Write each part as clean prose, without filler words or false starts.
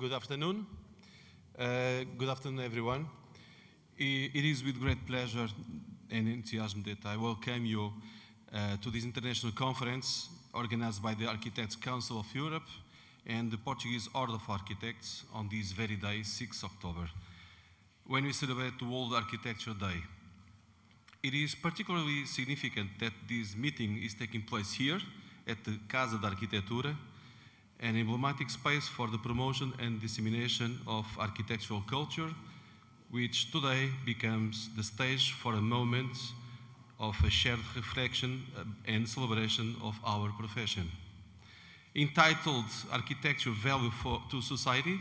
Good afternoon. Good afternoon, everyone. It is with great pleasure and enthusiasm that I welcome you to this international conference organized by the Architects Council of Europe and the Portuguese Order of Architects on this very day, 6 October, when we celebrate the World Architecture Day. It is particularly significant that this meeting is taking place here at the Casa da Arquitetura, an emblematic space for the promotion and dissemination of architectural culture, which today becomes the stage for a moment of a shared reflection and celebration of our profession. Entitled Architecture Value to Society,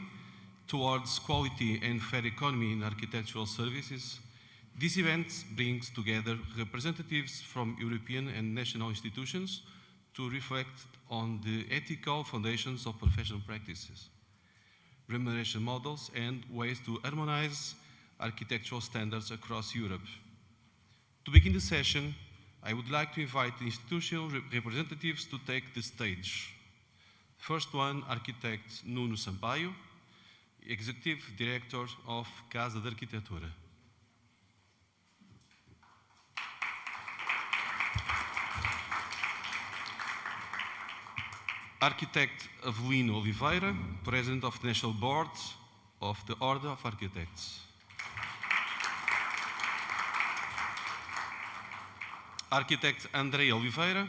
Towards Quality and Fair Economy in Architectural Services, this event brings together representatives from European and national institutions to reflect on the ethical foundations of professional practices, remuneration models, and ways to harmonize architectural standards across Europe. To begin the session, I would like to invite the institutional representatives to take the stage. First one, architect Nuno Sampaio, Executive Director of Casa da Arquitetura. Architect Avelino Oliveira, President of the National Board of the Order of Architects. Architect André Oliveira,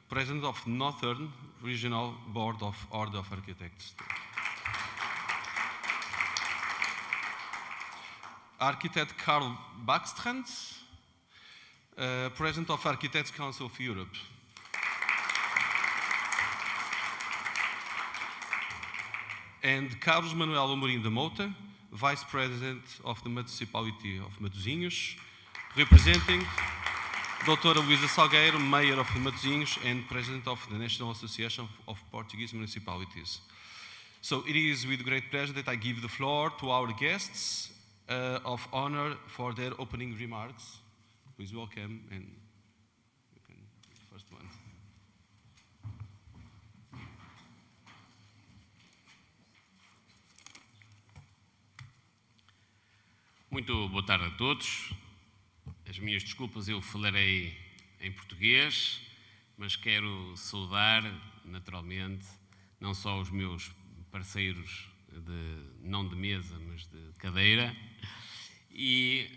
President of the Northern Regional Board of Order of Architects. Architect Karl Backstrand, President of Architects Council of Europe. And Carlos Manuel Amorim da Mota, Vice President of the Municipality of Matosinhos, representing Doutora Luísa Salgueiro, Mayor of Matosinhos and President of the National Association of Portuguese Municipalities. So it is with great pleasure that I give the floor to our guests of honor for their opening remarks. Please welcome, and you can be the first one. Muito boa tarde a todos. As minhas desculpas, eu falarei em português, mas quero saudar, naturalmente, não só os meus parceiros, não de mesa, mas de cadeira, e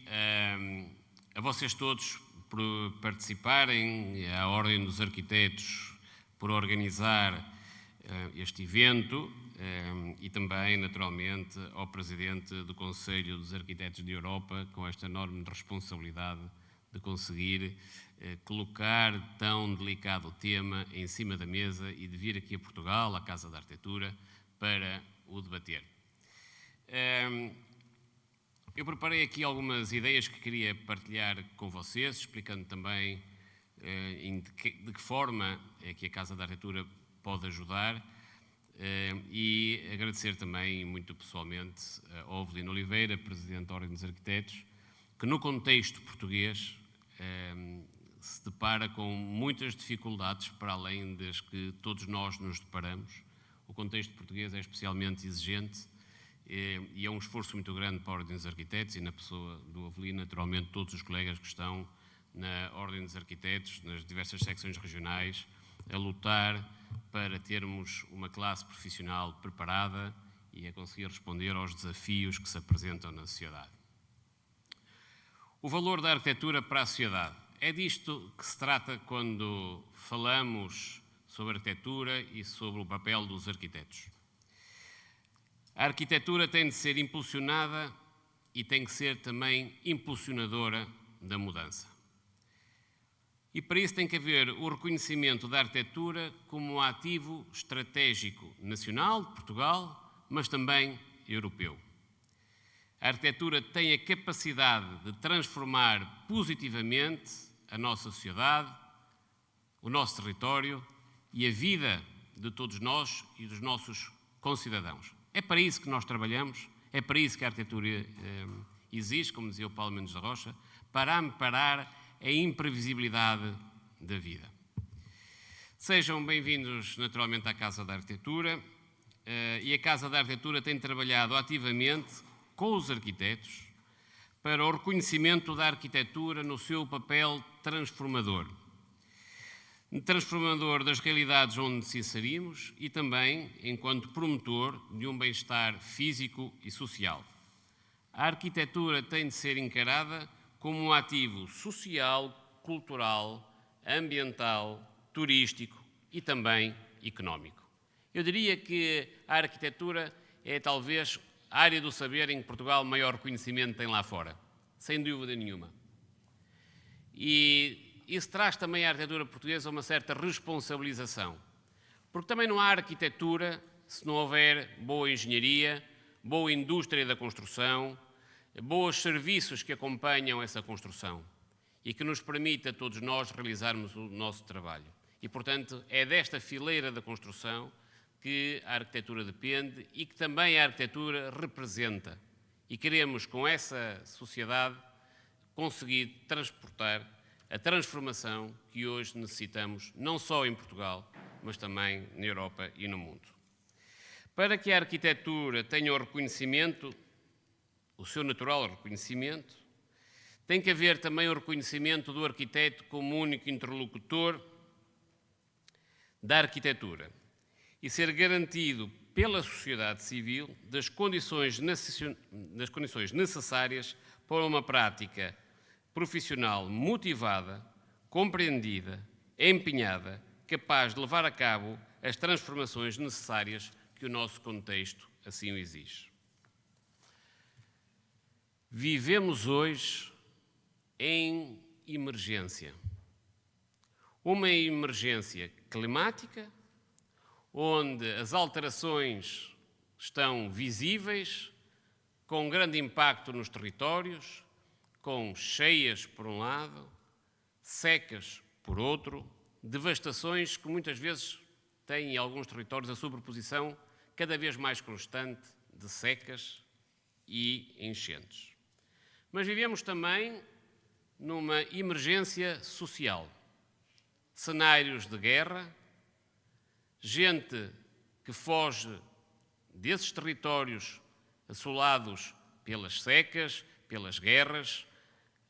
a vocês todos por participarem, à Ordem dos Arquitetos por organizar este evento, e também, naturalmente, ao Presidente do Conselho dos Arquitetos de Europa, com esta enorme responsabilidade de conseguir colocar tão delicado tema em cima da mesa e de vir aqui a Portugal, à Casa da Arquitetura, para o debater. Eu preparei aqui algumas ideias que queria partilhar com vocês, explicando também de que forma é que a Casa da Arquitetura pode ajudar. E agradecer também, muito pessoalmente, ao Avelino Oliveira, Presidente da Ordem dos Arquitetos, que no contexto português se depara com muitas dificuldades, para além das que todos nós nos deparamos. O contexto português é especialmente exigente e é um esforço muito grande para a Ordem dos Arquitetos e na pessoa do Avelino, naturalmente, todos os colegas que estão na Ordem dos Arquitetos, nas diversas secções regionais, a lutar para termos uma classe profissional preparada e a conseguir responder aos desafios que se apresentam na sociedade. O valor da arquitetura para a sociedade. É disto que se trata quando falamos sobre arquitetura e sobre o papel dos arquitetos. A arquitetura tem de ser impulsionada e tem que ser também impulsionadora da mudança. E para isso tem que haver o reconhecimento da arquitetura como um ativo estratégico nacional de Portugal, mas também europeu. A arquitetura tem a capacidade de transformar positivamente a nossa sociedade, o nosso território e a vida de todos nós e dos nossos concidadãos. É para isso que nós trabalhamos, é para isso que a arquitetura existe, como dizia o Paulo Mendes da Rocha, para amparar a imprevisibilidade da vida. Sejam bem-vindos, naturalmente, à Casa da Arquitetura. e a Casa da Arquitetura tem trabalhado ativamente com os arquitetos para o reconhecimento da arquitetura no seu papel transformador das realidades onde nos inserimos e também enquanto promotor de um bem-estar físico e social. A arquitetura tem de ser encarada como um ativo social, cultural, ambiental, turístico e também económico. Eu diria que a arquitetura é talvez a área do saber em que Portugal maior reconhecimento tem lá fora, sem dúvida nenhuma. E isso traz também à arquitetura portuguesa uma certa responsabilização, porque também não há arquitetura se não houver boa engenharia, boa indústria da construção, bons serviços que acompanham essa construção e que nos permita a todos nós realizarmos o nosso trabalho. E, portanto, é desta fileira da construção que a arquitetura depende e que também a arquitetura representa. E queremos, com essa sociedade, conseguir transportar a transformação que hoje necessitamos, não só em Portugal, mas também na Europa e no mundo. Para que a arquitetura tenha o reconhecimento, o seu natural reconhecimento, tem que haver também o reconhecimento do arquiteto como único interlocutor da arquitetura e ser garantido pela sociedade civil das condições necessárias para uma prática profissional motivada, compreendida, empenhada, capaz de levar a cabo as transformações necessárias que o nosso contexto assim o exige. Vivemos hoje em emergência. Uma emergência climática, onde as alterações estão visíveis, com grande impacto nos territórios, com cheias por um lado, secas por outro, devastações que muitas vezes têm em alguns territórios a sobreposição cada vez mais constante de secas e enchentes. Mas vivemos também numa emergência social. Cenários de guerra, gente que foge desses territórios assolados pelas secas, pelas guerras,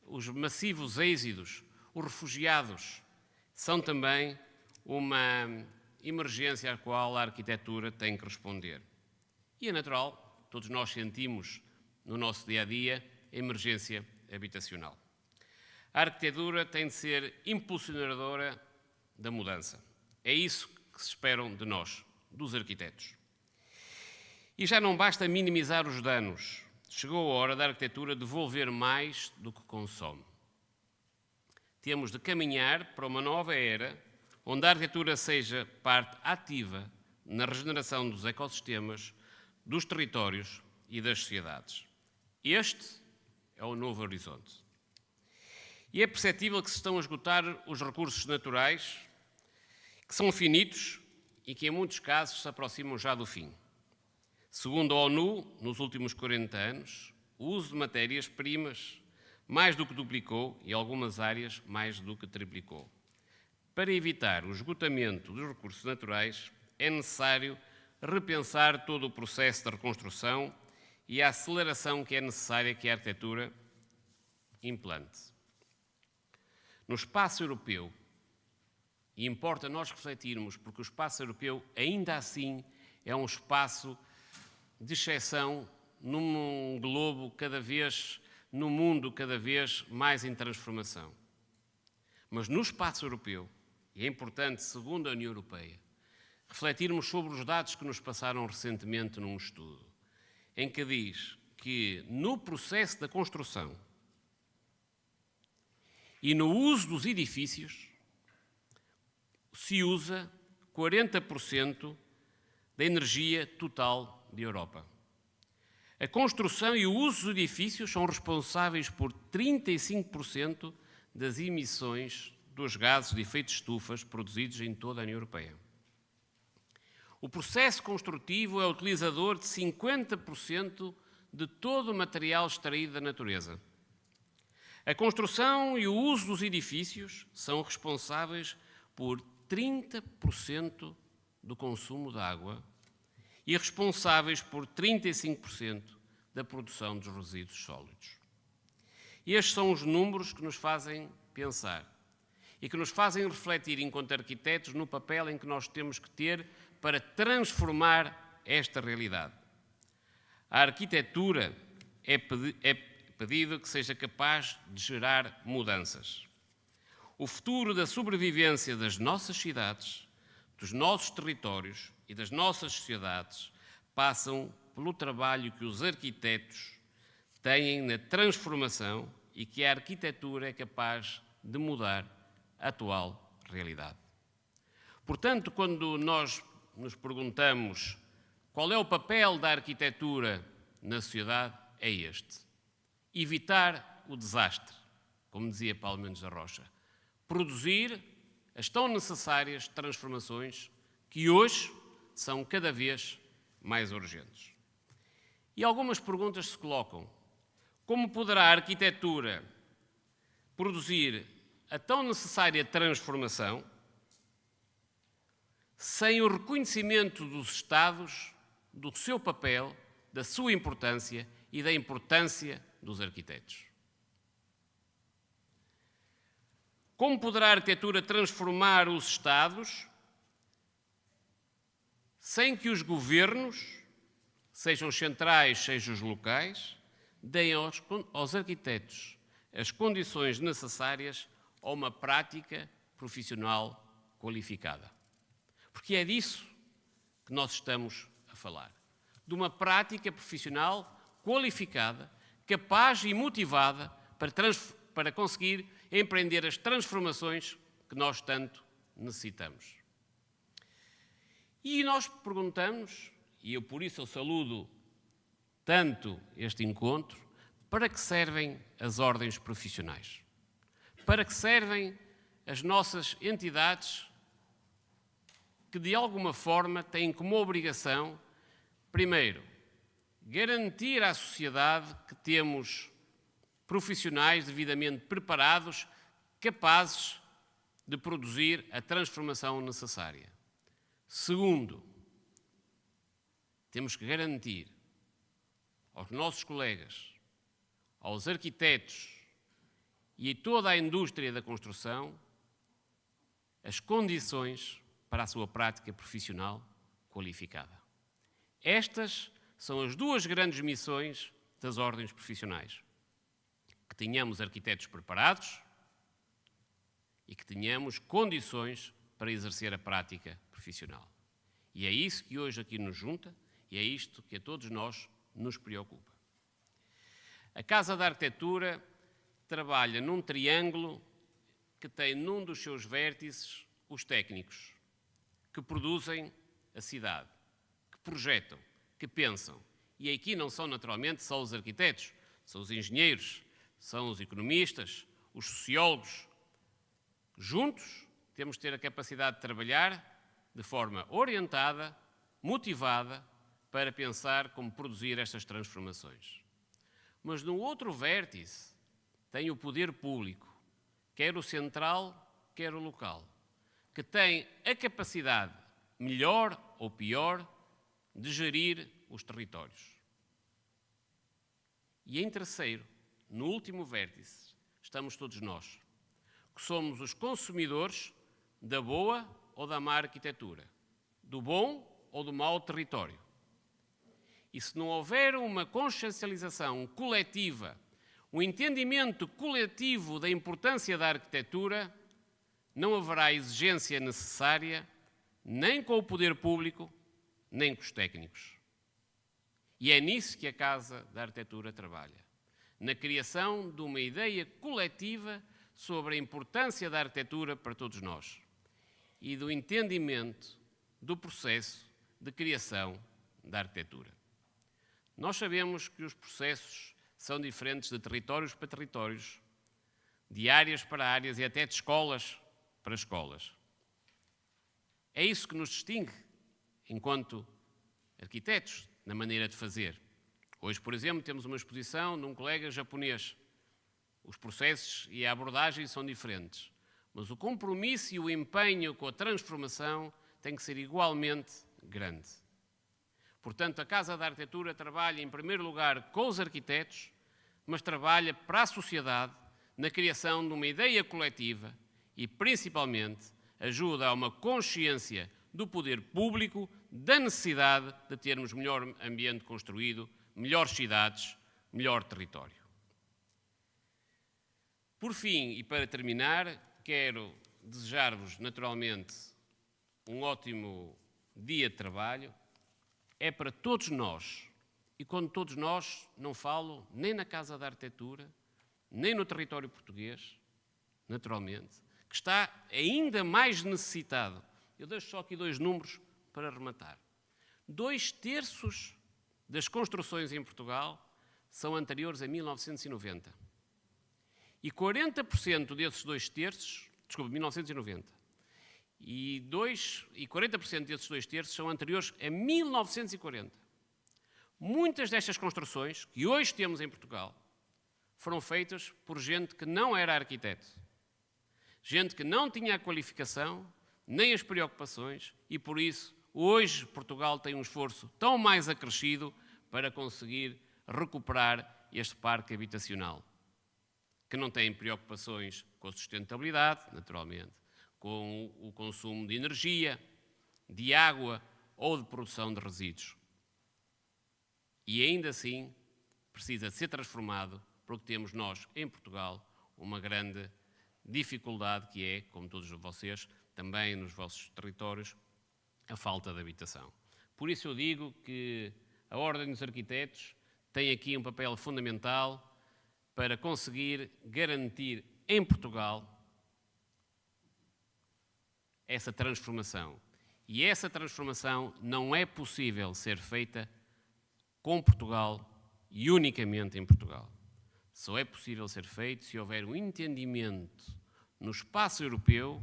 os massivos êxodos, os refugiados, são também uma emergência à qual a arquitetura tem que responder. E é natural, todos nós sentimos no nosso dia-a-dia a emergência habitacional. A arquitetura tem de ser impulsionadora da mudança. É isso que se esperam de nós, dos arquitetos. E já não basta minimizar os danos. Chegou a hora da arquitetura devolver mais do que consome. Temos de caminhar para uma nova era onde a arquitetura seja parte ativa na regeneração dos ecossistemas, dos territórios e das sociedades. Este é o novo horizonte. E é perceptível que se estão a esgotar os recursos naturais, que são finitos e que em muitos casos se aproximam já do fim. Segundo a ONU, nos últimos 40 anos, o uso de matérias-primas mais do que duplicou e em algumas áreas mais do que triplicou. Para evitar o esgotamento dos recursos naturais, é necessário repensar todo o processo de reconstrução e a aceleração que é necessária que a arquitetura implante. No espaço europeu, e importa nós refletirmos, porque o espaço europeu ainda assim é um espaço de exceção num globo num mundo cada vez mais em transformação. Mas no espaço europeu, e é importante, segundo a União Europeia, refletirmos sobre os dados que nos passaram recentemente num estudo, em que diz que no processo da construção e no uso dos edifícios se usa 40% da energia total da Europa. A construção e o uso dos edifícios são responsáveis por 35% das emissões dos gases de efeito de estufa produzidos em toda a União Europeia. O processo construtivo é utilizador de 50% de todo o material extraído da natureza. A construção e o uso dos edifícios são responsáveis por 30% do consumo de água e responsáveis por 35% da produção dos resíduos sólidos. Estes são os números que nos fazem pensar e que nos fazem refletir, enquanto arquitetos, no papel em que nós temos que ter para transformar esta realidade. A arquitetura é pedido que seja capaz de gerar mudanças. O futuro da sobrevivência das nossas cidades, dos nossos territórios e das nossas sociedades passam pelo trabalho que os arquitetos têm na transformação e que a arquitetura é capaz de mudar a atual realidade. Portanto, quando nós nos perguntamos qual é o papel da arquitetura na sociedade, é este: evitar o desastre, como dizia Paulo Mendes da Rocha, produzir as tão necessárias transformações que hoje são cada vez mais urgentes. E algumas perguntas se colocam. Como poderá a arquitetura produzir a tão necessária transformação sem o reconhecimento dos Estados do seu papel, da sua importância e da importância dos arquitetos? Como poderá a arquitetura transformar os Estados sem que os governos, sejam os centrais, sejam os locais, deem aos arquitetos as condições necessárias a uma prática profissional qualificada? Porque é disso que nós estamos a falar. De uma prática profissional qualificada, capaz e motivada para conseguir empreender as transformações que nós tanto necessitamos. E nós perguntamos, e por isso eu saúdo tanto este encontro, para que servem as ordens profissionais? Para que servem as nossas entidades que, de alguma forma, têm como obrigação, primeiro, garantir à sociedade que temos profissionais devidamente preparados, capazes de produzir a transformação necessária. Segundo, temos que garantir aos nossos colegas, aos arquitetos e a toda a indústria da construção as condições para a sua prática profissional qualificada. Estas são as duas grandes missões das ordens profissionais. Que tenhamos arquitetos preparados e que tenhamos condições para exercer a prática profissional. E é isso que hoje aqui nos junta e é isto que a todos nós nos preocupa. A Casa da Arquitetura trabalha num triângulo que tem num dos seus vértices os técnicos, que produzem a cidade, que projetam, que pensam. E aqui não são naturalmente só os arquitetos, são os engenheiros, são os economistas, os sociólogos. Juntos temos de ter a capacidade de trabalhar de forma orientada, motivada, para pensar como produzir estas transformações. Mas no outro vértice tem o poder público, quer o central, quer o local, que tem a capacidade, melhor ou pior, de gerir os territórios. E em terceiro, no último vértice, estamos todos nós, que somos os consumidores da boa ou da má arquitetura, do bom ou do mau território. E se não houver uma consciencialização coletiva, um entendimento coletivo da importância da arquitetura, não haverá exigência necessária nem com o poder público, nem com os técnicos. E é nisso que a Casa da Arquitetura trabalha, na criação de uma ideia coletiva sobre a importância da arquitetura para todos nós e do entendimento do processo de criação da arquitetura. Nós sabemos que os processos são diferentes de territórios para territórios, de áreas para áreas e até de escolas para escolas. É isso que nos distingue enquanto arquitetos na maneira de fazer. Hoje, por exemplo, temos uma exposição de um colega japonês. Os processos e a abordagem são diferentes, mas o compromisso e o empenho com a transformação tem que ser igualmente grande. Portanto, a Casa da Arquitetura trabalha, em primeiro lugar, com os arquitetos, mas trabalha para a sociedade na criação de uma ideia coletiva e, principalmente, ajuda a uma consciência do poder público da necessidade de termos melhor ambiente construído, melhores cidades, melhor território. Por fim, e para terminar, quero desejar-vos, naturalmente, um ótimo dia de trabalho. É para todos nós, e quando todos nós, não falo nem na Casa da Arquitetura, nem no território português, naturalmente, que está ainda mais necessitado. Eu deixo só aqui 2 números para rematar. 2/3 das construções em Portugal são anteriores a 1990. E 40% desses 2/3, desculpe, 1990, e 40% desses 2/3 são anteriores a 1940. Muitas destas construções que hoje temos em Portugal foram feitas por gente que não era arquiteto, gente que não tinha a qualificação nem as preocupações e, por isso, hoje Portugal tem um esforço tão mais acrescido para conseguir recuperar este parque habitacional, que não tem preocupações com a sustentabilidade, naturalmente, com o consumo de energia, de água ou de produção de resíduos. E ainda assim precisa ser transformado, porque temos nós, em Portugal, uma grande dificuldade que é, como todos vocês, também nos vossos territórios, a falta de habitação. Por isso eu digo que a Ordem dos Arquitetos tem aqui um papel fundamental para conseguir garantir em Portugal essa transformação. E essa transformação não é possível ser feita com Portugal e unicamente em Portugal. Só é possível ser feito se houver um entendimento no espaço europeu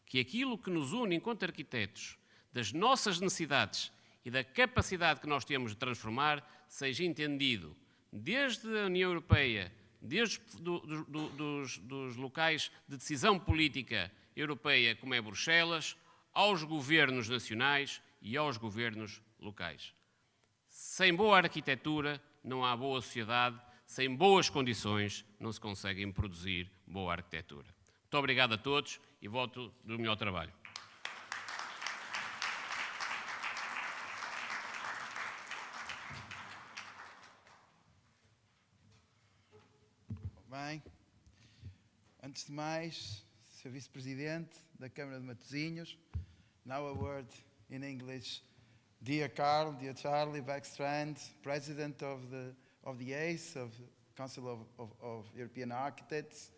que aquilo que nos une enquanto arquitetos, das nossas necessidades e da capacidade que nós temos de transformar, seja entendido desde a União Europeia, desde dos locais de decisão política europeia, como é Bruxelas, aos governos nacionais e aos governos locais. Sem boa arquitetura não há boa sociedade, sem boas condições não se conseguem produzir boa arquitetura. Muito obrigado a todos e voto do melhor trabalho. Bem, antes de mais, Sr. Vice-Presidente da Câmara de Matosinhos, now a word in English. Dear Carl, dear Charlie Backstrand, President of the ACE, of the Council of European Architects,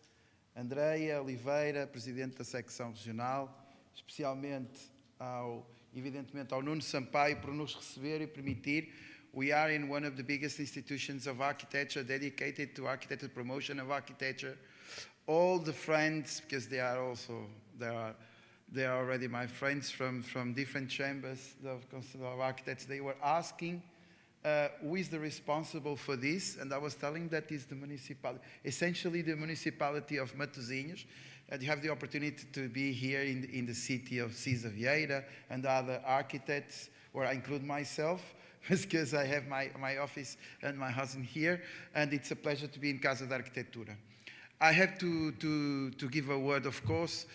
Andreia Oliveira, Presidente da Secção Regional, especialmente evidentemente ao Nuno Sampaio por nos receber e permitir. We are in one of the biggest institutions of architecture dedicated to architecture promotion of architecture. All the friends, because they are already my friends from different chambers of Council of Architects, they were asking who is the responsible for this, and I was telling that is the municipality, essentially the municipality of Matosinhos. And you have the opportunity to be here in the city of Cisa Vieira and other architects, where I include myself, because I have my office and my husband here, and it's a pleasure to be in Casa da Arquitetura. I have to give a word, of course,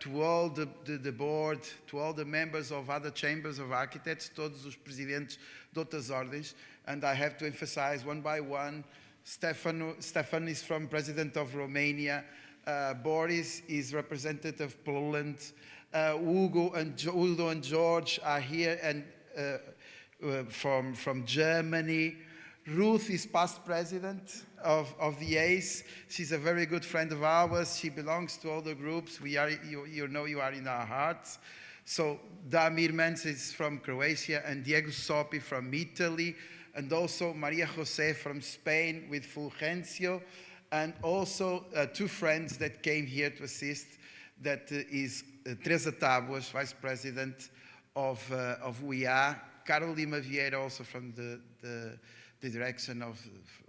to all the board, to all the members of other chambers of architects, todos os presidentes de outras ordens, and I have to emphasize one by one. Stefan is from President of Romania, Boris is representative of Poland, Udo and George are here and from Germany. Ruth is past president of the ACE. She's a very good friend of ours. She belongs to all the groups. You know you are in our hearts. So Damir Mens is from Croatia and Diego Sopi from Italy, and also Maria Jose from Spain with Fulgencio, and also 2 friends that came here to assist. That is Teresa Tábuas, Vice President of UEA, Carolina Vieira, also from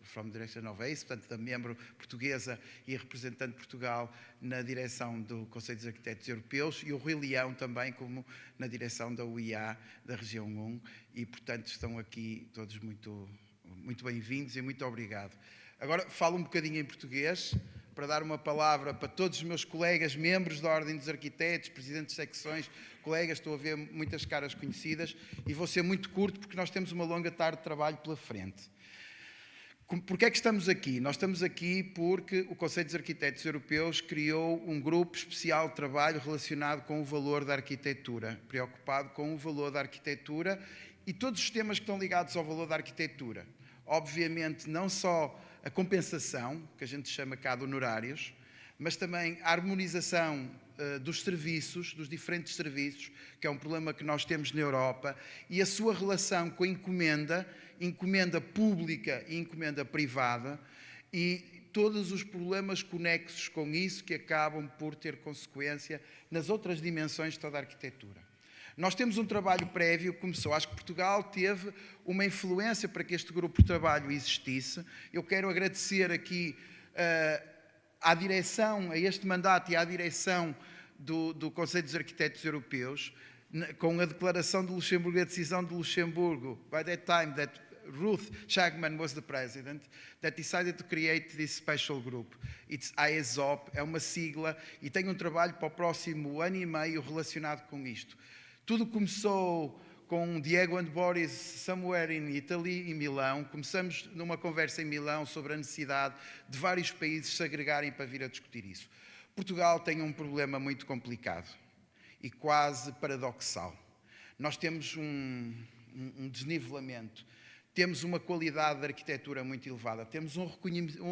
from direction of ACE, portanto, da membro portuguesa e representante de Portugal na direção do Conselho dos Arquitetos Europeus, e o Rui Leão também como na direção da UIA da região 1, e, portanto, estão aqui todos muito bem-vindos e muito obrigado. Agora falo um bocadinho em português, para dar uma palavra para todos os meus colegas, membros da Ordem dos Arquitetos, presidentes de secções, colegas, estou a ver muitas caras conhecidas, e vou ser muito curto porque nós temos uma longa tarde de trabalho pela frente. Porquê é que estamos aqui? Nós estamos aqui porque o Conselho dos Arquitetos Europeus criou um grupo especial de trabalho relacionado com o valor da arquitetura, preocupado com o valor da arquitetura e todos os temas que estão ligados ao valor da arquitetura. Obviamente, não só a compensação, que a gente chama cá de honorários, mas também a harmonização dos serviços, dos diferentes serviços, que é um problema que nós temos na Europa, e a sua relação com a encomenda pública e encomenda privada, e todos os problemas conexos com isso que acabam por ter consequência nas outras dimensões de toda a arquitetura. Nós temos um trabalho prévio que começou. Acho que Portugal teve uma influência para que este grupo de trabalho existisse. Eu quero agradecer aqui à direção, a este mandato e à direção do Conselho dos Arquitetos Europeus, com a declaração de Luxemburgo, a decisão de Luxemburgo, by that time that Ruth Schagman was the president, that decided to create this special group. It's ISOP, é uma sigla, e tem um trabalho para o próximo ano e meio relacionado com isto. Tudo começou com Diego and Boris somewhere in Italy, em Milão. Começamos numa conversa em Milão sobre a necessidade de vários países se agregarem para vir a discutir isso. Portugal tem um problema muito complicado e quase paradoxal. Nós temos um desnivelamento, temos uma qualidade de arquitetura muito elevada, temos um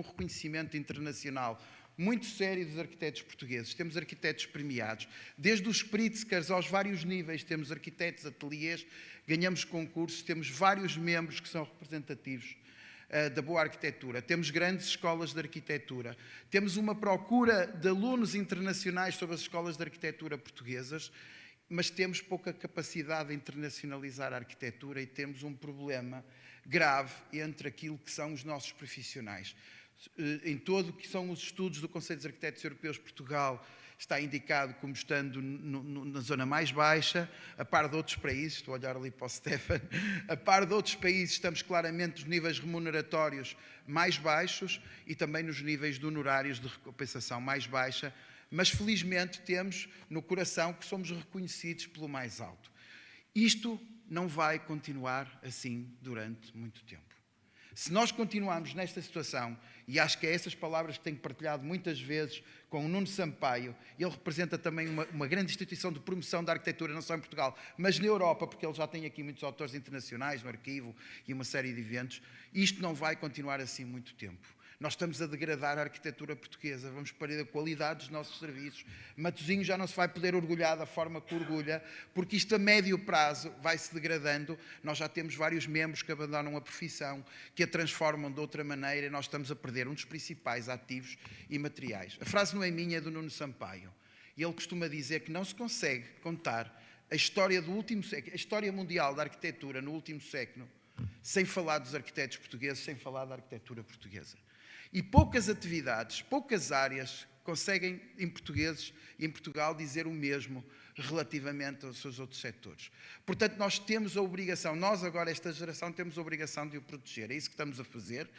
reconhecimento internacional muito sério dos arquitetos portugueses. Temos arquitetos premiados. Desde os Pritzkers aos vários níveis, temos arquitetos, ateliês, ganhamos concursos, temos vários membros que são representativos da boa arquitetura. Temos grandes escolas de arquitetura. Temos uma procura de alunos internacionais sobre as escolas de arquitetura portuguesas, mas temos pouca capacidade de internacionalizar a arquitetura e temos um problema grave entre aquilo que são os nossos profissionais. Em todo o que são os estudos do Conselho dos Arquitetos Europeus, Portugal está indicado como estando na zona mais baixa, a par de outros países, estou a olhar ali para o Stefan, a par de outros países estamos claramente nos níveis remuneratórios mais baixos e também nos níveis de honorários de recompensação mais baixa, mas felizmente temos no coração que somos reconhecidos pelo mais alto. Isto não vai continuar assim durante muito tempo. Se nós continuarmos nesta situação, e acho que é essas palavras que tenho partilhado muitas vezes com o Nuno Sampaio, ele representa também uma grande instituição de promoção da arquitetura, não só em Portugal, mas na Europa, porque ele já tem aqui muitos autores internacionais no arquivo e uma série de eventos, isto não vai continuar assim muito tempo. Nós estamos a degradar a arquitetura portuguesa, vamos perder a qualidade dos nossos serviços. Matosinhos já não se vai poder orgulhar da forma que orgulha, porque isto a médio prazo vai-se degradando. Nós já temos vários membros que abandonam a profissão, que a transformam de outra maneira, e nós estamos a perder um dos principais ativos e materiais. A frase não é minha, é do Nuno Sampaio. E ele costuma dizer que não se consegue contar a história do último século, a história mundial da arquitetura no último século, sem falar dos arquitetos portugueses, sem falar da arquitetura portuguesa. E poucas atividades, poucas áreas conseguem em Portugal dizer o mesmo relativamente aos seus outros setores. Portanto, nós temos a obrigação, nós agora, esta geração, temos a obrigação de o proteger. É isso que estamos a fazer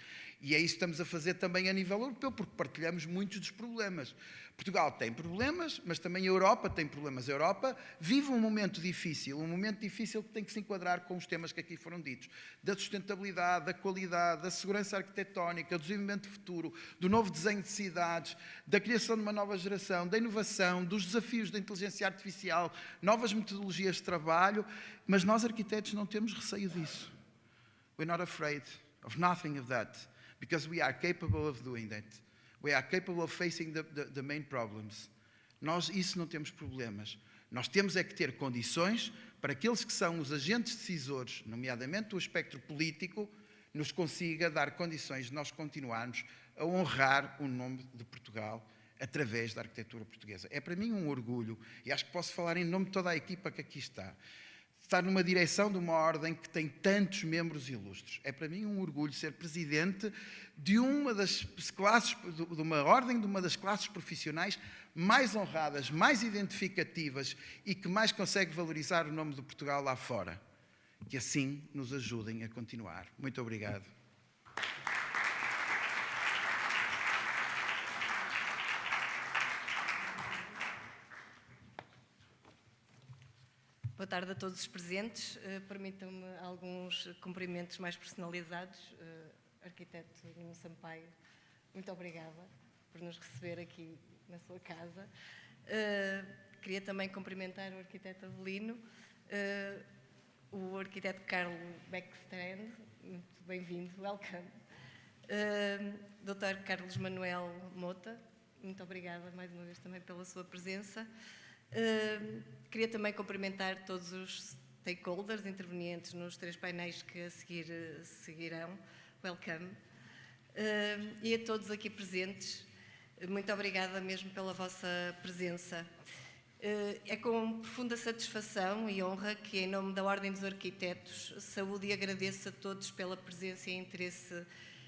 e é isso que estamos a fazer também a nível europeu, porque partilhamos muitos dos problemas. Portugal tem problemas, mas também a Europa tem problemas. A Europa vive um momento difícil que tem que se enquadrar com os temas que aqui foram ditos, da sustentabilidade, da qualidade, da segurança arquitetónica, do desenvolvimento futuro, do novo desenho de cidades, da criação de uma nova geração, da inovação, dos desafios da inteligência artificial, novas metodologias de trabalho, mas nós arquitetos não temos receio disso. We're not afraid of nothing of that, because we are capable of doing that. We are capable of facing the main problems. Nós, isso não temos problemas. Nós temos é que ter condições para aqueles que são os agentes decisores, nomeadamente o espectro político, nos consiga dar condições de nós continuarmos a honrar o nome de Portugal através da arquitetura portuguesa. É para mim um orgulho, e acho que posso falar em nome de toda a equipa que aqui está. estar numa direção de uma ordem que tem tantos membros ilustres. É para mim um orgulho ser presidente de uma das classes, de uma ordem, de uma das classes profissionais mais honradas, mais identificativas e que mais consegue valorizar o nome de Portugal lá fora. Que assim nos ajudem a continuar. Muito obrigado. Boa tarde a todos os presentes. Permitam-me alguns cumprimentos mais personalizados. Arquiteto Nuno Sampaio, muito obrigada por nos receber aqui na sua casa. Queria também cumprimentar o arquiteto Avelino, o arquiteto Carlos Beckstrand, muito bem-vindo, welcome. Dr. Carlos Manuel Mota, muito obrigada mais uma vez também pela sua presença. Queria também cumprimentar todos os stakeholders intervenientes nos 3 painéis que a seguir seguirão. Welcome. E a todos aqui presentes, muito obrigada mesmo pela vossa presença. É com profunda satisfação e honra que, em nome da Ordem dos Arquitetos, saúdo e agradeço a todos pela presença e interesse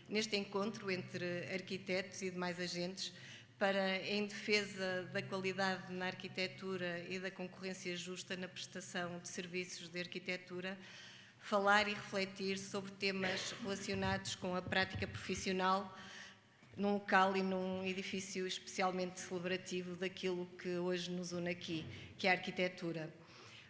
neste encontro entre arquitetos e demais agentes para, em defesa da qualidade na arquitetura e da concorrência justa na prestação de serviços de arquitetura, falar e refletir sobre temas relacionados com a prática profissional num local e num edifício especialmente celebrativo daquilo que hoje nos une aqui, que é a arquitetura.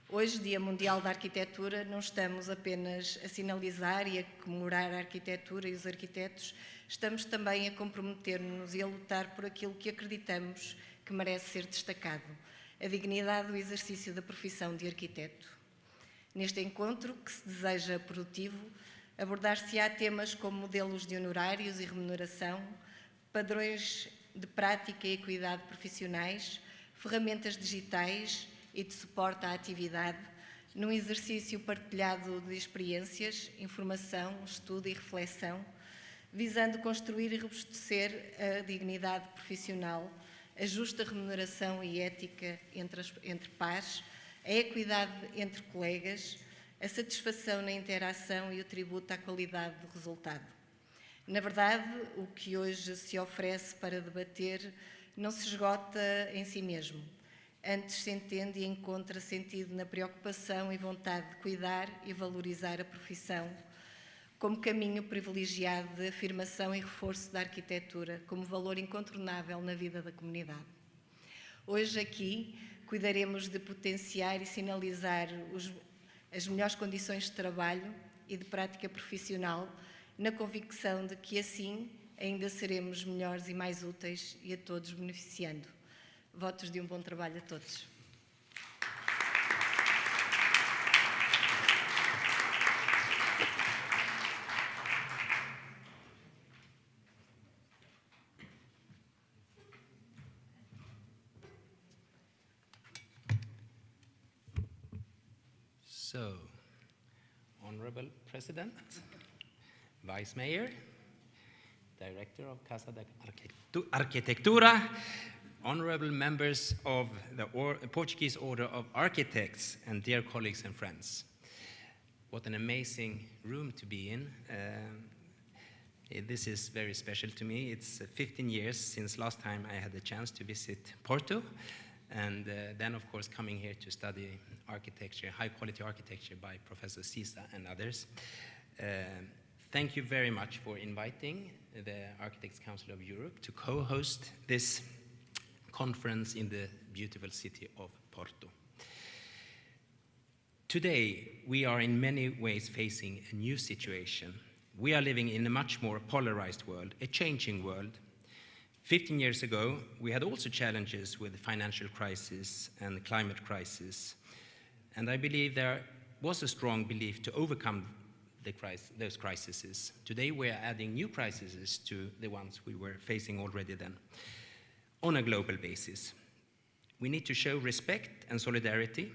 Hoje, Dia Mundial da Arquitetura, não estamos apenas a sinalizar e a comemorar a arquitetura e os arquitetos, estamos também a comprometer-nos e a lutar por aquilo que acreditamos que merece ser destacado, a dignidade do exercício da profissão de arquiteto. Neste encontro, que se deseja produtivo, abordar-se-á temas como modelos de honorários e remuneração, padrões de prática e equidade profissionais, ferramentas digitais e de suporte à atividade, num exercício partilhado de experiências, informação, estudo e reflexão, visando construir e robustecer a dignidade profissional, a justa remuneração e ética entre pares, a equidade entre colegas, a satisfação na interação e o tributo à qualidade do resultado. Na verdade, o que hoje se oferece para debater não se esgota em si mesmo. Antes se entende e encontra sentido na preocupação e vontade de cuidar e valorizar a profissão como caminho privilegiado de afirmação e reforço da arquitetura como valor incontornável na vida da comunidade. Hoje aqui cuidaremos de potenciar e sinalizar as melhores condições de trabalho e de prática profissional, na convicção de que assim ainda seremos melhores e mais úteis e a todos beneficiando. Votos de um bom trabalho a todos. So, Honorable President, Vice Mayor, Director of Casa de Arquitetura, honorable members of the Portuguese Order of Architects, and dear colleagues and friends. What an amazing room to be in. This is very special to me. It's 15 years since last time I had the chance to visit Porto, and then, of course, coming here to study architecture, high-quality architecture by Professor Sisa and others. Thank you very much for inviting the Architects Council of Europe to co-host this conference in the beautiful city of Porto. Today, we are in many ways facing a new situation. We are living in a much more polarized world, a changing world. 15 years ago, we had also challenges with the financial crisis and the climate crisis. And I believe there was a strong belief to overcome those crises. Today, we are adding new crises to the ones we were facing already then, on a global basis. We need to show respect and solidarity,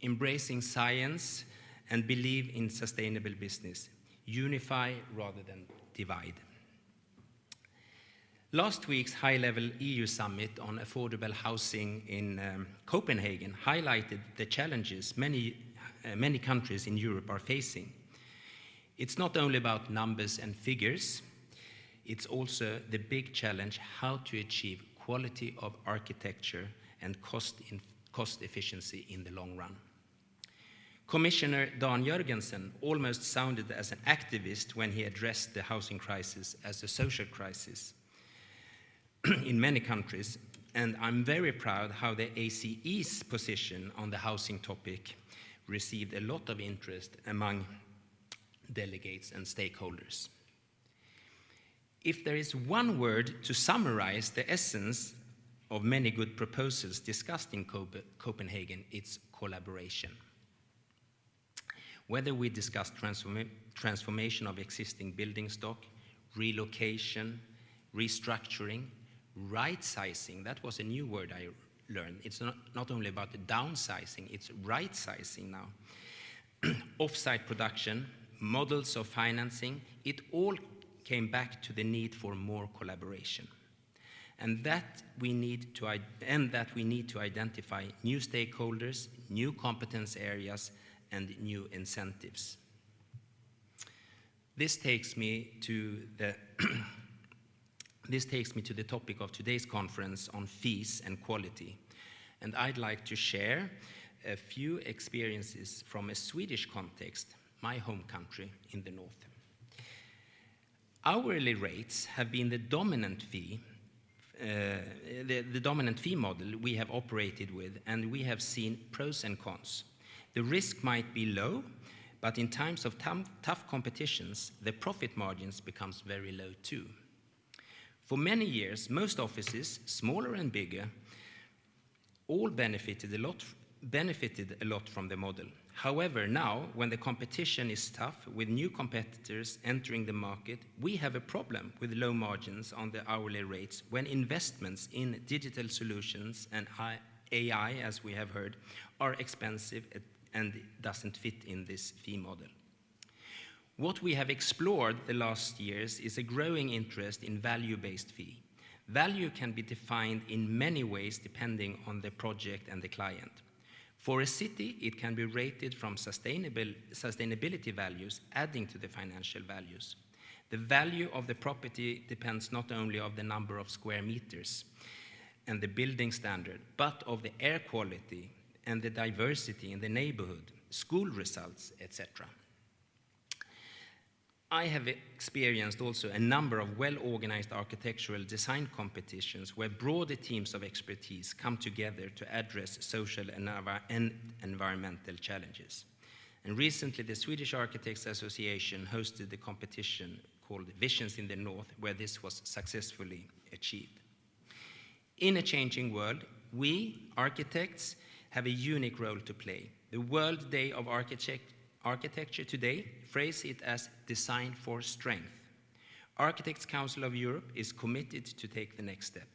embracing science, and believe in sustainable business. Unify rather than divide. Last week's high-level EU summit on affordable housing in Copenhagen highlighted the challenges many many countries in Europe are facing. It's not only about numbers and figures, it's also the big challenge how to achieve quality of architecture and cost efficiency in the long run. Commissioner Dan Jørgensen almost sounded as an activist when he addressed the housing crisis as a social crisis in many countries, and I'm very proud how the ACE's position on the housing topic received a lot of interest among delegates and stakeholders. If there is one word to summarize the essence of many good proposals discussed in Copenhagen, it's collaboration. Whether we discuss transformation of existing building stock, relocation, restructuring, right-sizing, that was a new word I learned. It's not only about the downsizing, it's right-sizing now. Off-site production, models of financing, it all came back to the need for more collaboration. And that we need to identify new stakeholders, new competence areas, and new incentives. This takes me to the topic of today's conference on fees and quality. And I'd like to share a few experiences from a Swedish context, my home country in the north. Hourly rates have been the dominant fee model we have operated with, and we have seen pros and cons. The risk might be low, but in times of tough competitions, the profit margins becomes very low too. For many years, most offices, smaller and bigger, all benefited a lot from the model. However, now, when the competition is tough, with new competitors entering the market, we have a problem with low margins on the hourly rates when investments in digital solutions and AI, as we have heard, are expensive and doesn't fit in this fee model. What we have explored the last years is a growing interest in value-based fee. Value can be defined in many ways depending on the project and the client. For a city, it can be rated from sustainability values, adding to the financial values. The value of the property depends not only on the number of square meters and the building standard, but of the air quality and the diversity in the neighborhood, school results, etc. I have experienced also a number of well-organized architectural design competitions where broader teams of expertise come together to address social and environmental challenges. And recently, the Swedish Architects Association hosted the competition called Visions in the North, where this was successfully achieved. In a changing world, we, architects, have a unique role to play. The World Day of Architecture today phrase it as design for strength. Architects Council of Europe is committed to take the next step.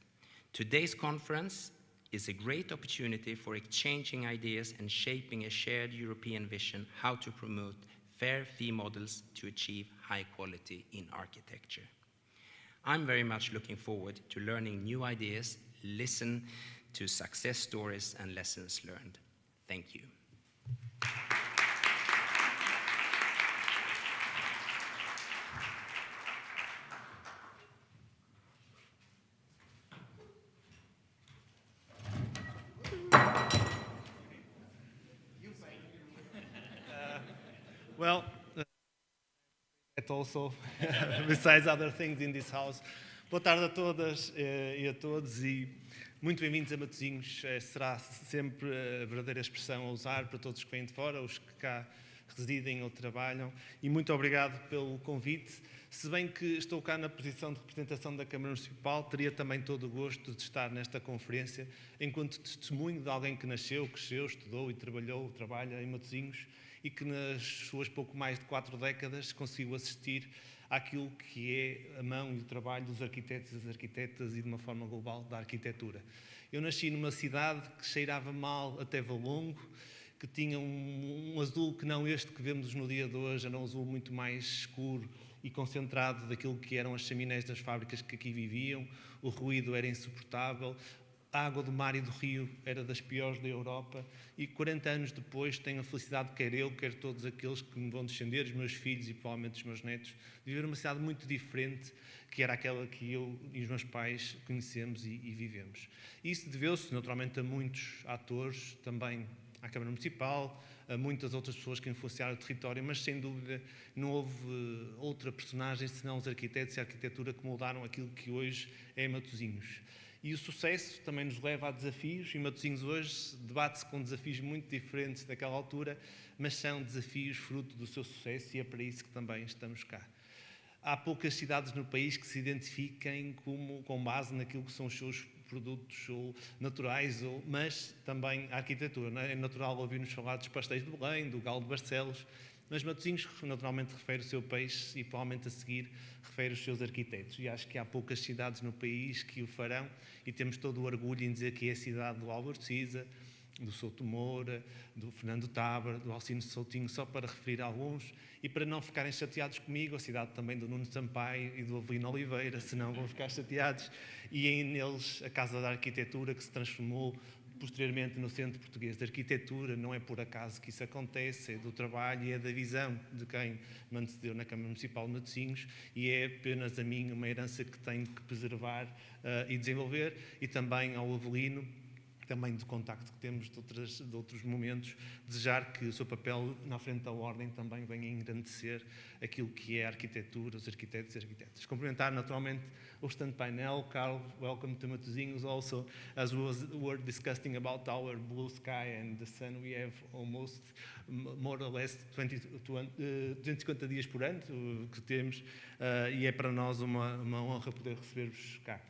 Today's conference is a great opportunity for exchanging ideas and shaping a shared European vision how to promote fair fee models to achieve high quality in architecture. I'm very much looking forward to learning new ideas, listen to success stories and lessons learned. Thank you. Well, that also, besides other things in this house. Boa tarde a todas e a todos e muito bem-vindos a Matosinhos. Será sempre a verdadeira expressão a usar para todos que vêm de fora, os que cá residem ou trabalham. E muito obrigado pelo convite. Se bem que estou cá na posição de representação da Câmara Municipal, teria também todo o gosto de estar nesta conferência enquanto testemunho de alguém que nasceu, cresceu, estudou e trabalha em Matosinhos e que nas suas pouco mais de 4 décadas conseguiu assistir àquilo que é a mão e o trabalho dos arquitetos e das arquitetas e, de uma forma global, da arquitetura. Eu nasci numa cidade que cheirava mal até Valongo, que tinha um azul que não este que vemos no dia de hoje, era um azul muito mais escuro e concentrado daquilo que eram as chaminés das fábricas que aqui viviam, o ruído era insuportável, a água do mar e do rio era das piores da Europa e 40 anos depois tenho a felicidade, quer eu, quer todos aqueles que me vão descender, os meus filhos e provavelmente os meus netos, de viver uma cidade muito diferente que era aquela que eu e os meus pais conhecemos e vivemos. Isso deveu-se naturalmente a muitos atores, também à Câmara Municipal, a muitas outras pessoas que influenciaram o território, mas sem dúvida não houve outra personagem senão os arquitetos e a arquitetura que moldaram aquilo que hoje é Matosinhos. E o sucesso também nos leva a desafios, e Matosinhos hoje debate-se com desafios muito diferentes daquela altura, mas são desafios fruto do seu sucesso e é para isso que também estamos cá. Há poucas cidades no país que se identifiquem com base naquilo que são os seus produtos ou naturais, mas também a arquitetura. Não é? É natural ouvir-nos falar dos pastéis de Belém, do galo de Barcelos, mas Matosinhos naturalmente refere o seu peixe e provavelmente a seguir refere os seus arquitetos. E acho que há poucas cidades no país que o farão e temos todo o orgulho em dizer que é a cidade do Álvaro de Siza, do Souto Moura, do Fernando Tábara, do Alcino Soutinho, só para referir alguns, e para não ficarem chateados comigo, a cidade também do Nuno Sampaio e do Avelino Oliveira, senão vão ficar chateados, e neles a Casa da Arquitetura, que se transformou posteriormente no Centro Português de Arquitetura. Não é por acaso que isso acontece, é do trabalho e é da visão de quem me antecedeu na Câmara Municipal de Matosinhos, e é apenas a mim uma herança que tenho que preservar e desenvolver, e também ao Avelino, também do contacto que temos de outros momentos, desejar que o seu papel na frente da ordem também venha a engrandecer aquilo que é a arquitetura, os arquitetos e as arquitetas. Cumprimentar naturalmente o restante painel. Carl, welcome to Matosinhos. Also, as we were discussing about our blue sky and the sun, we have almost more or less 250 dias por ano que temos, e é para nós uma honra poder receber-vos cá.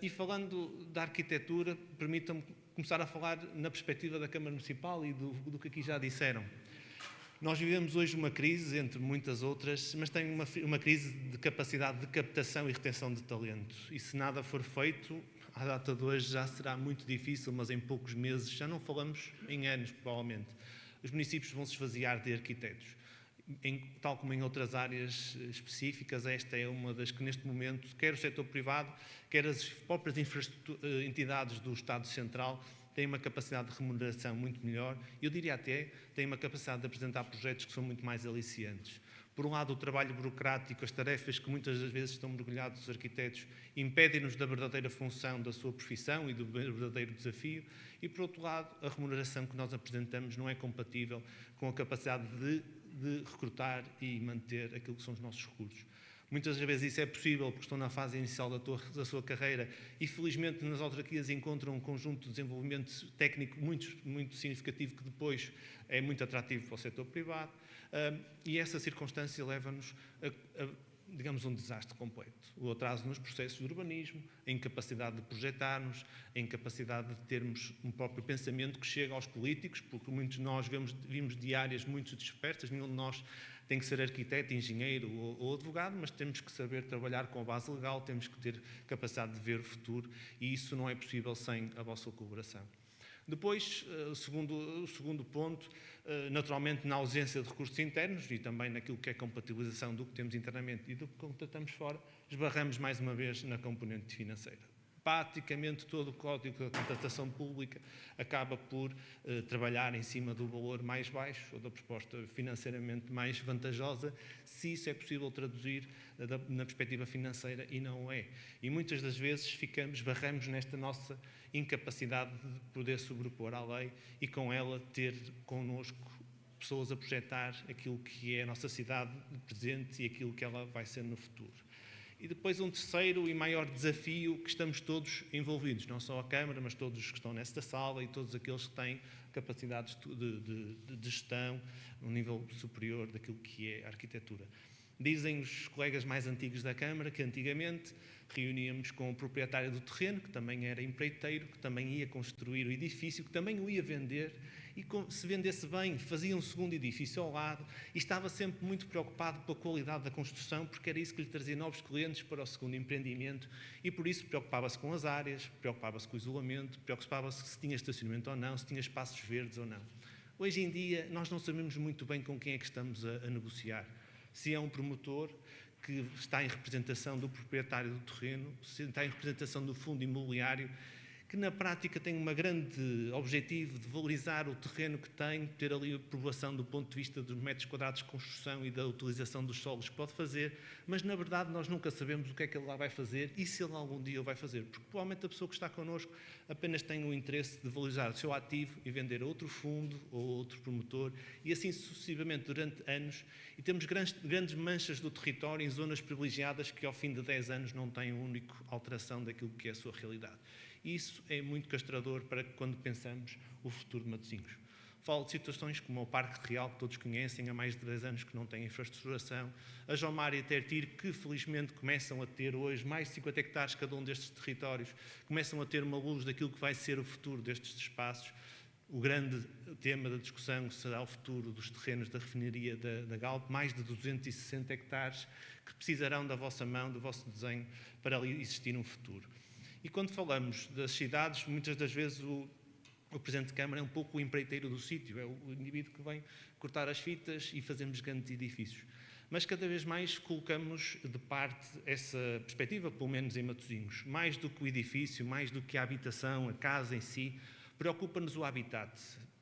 E falando da arquitetura, permitam-me começar a falar na perspectiva da Câmara Municipal e do que aqui já disseram. Nós vivemos hoje uma crise, entre muitas outras, mas tem uma crise de capacidade de captação e retenção de talento. E se nada for feito, à data de hoje já será muito difícil, mas em poucos meses, já não falamos em anos, provavelmente, os municípios vão se esvaziar de arquitetos. Tal como em outras áreas específicas, esta é uma das que neste momento, quer o setor privado, quer as próprias entidades do Estado Central, têm uma capacidade de remuneração muito melhor, eu diria até, têm uma capacidade de apresentar projetos que são muito mais aliciantes. Por um lado, o trabalho burocrático, as tarefas que muitas das vezes estão mergulhados os arquitetos, impedem-nos da verdadeira função da sua profissão e do verdadeiro desafio, e por outro lado, a remuneração que nós apresentamos não é compatível com a capacidade de recrutar e manter aquilo que são os nossos recursos. Muitas vezes isso é possível porque estão na fase inicial da sua carreira e felizmente nas autarquias encontram um conjunto de desenvolvimento técnico muito significativo que depois é muito atrativo para o setor privado, e essa circunstância leva-nos a digamos, um desastre completo. O atraso nos processos de urbanismo, a incapacidade de projetarmos, a incapacidade de termos um próprio pensamento que chega aos políticos, porque muitos de nós vimos de áreas muito dispersas, nenhum de nós tem que ser arquiteto, engenheiro ou advogado, mas temos que saber trabalhar com a base legal, temos que ter capacidade de ver o futuro, e isso não é possível sem a vossa colaboração. Depois, o segundo ponto, naturalmente na ausência de recursos internos e também naquilo que é compatibilização do que temos internamente e do que contratamos fora, esbarramos mais uma vez na componente financeira. Praticamente todo o código da contratação pública acaba por trabalhar em cima do valor mais baixo ou da proposta financeiramente mais vantajosa, se isso é possível traduzir na perspectiva financeira, e não é. E muitas das vezes esbarramos nesta nossa incapacidade de poder sobrepor à lei e com ela ter connosco pessoas a projetar aquilo que é a nossa cidade de presente e aquilo que ela vai ser no futuro. E depois um terceiro e maior desafio que estamos todos envolvidos, não só a Câmara, mas todos os que estão nesta sala e todos aqueles que têm capacidades de gestão num nível superior daquilo que é a arquitetura. Dizem os colegas mais antigos da Câmara que antigamente reuníamos com o proprietário do terreno, que também era empreiteiro, que também ia construir o edifício, que também o ia vender, e se vendesse bem, fazia um segundo edifício ao lado, e estava sempre muito preocupado pela qualidade da construção, porque era isso que lhe trazia novos clientes para o segundo empreendimento, e por isso preocupava-se com as áreas, preocupava-se com o isolamento, preocupava-se se tinha estacionamento ou não, se tinha espaços verdes ou não. Hoje em dia, nós não sabemos muito bem com quem é que estamos a negociar. Se é um promotor que está em representação do proprietário do terreno, se está em representação do fundo imobiliário, que na prática tem um grande objetivo de valorizar o terreno que tem, ter ali a aprovação do ponto de vista dos metros quadrados de construção e da utilização dos solos que pode fazer, mas na verdade nós nunca sabemos o que é que ele lá vai fazer e se ele algum dia o vai fazer, porque provavelmente a pessoa que está connosco apenas tem o interesse de valorizar o seu ativo e vender a outro fundo ou outro promotor e assim sucessivamente durante anos, e temos grandes manchas do território em zonas privilegiadas que ao fim de 10 anos não têm uma única alteração daquilo que é a sua realidade. E isso é muito castrador para quando pensamos o futuro de Matosinhos. Falo de situações como o Parque Real, que todos conhecem, há mais de 10 anos que não tem infraestruturação, a Jomar e a Tertir, que felizmente começam a ter hoje mais de 50 hectares cada um destes territórios, começam a ter uma luz daquilo que vai ser o futuro destes espaços. O grande tema da discussão será o futuro dos terrenos da refinaria da Galp, mais de 260 hectares que precisarão da vossa mão, do vosso desenho, para ali existir um futuro. E quando falamos das cidades, muitas das vezes o Presidente de Câmara é um pouco o empreiteiro do sítio, é o indivíduo que vem cortar as fitas e fazemos grandes edifícios. Mas cada vez mais colocamos de parte essa perspectiva, pelo menos em Matosinhos. Mais do que o edifício, mais do que a habitação, a casa em si, preocupa-nos o habitat.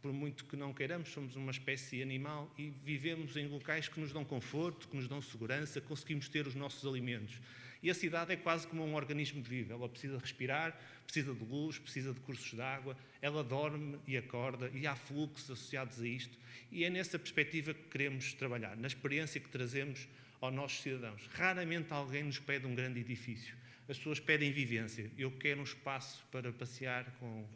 Por muito que não queiramos, somos uma espécie animal e vivemos em locais que nos dão conforto, que nos dão segurança, conseguimos ter os nossos alimentos. E a cidade é quase como um organismo vivo. Ela precisa respirar, precisa de luz, precisa de cursos de água, ela dorme e acorda e há fluxos associados a isto. E é nessa perspectiva que queremos trabalhar, na experiência que trazemos aos nossos cidadãos. Raramente alguém nos pede um grande edifício. As pessoas pedem vivência. Eu quero um espaço para passear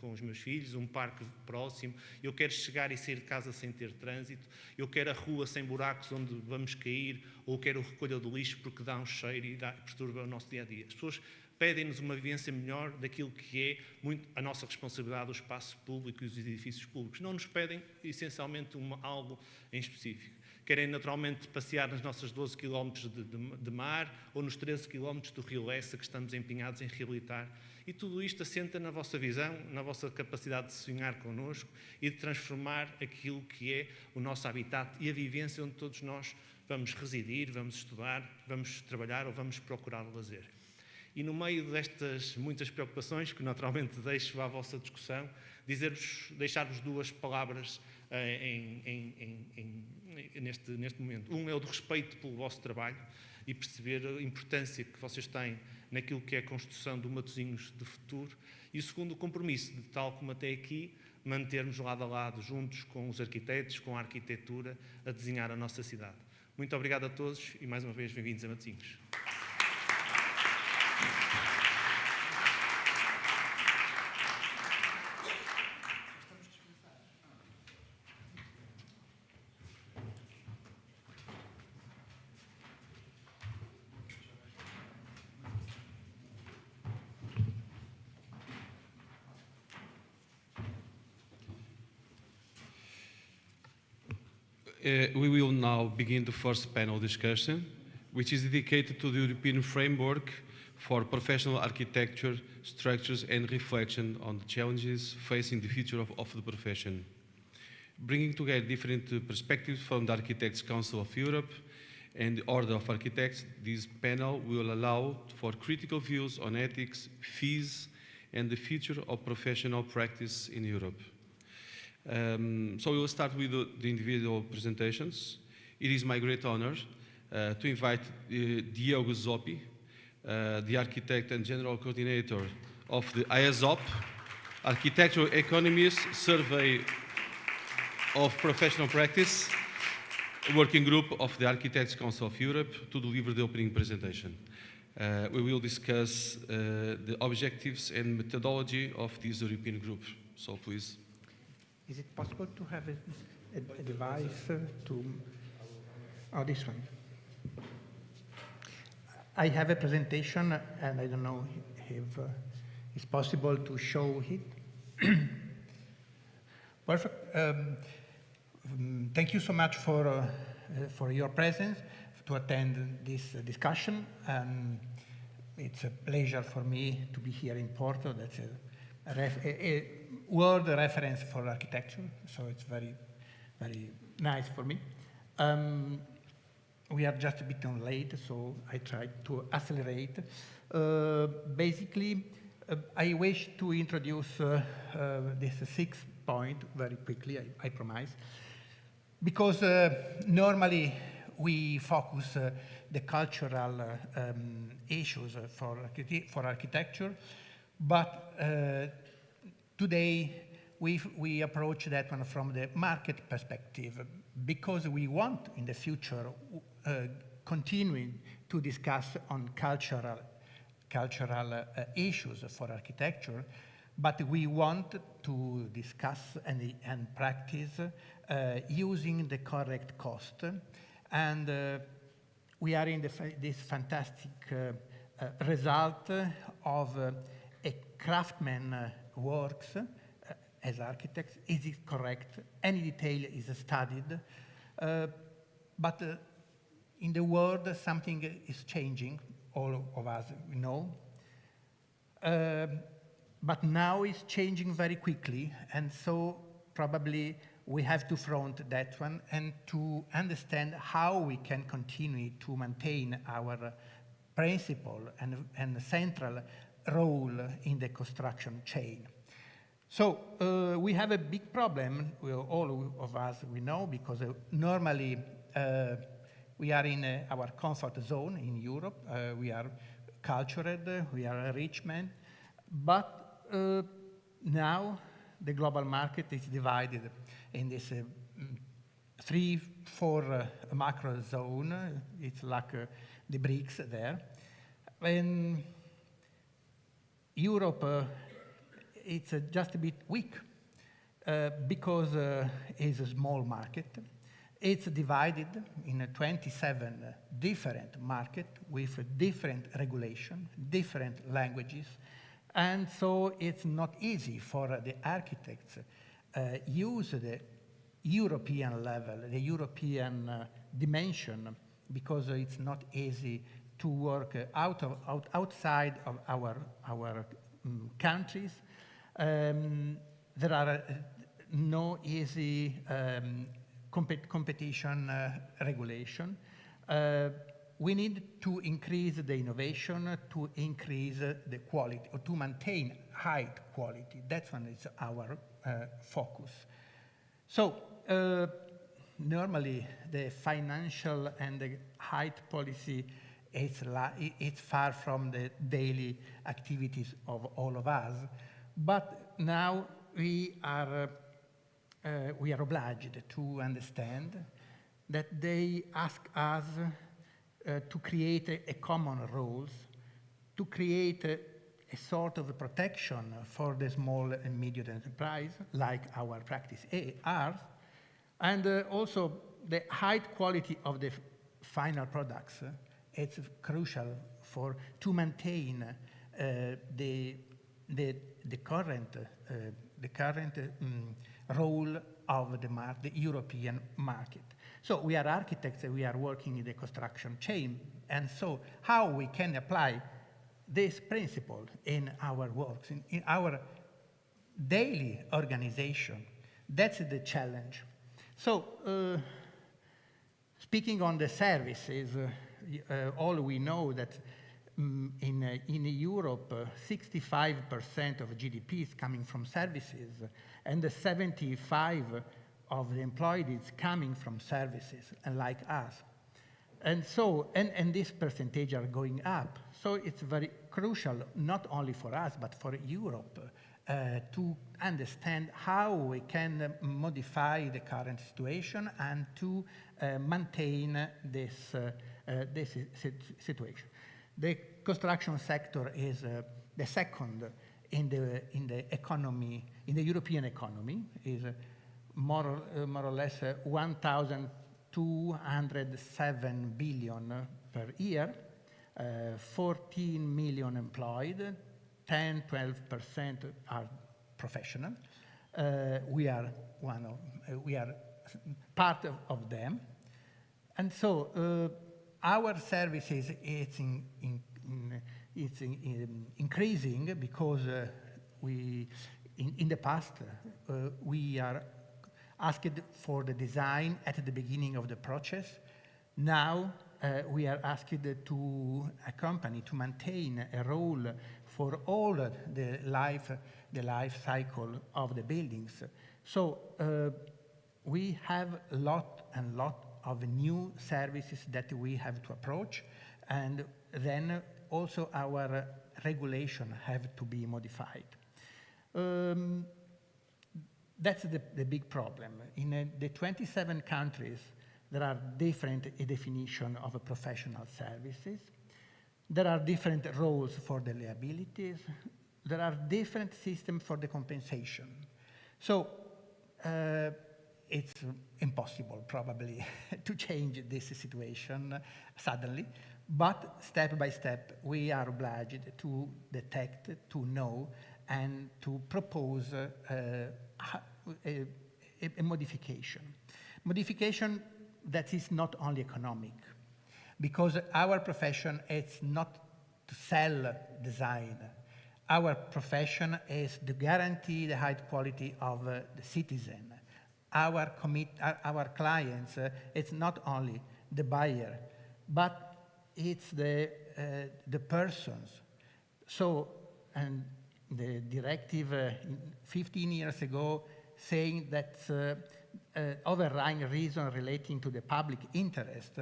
com os meus filhos, um parque próximo. Eu quero chegar e sair de casa sem ter trânsito. Eu quero a rua sem buracos onde vamos cair. Ou quero a recolha do lixo porque dá um cheiro e perturba o nosso dia-a-dia. As pessoas pedem-nos uma vivência melhor daquilo que é muito a nossa responsabilidade, o espaço público e os edifícios públicos. Não nos pedem, essencialmente, algo em específico. Querem naturalmente passear nas nossas 12 km de mar ou nos 13 km do Rio Lessa que estamos empenhados em reabilitar. E tudo isto assenta na vossa visão, na vossa capacidade de sonhar connosco e de transformar aquilo que é o nosso habitat e a vivência onde todos nós vamos residir, vamos estudar, vamos trabalhar ou vamos procurar lazer. E no meio destas muitas preocupações, que naturalmente deixo à vossa discussão, deixar-vos duas palavras neste momento. Um é o de respeito pelo vosso trabalho e perceber a importância que vocês têm naquilo que é a construção de Matosinhos de futuro. E o segundo, o compromisso de, tal como até aqui, mantermos lado a lado, juntos com os arquitetos, com a arquitetura, a desenhar a nossa cidade. Muito obrigado a todos e, mais uma vez, bem-vindos a Matosinhos. We will now begin the first panel discussion, which is dedicated to the European framework for professional architecture, structures and reflection on the challenges facing the future of the profession. Bringing together different perspectives from the Architects' Council of Europe and the Order of Architects, this panel will allow for critical views on ethics, fees, and the future of professional practice in Europe. So we will start with the individual presentations. It is my great honor to invite Diogo Zoppi, the architect and general coordinator of the IASOP, Architectural Economies Survey of Professional Practice, working group of the Architects' Council of Europe, to deliver the opening presentation. We will discuss the objectives and methodology of this European group. So please. Is it possible to have a device to... Oh, this one. I have a presentation, and I don't know if it's possible to show it. Perfect. Thank you so much for your presence, to attend this discussion. It's a pleasure for me to be here in Porto. That's a world reference for architecture, so it's very, very nice for me. We are just a bit late, so I tried to accelerate. Basically, I wish to introduce this sixth point very quickly, I promise, because normally we focus the cultural issues for architecture, but today we approach that one from the market perspective, because we want in the future continuing to discuss on cultural issues for architecture, but we want to discuss and practice using the correct cost. And we are in this fantastic result of a craftsman works as architects. Is it correct? Any detail is studied. But in the world, something is changing. All of us know. But now it's changing very quickly, and so probably we have to front that one and to understand how we can continue to maintain our principal and central role in the construction chain. So we have a big problem, all of us we know, because normally we are in our comfort zone in Europe. We are cultured, we are rich men, but now the global market is divided in this 3-4 macro zone. It's like the bricks there. And Europe, it's just a bit weak because it's a small market. It's divided in 27 different markets with different regulation, different languages, and so it's not easy for the architects use the European level, the European dimension, because it's not easy to work outside of our countries. There are no easy competition regulation. We need to increase the innovation, to increase the quality, or to maintain high quality. That one is our focus. So normally the financial and the height policy it's far from the daily activities of all of us, but now we are obliged to understand that they ask us to create a common rules, to create a sort of protection for the small and medium enterprise, like our practice are, and also the high quality of the final products. It's crucial to maintain the current role of the European market. So we are architects, we are working in the construction chain, and so how we can apply this principle in our works, in our daily organization, that's the challenge. So speaking on the services, all we know that in Europe, 65% of GDP is coming from services, and 75% of the employed is coming from services, and like us. And so, and this percentage are going up. So it's very crucial, not only for us, but for Europe, to understand how we can modify the current situation and to maintain this situation. The construction sector is the second in the economy, in the European economy, is more or less 1,207 billion per year, 14 million employed, 10-12% are professional. We are part of them, and so our services it's increasing because in the past we are asked for the design at the beginning of the process. Now we are asked to accompany, to maintain a role for all the life cycle of the buildings. So we have a lot of new services that we have to approach, and then also our regulation have to be modified. That's the big problem. In the 27 countries, there are different definitions of professional services. There are different roles for the liabilities. There are different systems for the compensation. So it's impossible, probably, to change this situation suddenly. But step by step, we are obliged to detect, to know, and to propose a modification. Modification that is not only economic, because our profession is not to sell design. Our profession is to guarantee the high quality of the citizen. Our clients, it's not only the buyer, but it's the persons. So, and the directive 15 years ago saying that overriding reasons relating to the public interest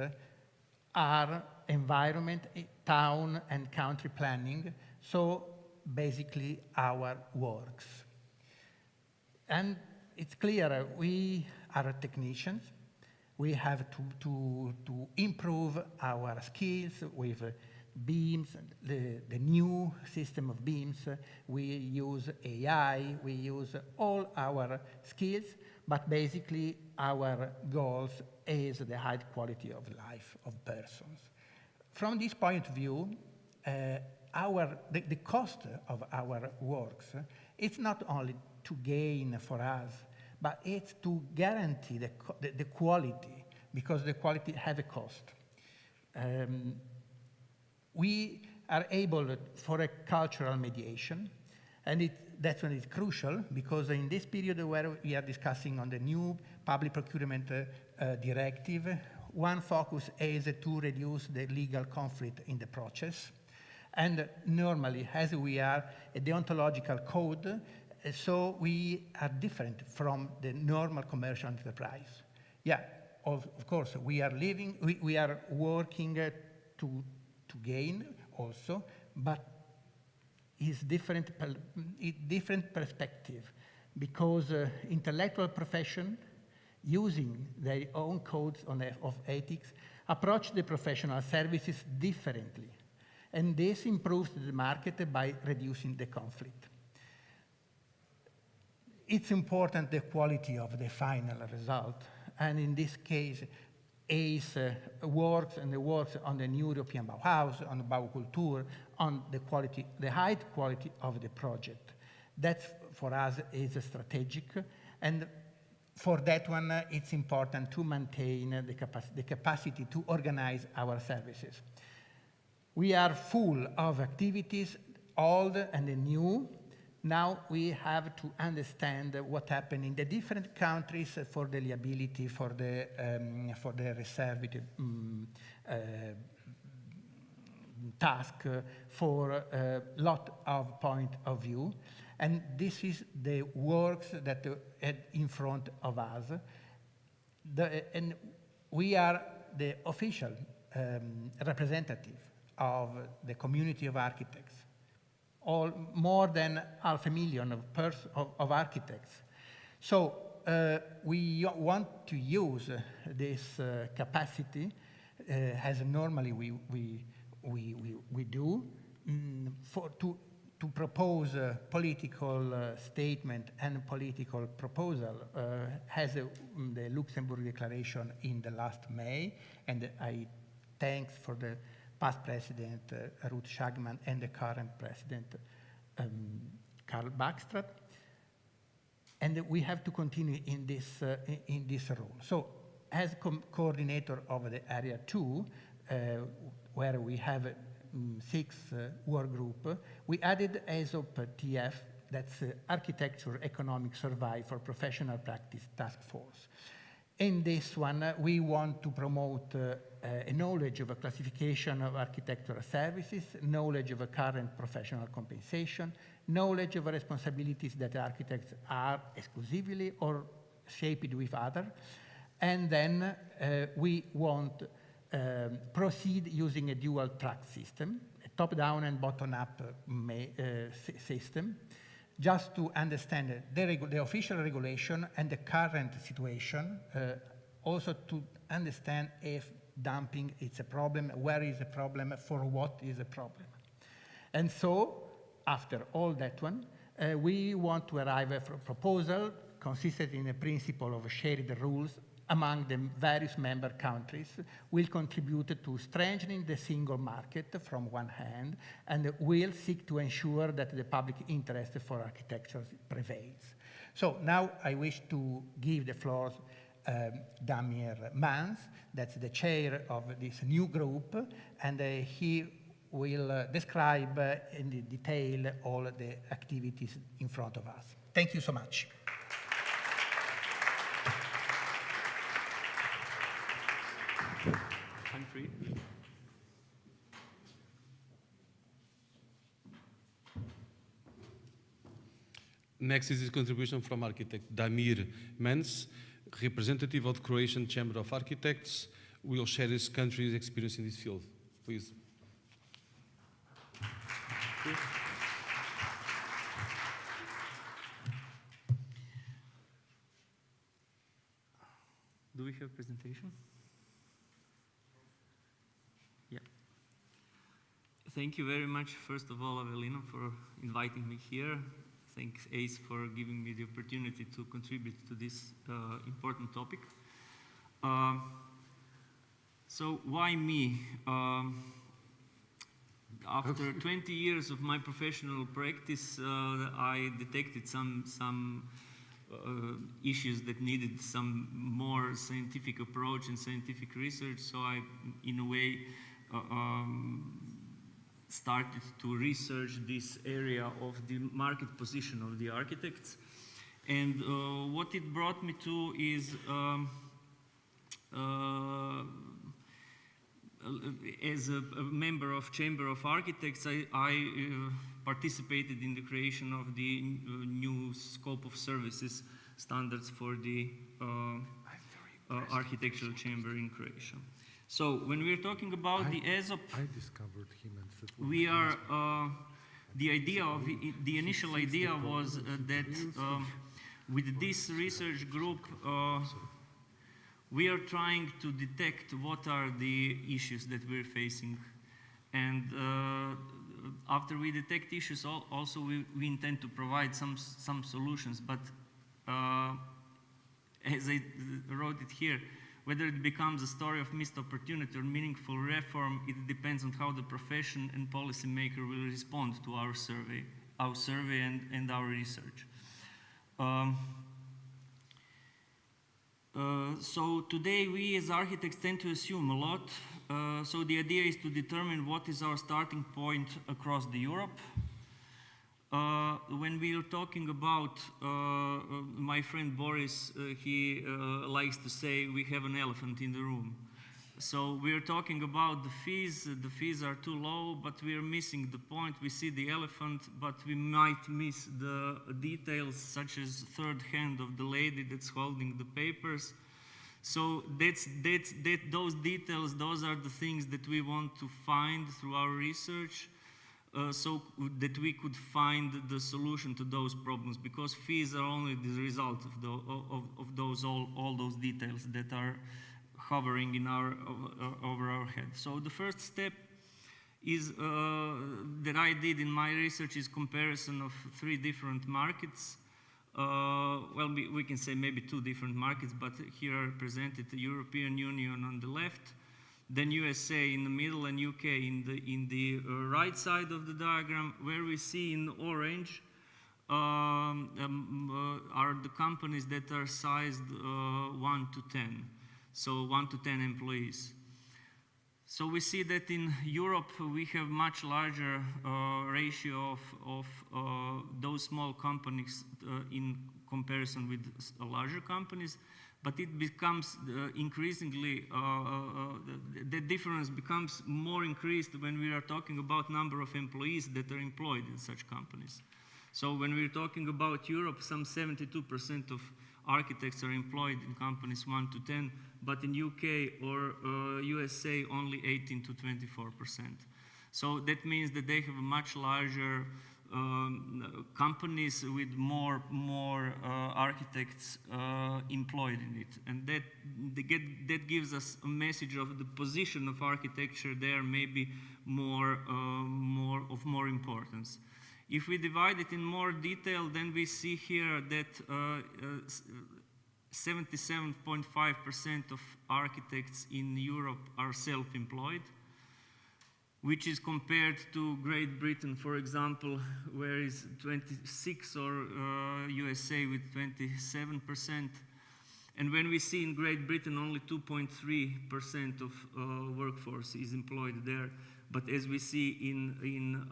are environment, town and country planning, so basically our works. And it's clear we are technicians. We have to improve our skills with beams, the new system of beams. We use AI, we use all our skills, but basically our goals is the high quality of life of persons. From this point of view, the cost of our works, it's not only to gain for us, but it's to guarantee the quality, because the quality has a cost. We are able for a cultural mediation, and that's when it's crucial, because in this period where we are discussing on the new public procurement directive, one focus is to reduce the legal conflict in the process. And normally, as we are a deontological code, so we are different from the normal commercial enterprise. Yeah, of course, we are working to gain also, but it's different perspective, because intellectual profession using their own codes of ethics approach the professional services differently. And this improves the market by reducing the conflict. It's important the quality of the final result. And in this case, ACE works and the works on the new European Bauhaus, on the Baukultur, on the quality, the high quality of the project. That for us is strategic. And for that one, it's important to maintain the capacity to organize our services. We are full of activities, old and new. Now we have to understand what happened in the different countries for the liability, for the reserved task, for a lot of point of view. And this is the works that are in front of us. And we are the official representative of the community of architects. More than 500,000 of architects. So we want to use this capacity, as normally we do, to propose a political statement and political proposal, as the Luxembourg Declaration in the last May, and I thanks for the past president, Ruth Schagman, and the current president, Karl Backstraat. And we have to continue in this role. So as coordinator of the Area 2, where we have 6 work group, we added ESOP TF, that's Architecture Economic Survey for Professional Practice Task Force. in this one, we want to promote a knowledge of a classification of architectural services, knowledge of a current professional compensation, knowledge of responsibilities that architects are exclusively or shaped with others, and then we want proceed using a dual track system, a top-down and bottom-up system, just to understand the official regulation and the current situation, also to understand if dumping is a problem, where is the problem, for what is a problem. And so, after all that one, we want to arrive at a proposal consistent in a principle of shared rules among the various member countries, will contribute to strengthening the single market from one hand, and will seek to ensure that the public interest for architecture prevails. So now I wish to give the floor Damir Mans, that's the chair of this new group, and he will describe in the detail all the activities in front of us. Thank you so much. I'm free. Next is his contribution from architect Damir Mans, representative of the Croatian Chamber of Architects, will share his country's experience in this field. Please. Do we have presentation? Yeah. Thank you very much, first of all, Avelino, for inviting me here. Thanks, ACE, for giving me the opportunity to contribute to this important topic. So why me? After 20 years of my professional practice, I detected some issues that needed some more scientific approach and scientific research. So I, in a way, started to research this area of the market position of the architects. And what it brought me to is, as a member of Chamber of Architects, I participated in the creation of the new scope of services standards for the architectural chamber in Croatia. So when we're talking about the ESOP, I discovered him and said, we are, the initial idea was that with this research group, we are trying to detect what are the issues that we're facing. And after we detect issues, also we intend to provide some solutions. But as I wrote it here, whether it becomes a story of missed opportunity or meaningful reform, it depends on how the profession and policymaker will respond to our survey and our research. So today we as architects tend to assume a lot. So the idea is to determine what is our starting point across the Europe. When we are talking about, my friend Boris, he likes to say we have an elephant in the room. So we are talking about the fees are too low, but we are missing the point. We see the elephant, but we might miss the details, such as third hand of the lady that's holding the papers. So those details, those are the things that we want to find through our research. So that we could find the solution to those problems, because fees are only the result of all those details that are hovering in over our head. So the first step is that I did in my research is comparison of 3 different markets. Well, we can say maybe 2 different markets, but here are presented the European Union on the left, then USA in the middle, and UK in the right side of the diagram. Where we see in orange are the companies that are sized 1 to 10, so 1 to 10 employees. So we see that in Europe we have much larger ratio of those small companies in comparison with larger companies. but it becomes increasingly, the difference becomes more increased when we are talking about number of employees that are employed in such companies. So when we're talking about Europe, some 72% of architects are employed in companies 1 to 10, but in UK or USA, only 18 to 24%. So that means that they have a much larger companies with more architects employed in it. And that gives us a message of the position of architecture there, maybe more importance. If we divide it in more detail, then we see here that 77.5% of architects in Europe are self-employed, which is compared to Great Britain, for example, where is 26, or USA with 27%. And when we see in Great Britain only 2.3% of workforce is employed there, but as we see in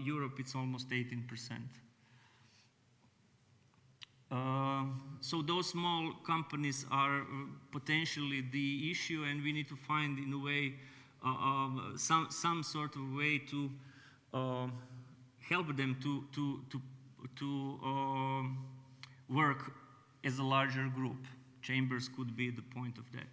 Europe, it's almost 18%. So those small companies are potentially the issue, and we need to find, in a way, some sort of way to help them to work as a larger group. Chambers could be the point of that.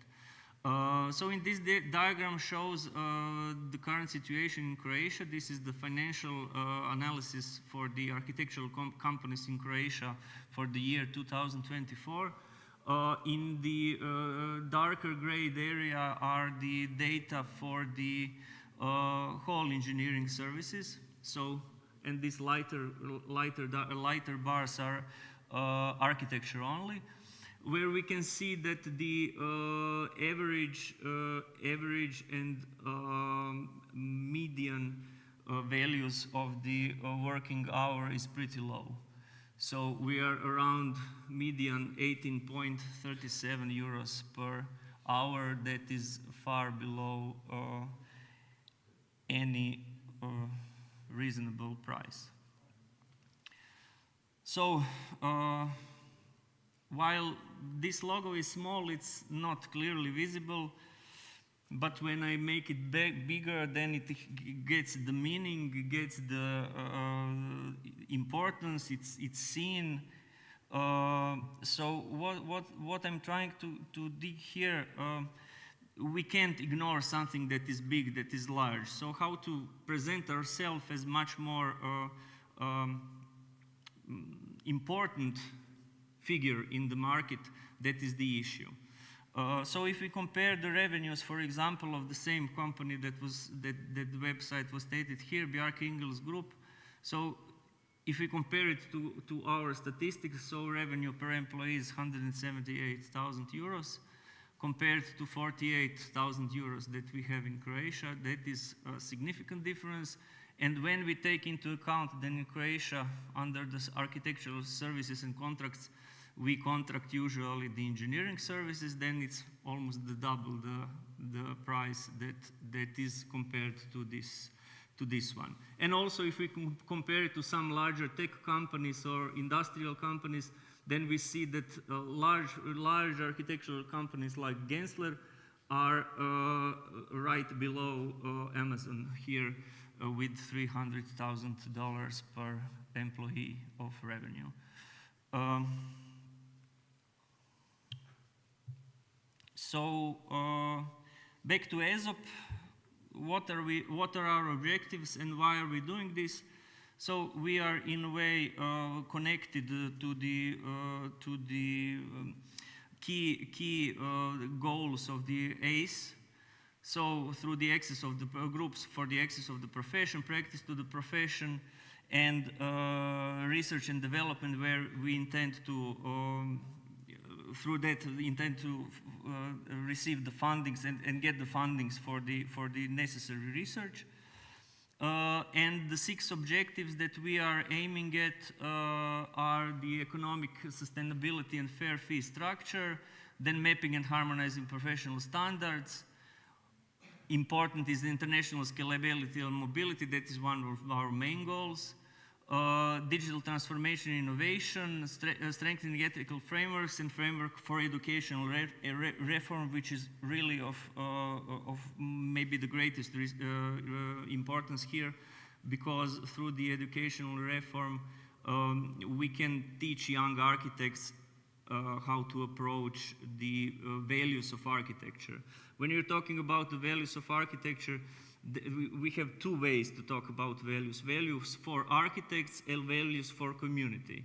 So in this diagram shows the current situation in Croatia. This is the financial analysis for the architectural companies in Croatia for the year 2024. In the darker gray area are the data for the whole engineering services. So, and these lighter bars are architecture only, where we can see that the average and median values of the working hour is pretty low. So we are around median 18.37 euros per hour. That is far below any reasonable price. So while this logo is small, it's not clearly visible. But when I make it bigger, then it gets the meaning, it gets the importance, it's seen. So what I'm trying to dig here, we can't ignore something that is big, that is large. So how to present ourselves as much more important figure in the market, that is the issue. So if we compare the revenues, for example, of the same company that the website was stated here, Bjarke Ingels Group. So if we compare it to our statistics, so revenue per employee is 178,000 euros compared to 48,000 euros that we have in Croatia. That is a significant difference. And when we take into account then in Croatia, under the architectural services and contracts, we contract usually the engineering services, then it's almost the double the price that is compared to this one. And also if we compare it to some larger tech companies or industrial companies, then we see that large architectural companies like Gensler are right below Amazon here with $300,000 per employee of revenue. So back to ESOP, what are our objectives and why are we doing this? So we are in a way connected to the key goals of the ACE. So through the access of the groups for the access of the profession, practice to the profession, and research and development, where we intend to through that we intend to receive the fundings and get the fundings for the necessary research. And the 6 objectives that we are aiming at are the economic sustainability and fair fee structure, then mapping and harmonizing professional standards. Important is the international scalability and mobility. That is one of our main goals. digital transformation, innovation, strengthening ethical frameworks, and framework for educational reform, which is really of maybe the greatest importance here, because through the educational reform, we can teach young architects how to approach the values of architecture. When you're talking about the values of architecture, we have two ways to talk about values. Values for architects and values for community.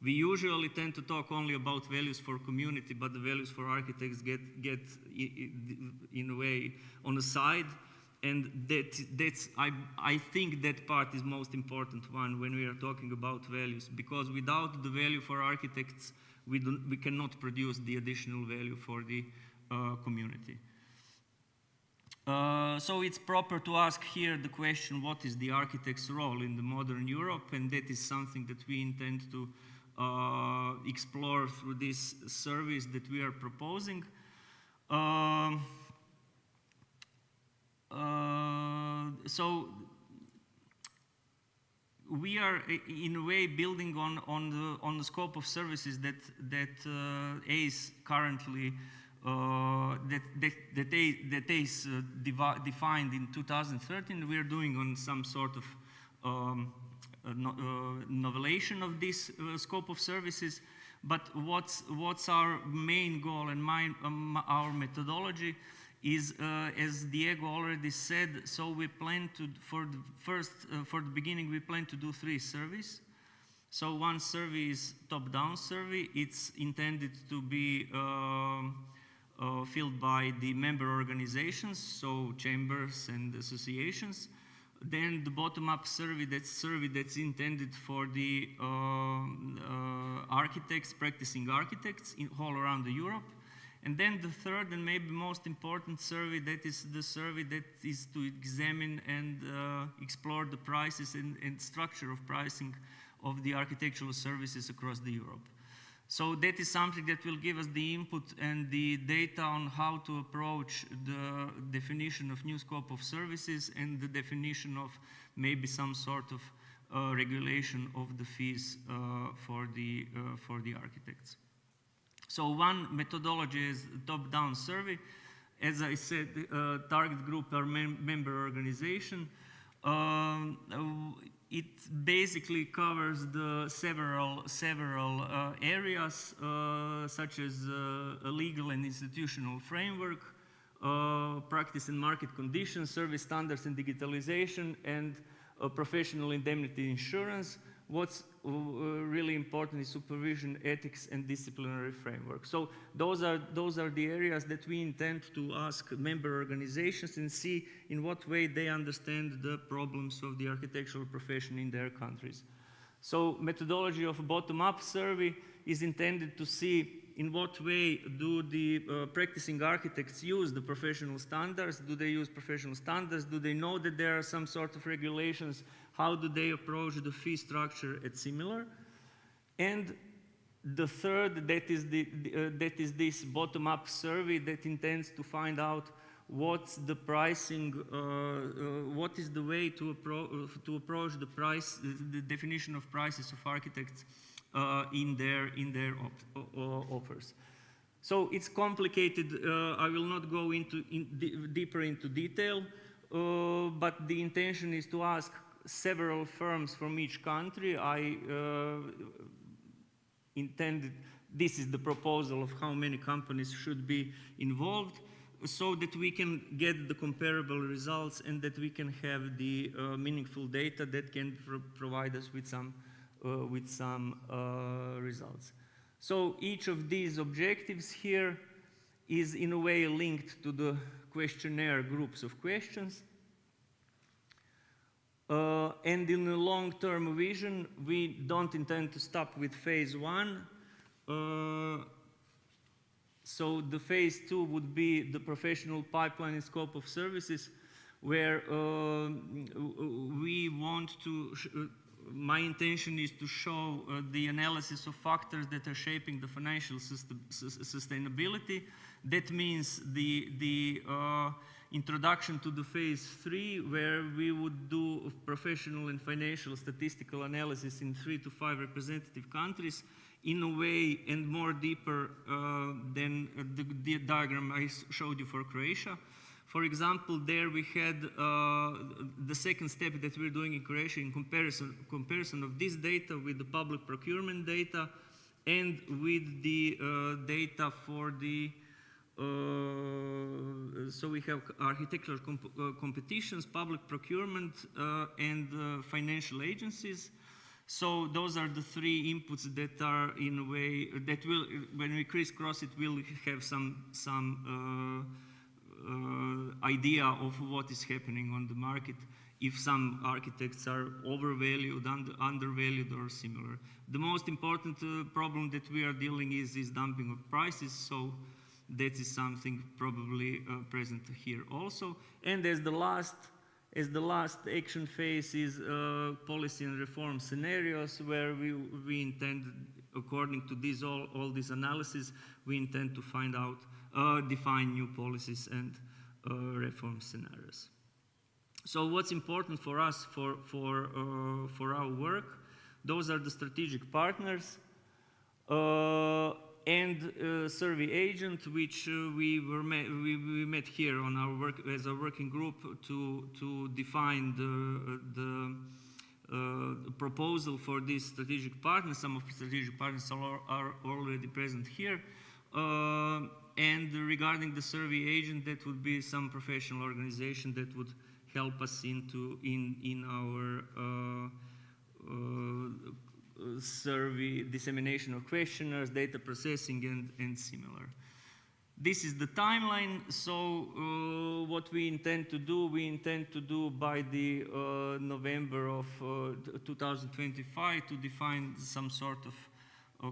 We usually tend to talk only about values for community, but the values for architects get in a way on the side. And I think that part is most important one when we are talking about values, because without the value for architects, we cannot produce the additional value for the community. So it's proper to ask here the question, what is the architect's role in the modern Europe? And that is something that we intend to explore through this service that we are proposing. So we are in a way building on the scope of services that ACE currently that ACE defined in 2013. We are doing on some sort of novellation of this scope of services. But what's our main goal and our methodology is, as Diego already said, so we plan to, for the beginning, we plan to do 3 surveys. So one survey is top-down survey. It's intended to be filled by the member organizations, so chambers and associations. Then the bottom-up survey, that's intended for the architects, practicing architects all around Europe. And then the third and maybe most important survey, that is the survey that is to examine and explore the prices and structure of pricing of the architectural services across the Europe. So that is something that will give us the input and the data on how to approach the definition of new scope of services and the definition of maybe some sort of regulation of the fees for the architects. So one methodology is top-down survey. As I said, target group are member organization. It basically covers the several areas, such as a legal and institutional framework, practice and market conditions, service standards and digitalization, and professional indemnity insurance. What's really important is supervision, ethics, and disciplinary framework. So those are the areas that we intend to ask member organizations and see in what way they understand the problems of the architectural profession in their countries. So methodology of a bottom-up survey is intended to see in what way do the practicing architects use the professional standards. Do they use professional standards? Do they know that there are some sort of regulations? How do they approach the fee structure et similar? And the third, that is this bottom-up survey that intends to find out what's the pricing, what is the way to approach the price, the definition of prices of architects in their offers. So it's complicated. I will not go deeper into detail, but the intention is to ask several firms from each country. I intended, this is the proposal of how many companies should be involved, so that we can get the comparable results and that we can have the meaningful data that can provide us with some results. So each of these objectives here is in a way linked to the questionnaire groups of questions. And in a long-term vision, we don't intend to stop with phase 1. So the phase 2 would be the professional pipeline and scope of services, where we want to, my intention is to show the analysis of factors that are shaping the financial sustainability. That means the introduction to the phase 3, where we would do professional and financial statistical analysis in 3 to 5 representative countries in a way and more deeper than the diagram I showed you for Croatia. For example, there we had the second step that we're doing in Croatia in comparison of this data with the public procurement data and with the data for the so we have architectural competitions, public procurement, and financial agencies. So those are the 3 inputs that are in a way that will, when we crisscross it, will have some idea of what is happening on the market, if some architects are overvalued, undervalued, or similar. The most important problem that we are dealing is dumping of prices, so that is something probably present here also. And as the last action phase is policy and reform scenarios, where we intend, according to all this analysis, we intend to find out, define new policies and reform scenarios. So what's important for us for our work? Those are the strategic partners and survey agent, which we met here on our work as a working group to define the proposal for these strategic partners. Some of the strategic partners are already present here. And regarding the survey agent, that would be some professional organization that would help us in our survey, dissemination of questionnaires, data processing, and similar. This is the timeline. So what we intend to do by the November of 2025 to define some sort of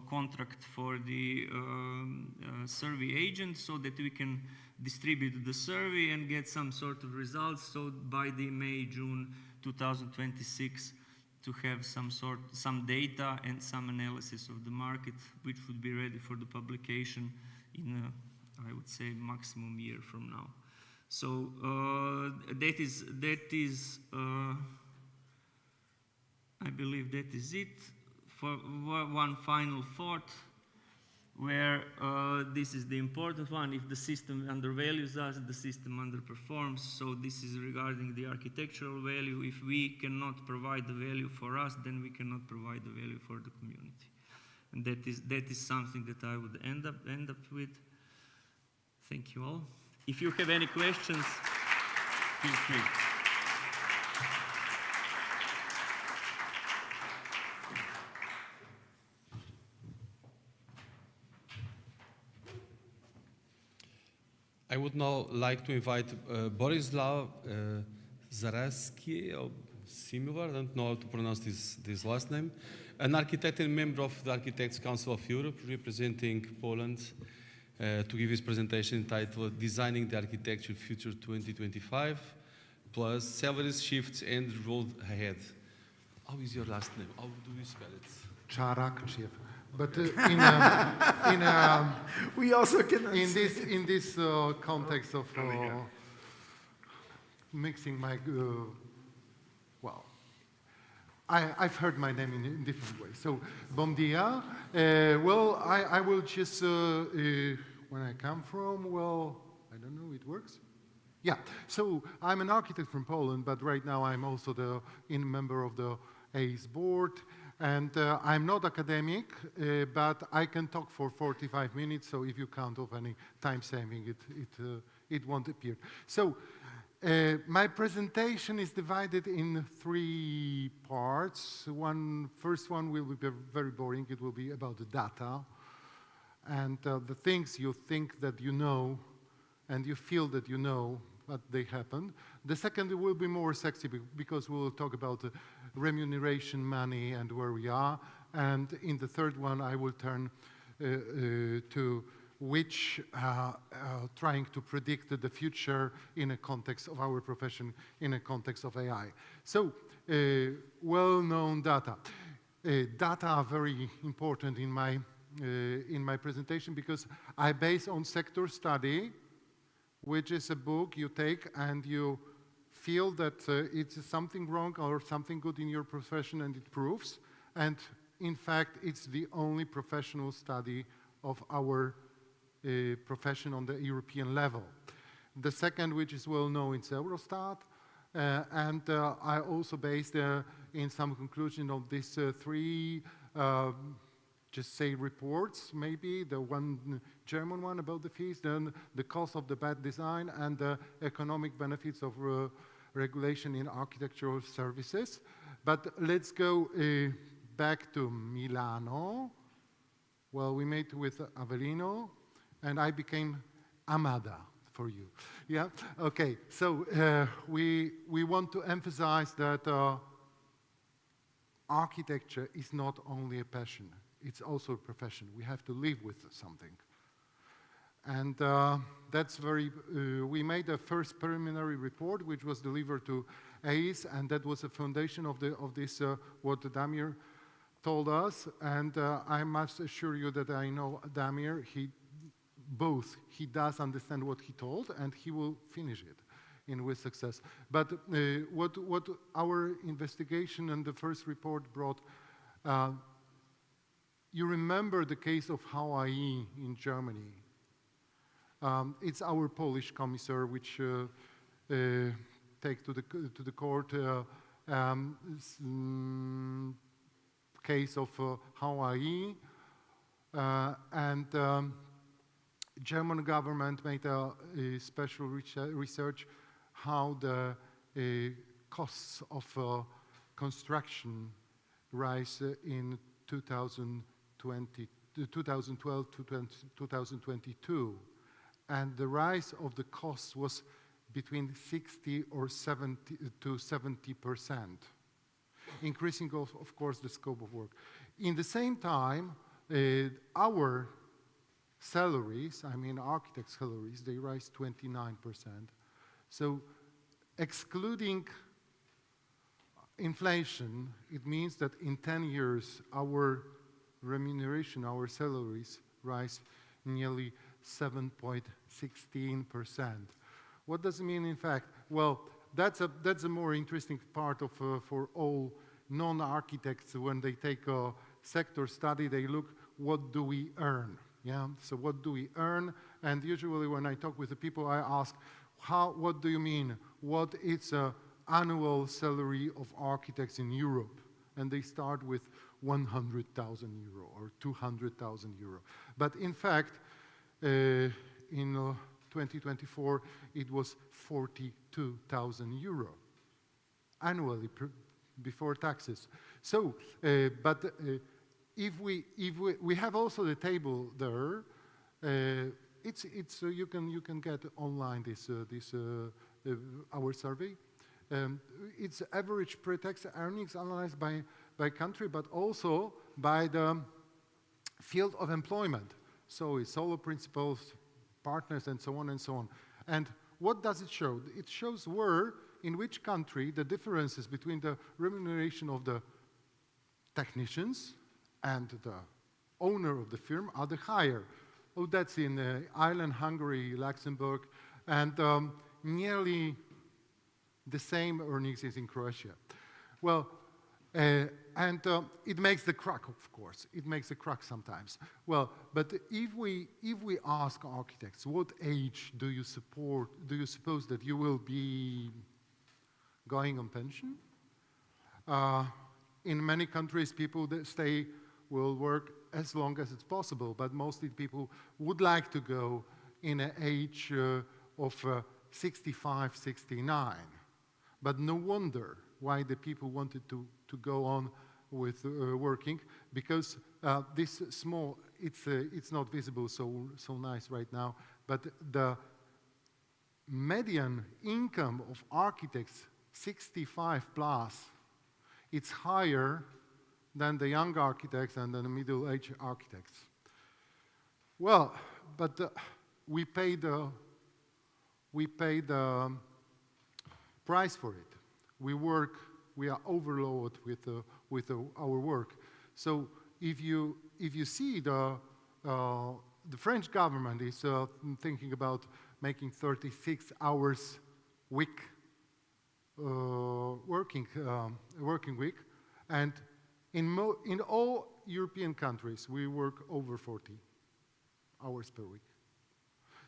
contract for the survey agent, so that we can distribute the survey and get some sort of results. So by the May-June 2026 to have some data and some analysis of the market, which would be ready for the publication in I would say maximum year from now. So that is I believe that is it. For one final thought, where this is the important one: if the system undervalues us, the system underperforms. So this is regarding the architectural value. If we cannot provide the value for us, then we cannot provide the value for the community. And that is something that I would end up with. Thank you all. If you have any questions, feel free. I would now like to invite Borislav Zareski, or similar, I don't know how to pronounce this last name, an architect and member of the Architects Council of Europe, representing Poland, to give his presentation entitled Designing the Architecture Future 2025, plus several shifts and road ahead. How is your last name? How do you spell it? Charakchev. But we also can in this context of mixing my well, I've heard my name in different ways. So bom dia. Well, I will just when I come from, well, I don't know, it works. Yeah. So I'm an architect from Poland, but right now I'm also the member of the ACE board. And I'm not academic, but I can talk for 45 minutes, so if you count off any time saving, it won't appear. So my presentation is divided in 3 parts. First one will be very boring. It will be about the data and the things you think that you know and you feel that you know, but they happen. The second will be more sexy because we will talk about remuneration, money, and where we are. And in the third one, I will turn to which trying to predict the future in a context of our profession, in a context of AI. So, well-known data. Data are very important in my presentation because I base on sector study which is a book you take and you feel that it's something wrong or something good in your profession and it proves. And in fact, it's the only professional study of our profession on the European level. The second, which is well known, it's Eurostat. And I also based in some conclusion of these three, just say reports, maybe, the one German one about the fees, then the cost of the bad design and the economic benefits of regulation in architectural services. But let's go back to Milano. Well, we met with Avellino, and I became Amada for you. Yeah, okay, so we want to emphasize that architecture is not only a passion, it's also a profession. We have to live with something. And that's very, we made a first preliminary report which was delivered to ACE, and that was a foundation of this, what Damir told us. And I must assure you that I know Damir, he does understand what he told, and he will finish it with success. But what our investigation and the first report brought, you remember the case of Hawaii in Germany. It's our Polish commissar which take to the court case of Hawaii, and German government made a special research how the costs of construction rise in 2012 to 2022. And the rise of the costs was between 60 or 70 to 70%, increasing, of course, the scope of work. In the same time, our salaries, I mean architect salaries, they rise 29%. So excluding inflation, it means that in 10 years, our remuneration, our salaries rise nearly 7.16%. What does it mean in fact? Well, that's a more interesting part of for all non-architects. When they take a sector study, they look, what do we earn? Yeah, so what do we earn? And usually when I talk with the people, I ask, what do you mean? What is an annual salary of architects in Europe? And they start with 100,000 euro or 200,000 euro. But in fact, in 2024, it was 42,000 euro annually before taxes. So, if we have also the table there, you can get online this our survey. It's average pre-tax earnings analyzed by country, but also by the field of employment. So it's solo principals, partners, and so on and so on. And what does it show? It shows in which country the differences between the remuneration of the technicians and the owner of the firm are the higher. Oh, that's in Ireland, Hungary, Luxembourg, and nearly the same earnings is in Croatia. Well, it makes the crack, of course. It makes the crack sometimes. Well, but if we ask architects, what age do you suppose that you will be going on pension? In many countries, people that will work as long as it's possible, but mostly people would like to go in an age of 65, 69. But no wonder why the people wanted to go on with working, because this small, it's not visible so nice right now, but the median income of architects, 65 plus, it's higher than the young architects and the middle-aged architects. Well, but we pay the price for it. We are overloaded with our work. So if you see the French government is thinking about making 36 hours week, working week. And in all European countries, we work over 40 hours per week.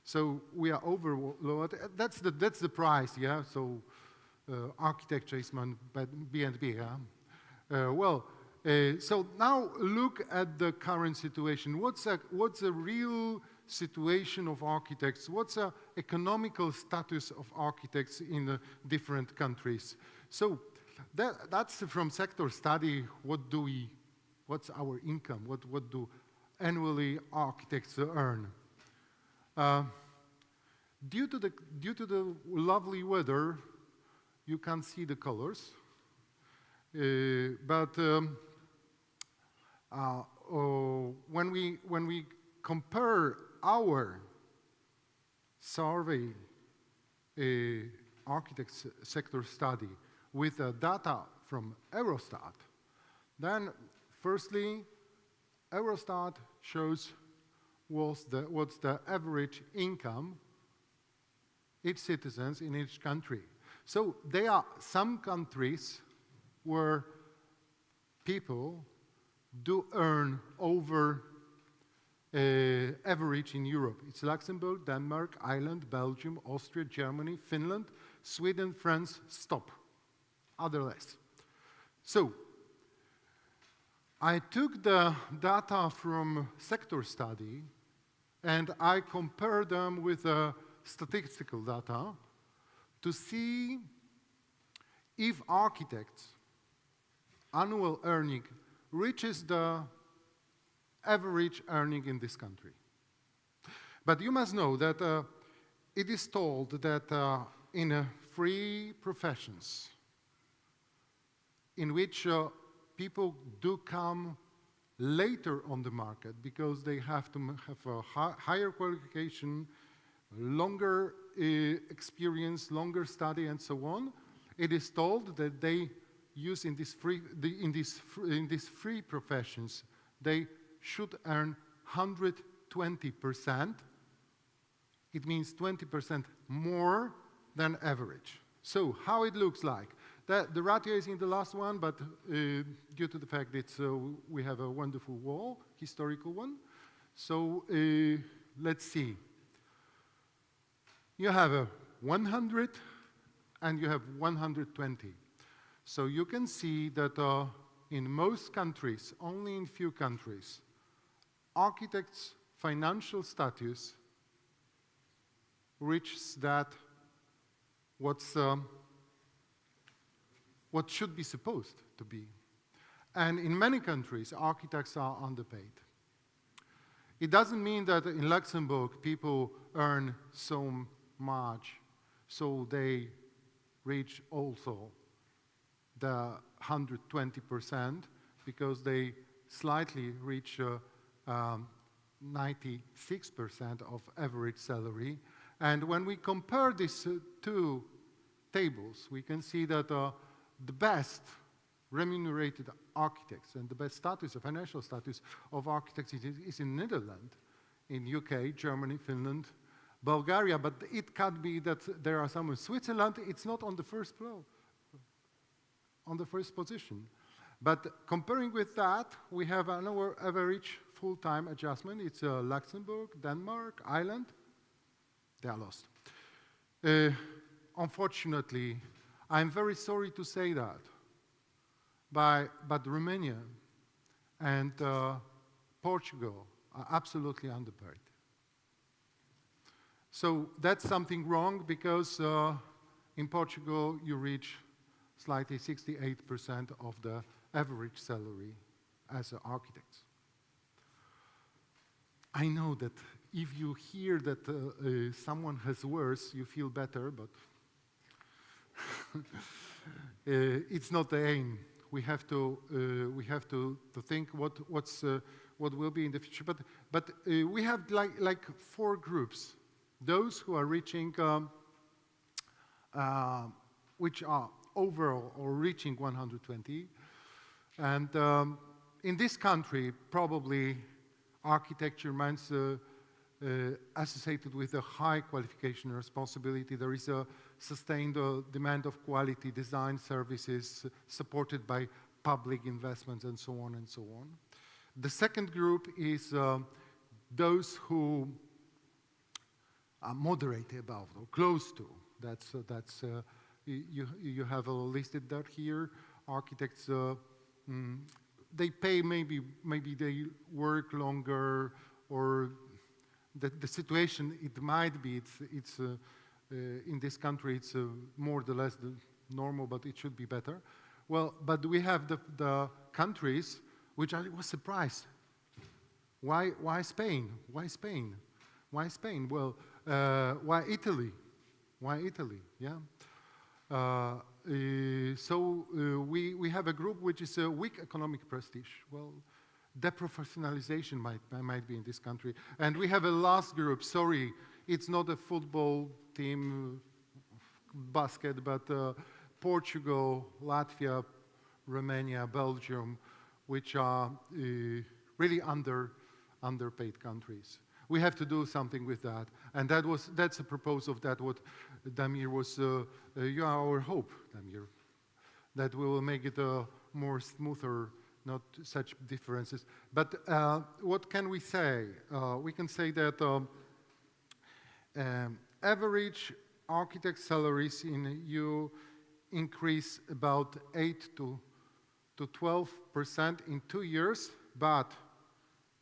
So we are overloaded. That's the price, yeah? So architecture is B&B, yeah? So now look at the current situation. What's a real situation of architects? What's the economical status of architects in different countries? So that's from sector study. What's our income? What do annually architects earn? Due to the lovely weather, you can't see the colors. When we compare our survey architects sector study with data from Eurostat, then firstly, Eurostat shows what's the average income each citizens in each country. So there are some countries where people do earn over average in Europe. It's Luxembourg, Denmark, Ireland, Belgium, Austria, Germany, Finland, Sweden, France, stop. Other less. So I took the data from sector study and I compared them with statistical data to see if architects' annual earning reaches the average earning in this country. But you must know that it is told that in free professions in which people do come later on the market because they have to have a higher qualification, longer experience, longer study, and so on. It is told that they use in these free professions, they should earn 120%. It means 20% more than average. So how it looks like? The ratio is in the last one, but due to the fact that we have a wonderful wall, historical one. So let's see. You have a 100 and you have 120. So you can see that in most countries, only in few countries, architects' financial status reaches that what should be supposed to be. And in many countries, architects are underpaid. It doesn't mean that in Luxembourg people earn so much, so they reach also the 120% because they slightly reach 96% of average salary. And when we compare these two tables, we can see that the best remunerated architects and the best status, the financial status of architects is in Netherlands, in UK, Germany, Finland, Bulgaria, but it can be that there are some in Switzerland. It's not on the first row, on the first position. But comparing with that, we have an average full-time adjustment. It's Luxembourg, Denmark, Ireland. They are lost. Unfortunately, I'm very sorry to say that, but Romania and Portugal are absolutely underpaid. So that's something wrong because in Portugal you reach slightly 68% of the average salary as an architect. I know that if you hear that someone has worse, you feel better, but it's not the aim. We have to think what will be in the future. But we have like 4 groups. Those who are reaching, which are overall or reaching 120, and in this country probably architecture means associated with a high qualification and responsibility. There is a sustained demand of quality design services supported by public investments and so on and so on. The second group is those who are moderate above or close to. You have listed that here. Architects, they pay maybe they work longer, or the situation it might be. It's in this country it's more or less normal, but it should be better. Well, but we have the countries which I was surprised. Why Spain? Why Spain? Why Spain? Well, why Italy? Why Italy? Yeah. We have a group which is a weak economic prestige. Well, deprofessionalization might be in this country. And we have a last group, sorry, it's not a football team, basket, but Portugal, Latvia, Romania, Belgium, which are really underpaid countries. We have to do something with that, and that's a proposal of that what Damir was, you are our hope, Damir, that we will make it more smoother, not such differences. But what can we say? We can say that average architect salaries in EU increase about 8 to 12% in 2 years, but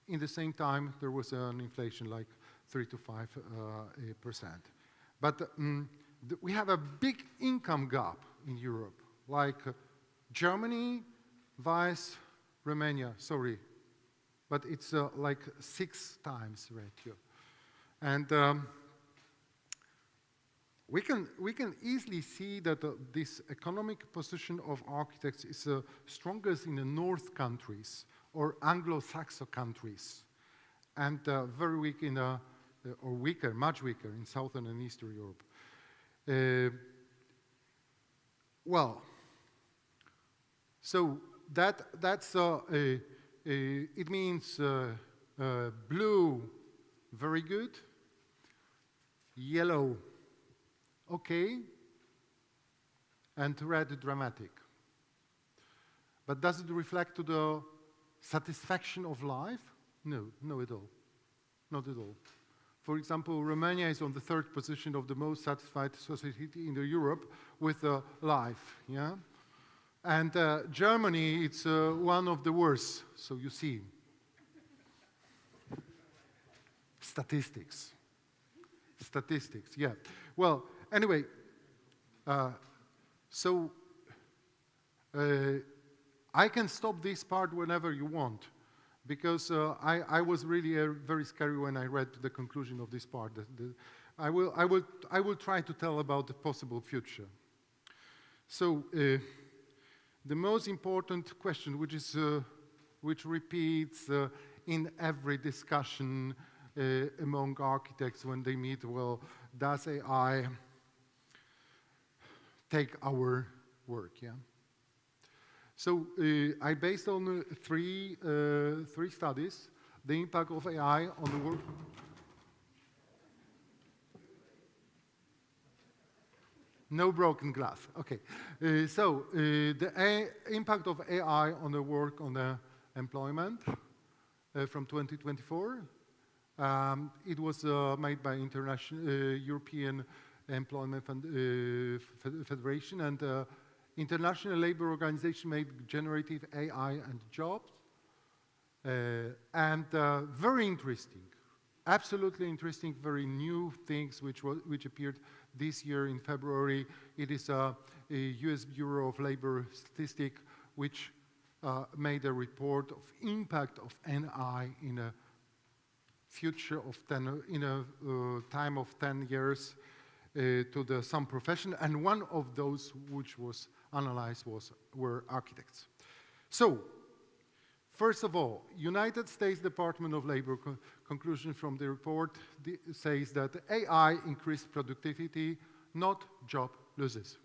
in the same time, there was an inflation like 3 to 5%. But we have a big income gap in Europe, like Germany vice Romania, sorry, but it's like 6 times ratio. And we can easily see that this economic position of architects is strongest in the North countries, or Anglo-Saxon countries, and very weak in, or weaker, much weaker in Southern and Eastern Europe. Well, so that's it means blue, very good, yellow, okay, and red, dramatic. But does it reflect to the satisfaction of life? No, not at all. Not at all. For example, Romania is on the 3rd position of the most satisfied society in Europe with life, yeah? And Germany, it's one of the worst, so you see. Statistics, yeah. Well, anyway, I can stop this part whenever you want, because I was really very scary when I read the conclusion of this part. I will try to tell about the possible future. So the most important question, which repeats in every discussion among architects when they meet, well, does AI take our work? Yeah. So I based on three studies the impact of AI on the work. No broken glass. Okay. The impact of AI on the work on the employment from 2024. It was made by European Employment Federation, and International Labour Organization made generative AI and jobs. And very interesting, absolutely interesting, very new things which appeared this year in February. It is a US Bureau of Labor Statistics which made a report of impact of NI in a future of time of 10 years to some profession, and one of those which was analyzed were architects. So, first of all, United States Department of Labor conclusion from the report says that AI increased productivity, not job losses.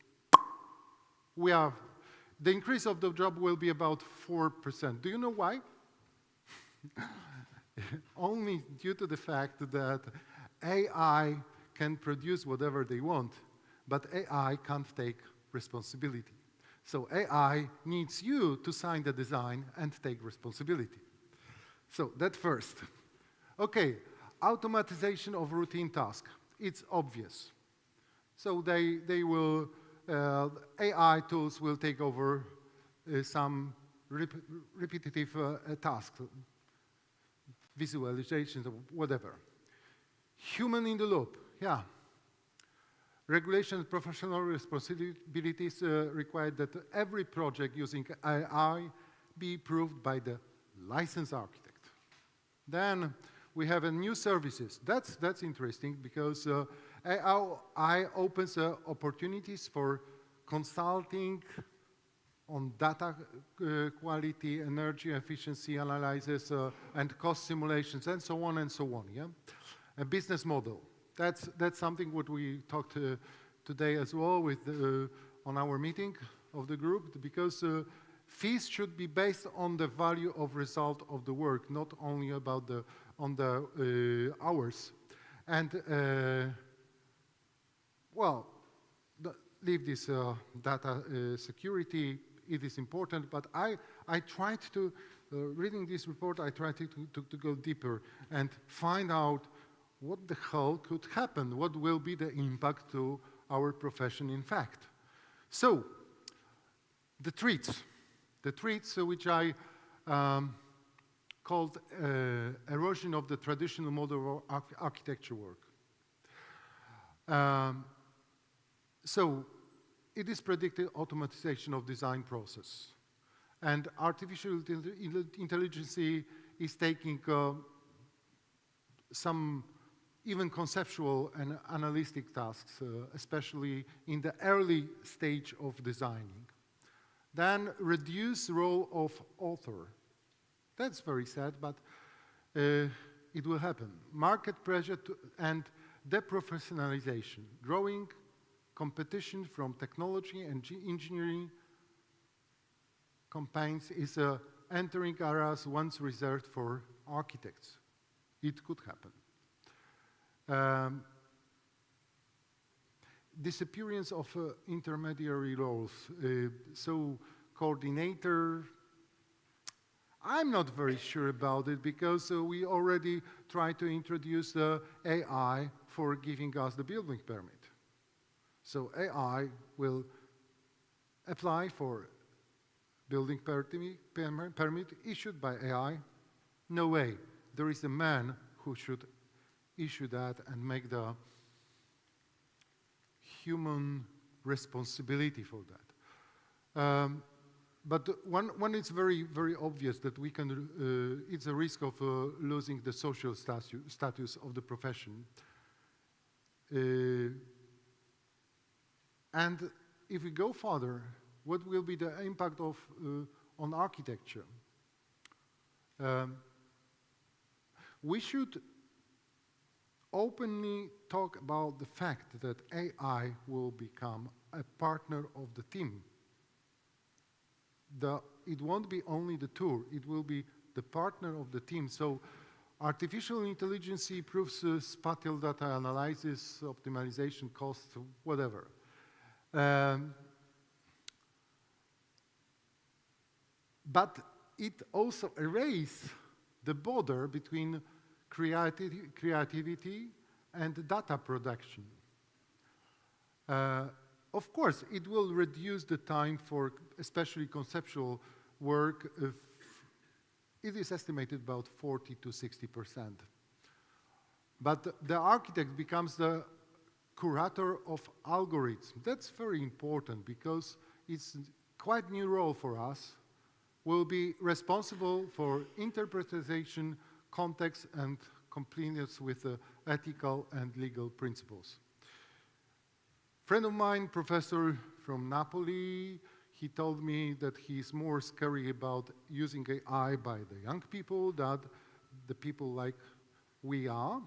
The increase of the job will be about 4%. Do you know why? only due to the fact that AI can produce whatever they want, but AI can't take responsibility. So AI needs you to sign the design and take responsibility. So that first. Okay, automatization of routine tasks. It's obvious. So they will, AI tools will take over some repetitive tasks, visualizations, or whatever. Human in the loop, yeah. Regulation and professional responsibilities require that every project using AI be approved by the licensed architect. Then we have a new services. That's interesting because AI opens opportunities for consulting on data quality, energy efficiency analysis, and cost simulations, and so on and so on. Yeah, a business model. That's something what we talked today as well with on our meeting of the group, because fees should be based on the value of result of the work, not only about the hours. And well, leave this data security. It is important, but I tried to reading this report. I tried to go deeper and find out what the hell could happen? What will be the impact to our profession in fact? So, the threats which I called erosion of the traditional model of architecture work. So, it is predicted automatization of design process. And artificial intelligence is taking some even conceptual and analytic tasks, especially in the early stage of designing. Then reduce role of author. That's very sad, but it will happen. Market pressure and deprofessionalization. Growing competition from technology and engineering campaigns is entering areas once reserved for architects. It could happen. Disappearance of intermediary roles, so coordinator, I'm not very sure about it because we already tried to introduce the AI for giving us the building permit. So AI will apply for building permit issued by AI. No way, there is a man who should issue that and make the human responsibility for that. But one is very, very obvious that we can, it's a risk of losing the social status of the profession. And if we go further, what will be the impact of, on architecture? We should openly talk about the fact that AI will become a partner of the team. It won't be only the tool, it will be the partner of the team. So artificial intelligence improves spatial data analysis, optimization, costs, whatever. But it also erases the border between creativity and data production. Of course, it will reduce the time for especially conceptual work. It is estimated about 40 to 60%. But the architect becomes the curator of algorithms. That's very important because it's quite new role for us. Will be responsible for interpretation, context, and compliance with ethical and legal principles. Friend of mine, professor from Napoli, he told me that he's more scary about using AI by the young people than the people like we are.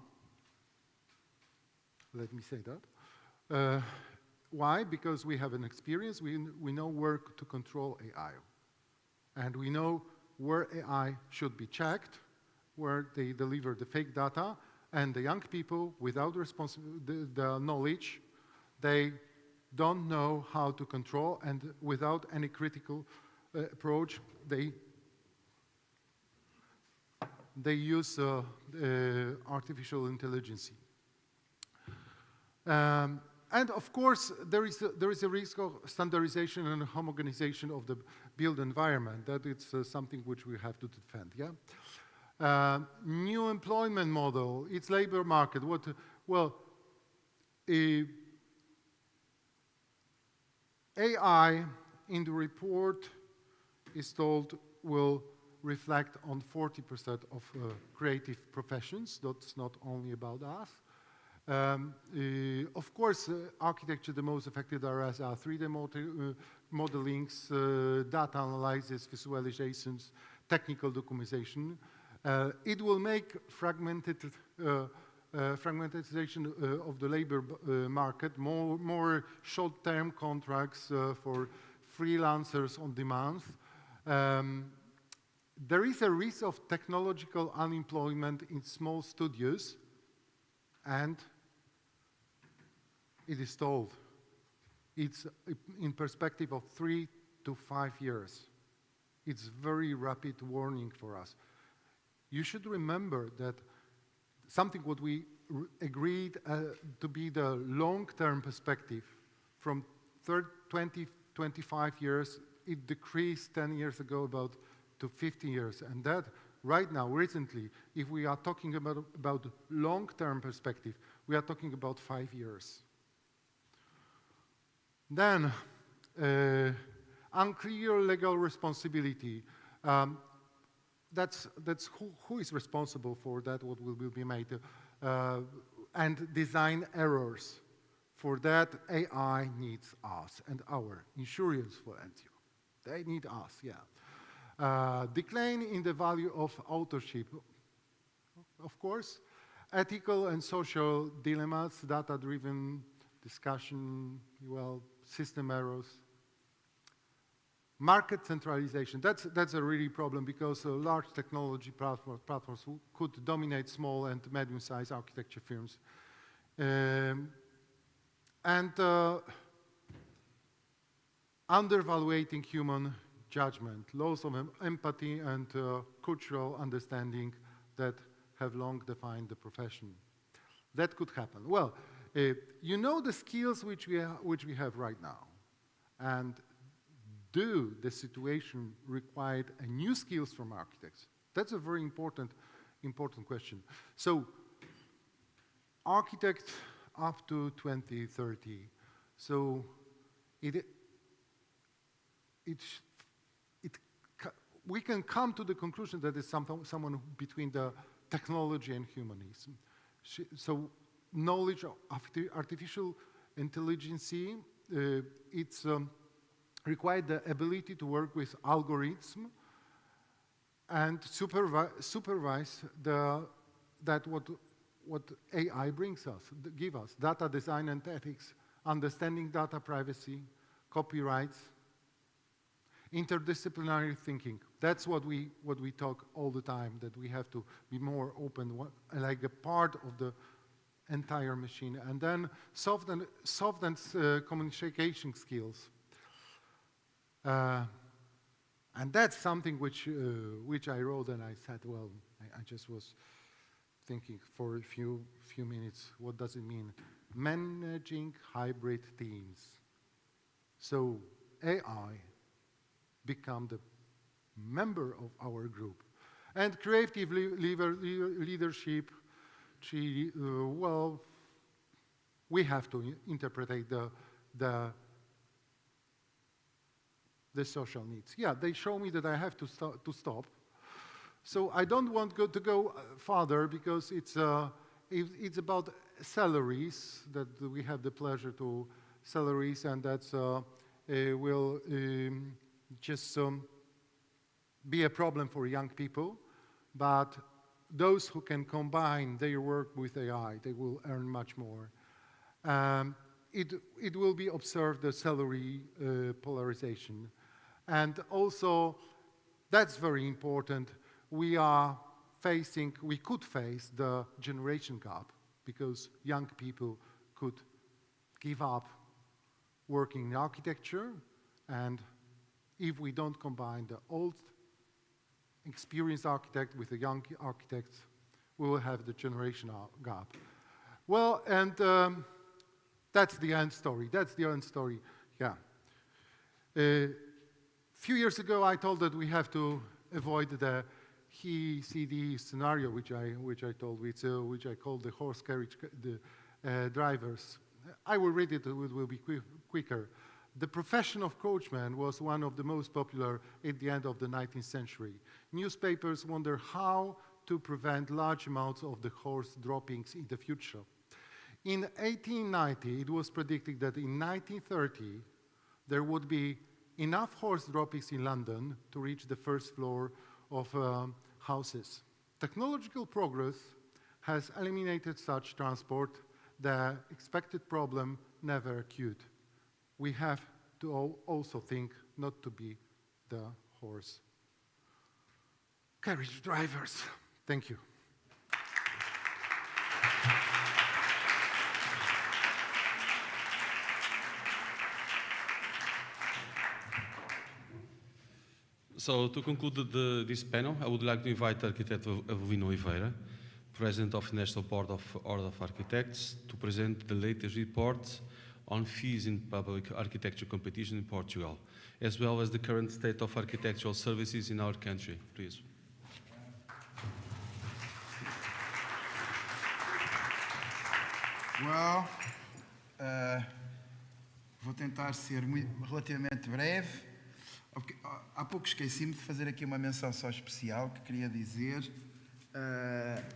Let me say that. Why? Because we have an experience, we know where to control AI. And we know where AI should be checked where they deliver the fake data, and the young people, without the knowledge, they don't know how to control, and without any critical approach, they use artificial intelligence. And of course, there is a risk of standardization and homogenization of the built environment. That it's something which we have to defend. Yeah. New employment model. Its labor market. AI in the report is told will reflect on 40% of creative professions. That's not only about us. Of course, architecture, the most affected areas are 3D modelings, data analysis, visualizations, technical documentation. It will make fragmentation of the labor market, more short-term contracts for freelancers on demand. There is a risk of technological unemployment in small studios, and it is told it's in perspective of 3 to 5 years. It's very rapid warning for us. You should remember that something what we agreed to be the long-term perspective from 20, 25 years, it decreased 10 years ago to 50 years. And that right now, recently, if we are talking about long-term perspective, we are talking about 5 years. Then, unclear legal responsibility. That's who is responsible for that, what will be made, and design errors. For that, AI needs us and our insurance for NTO. They need us, yeah. Decline in the value of authorship, of course. Ethical and social dilemmas, data-driven discussion, system errors. Market centralization, that's a really problem because large technology platforms could dominate small and medium-sized architecture firms. And undervaluating human judgment, loss of empathy and cultural understanding that have long defined the profession. That could happen. Well, you know the skills which we have right now, and do the situation require new skills from architects? That's a very important question. So, architect up to 2030. So, we can come to the conclusion that it's someone between the technology and humanism. So, knowledge of artificial intelligence, it's required the ability to work with algorithms and supervise what AI brings us, give us, data design and ethics, understanding data privacy, copyrights, interdisciplinary thinking. That's what we talk all the time, that we have to be more open, like a part of the entire machine. And then soft and communication skills. And that's something which I wrote, and I said, well, I just was thinking for a few minutes, what does it mean? Managing hybrid teams. So AI become the member of our group. And creative leadership, well, we have to interpret the social needs. Yeah, they show me that I have to stop. So I don't want to go further because it's about salaries, that we have the pleasure to salaries, and that's will just be a problem for young people. But those who can combine their work with AI, they will earn much more. It will be observed the salary polarization. And also, that's very important, we are we could face the generation gap because young people could give up working in architecture, and if we don't combine the old experienced architect with the young architects, we will have the generation gap. Well, and that's the end story. That's the end story, yeah. A few years ago, I told that we have to avoid the he-CD scenario, which I told, which I called the horse carriage drivers. I will read it, it will be quicker. The profession of coachman was one of the most popular at the end of the 19th century. Newspapers wonder how to prevent large amounts of the horse droppings in the future. In 1890, it was predicted that in 1930, there would be enough horse droppings in London to reach the first floor of houses. Technological progress has eliminated such transport. The expected problem never occurred. We have to also think not to be the horse carriage drivers. Thank you. So to conclude this panel, I would like to invite Arquiteto Avelino Oliveira, President of the National Board of Order of Architects, to present the latest report on fees in public architecture competition in Portugal, as well as the current state of architectural services in our country. Please. Well, vou tentar ser relativamente breve. Há pouco esqueci-me de fazer aqui uma menção só especial que queria dizer.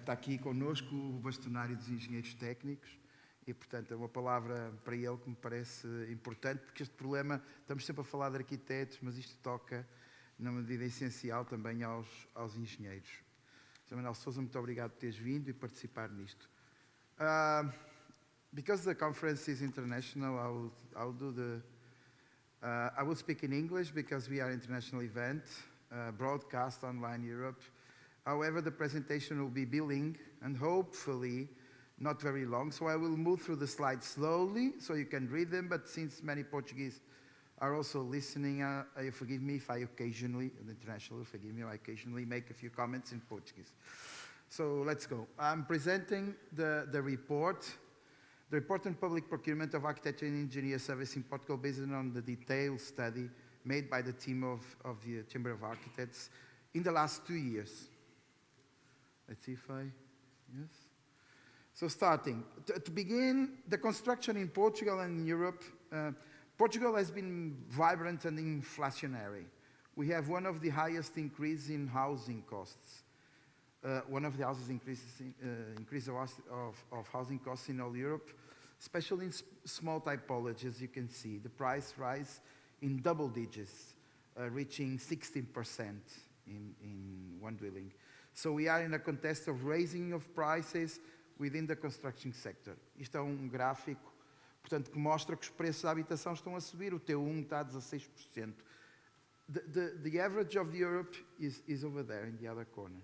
Está aqui connosco o bastonário dos engenheiros técnicos e, portanto, é uma palavra para ele que me parece importante, porque este problema, estamos sempre a falar de arquitetos, mas isto toca, na medida essencial, também aos engenheiros. Sr. Manuel Sousa, muito obrigado por teres vindo e participar nisto. Because the conference is international, I will speak in English because we are an international event, broadcast online Europe. However, the presentation will be bilingual and hopefully not very long, so I will move through the slides slowly so you can read them, but since many Portuguese are also listening, forgive me if I occasionally, international, forgive me, I occasionally make a few comments in Portuguese. So let's go. I'm presenting the report. The report on public procurement of architecture and engineer service in Portugal based on the detailed study made by the team of the Chamber of Architects in the last 2 years. Let's see if yes. So starting, to begin, the construction in Portugal and in Europe, Portugal has been vibrant and inflationary. We have one of the highest increases in housing costs. One of the increase of housing costs in all Europe, especially in small typologies, you can see. The price rise in double digits, reaching 16% in one dwelling. So we are in a contest of raising of prices within the construction sector. Isto é gráfico, portanto, que mostra que os preços da habitação estão a subir. O T1 está a 16%. The average of Europe is over there in the other corner.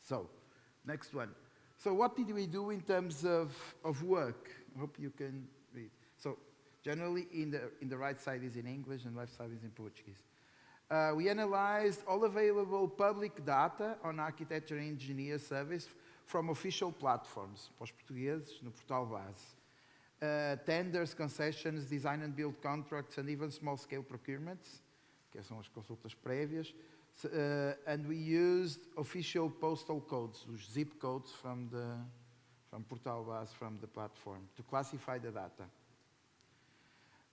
So, next one. So what did we do in terms of work? I hope you can read. So, generally, in the right side is in English and left side is in Portuguese. We analyzed all available public data on architecture and engineer service from official platforms, para os portugueses, no portal base. Tenders, concessions, design and build contracts, and even small-scale procurements, que são as consultas prévias. And we used official postal codes, os zip codes from Portal Base, from the platform, to classify the data.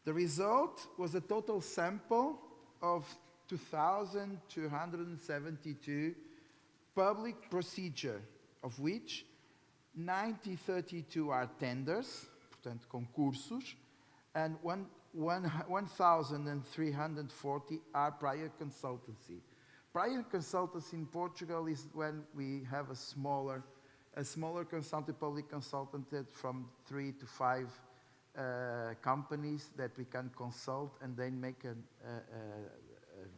The result was a total sample of 2,272 public procedure, of which 9032 are tenders, portanto concursos, and 1,340 are prior consultancy. Prior consultancy in Portugal is when we have a smaller consultant, public consultant from 3 to 5 companies that we can consult and then make a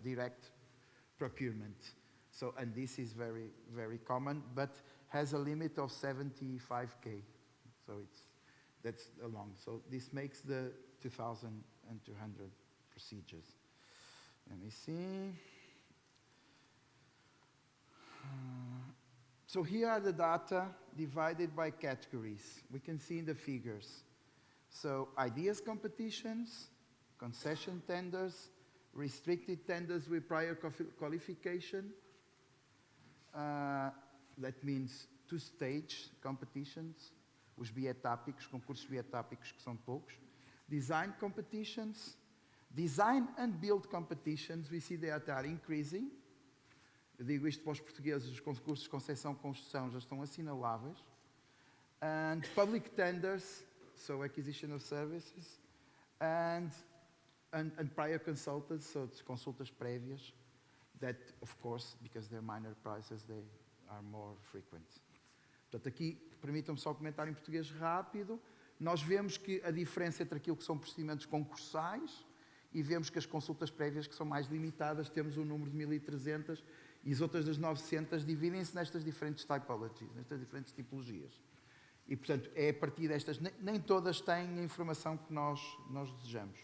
direct procurement. So, and this is very, very common, but has a limit of 75K. So that's long. So this makes the 2,200 procedures. Let me see. So here are the data divided by categories. We can see in the figures. So ideas competitions, concession tenders, restricted tenders with prior qualification. That means two-stage competitions, os bietápicos, concursos bietápicos que são poucos. Design competitions, design and build competitions, we see they are increasing. Eu digo isto para os portugueses, os concursos de concessão e construção já estão assinaláveis. And public tenders, so acquisition of services, and prior consultants, so it's consultas prévias, that, of course, because they're minor prices, they are more frequent. Portanto, aqui, permitam-me só comentar em português rápido, nós vemos que a diferença entre aquilo que são procedimentos concursais e vemos que as consultas prévias, que são mais limitadas, temos um número de 1.300 e as outras das 900 dividem-se nestas diferentes typologies, nestas diferentes tipologias. E, portanto, é a partir destas, nem todas têm a informação que nós desejamos.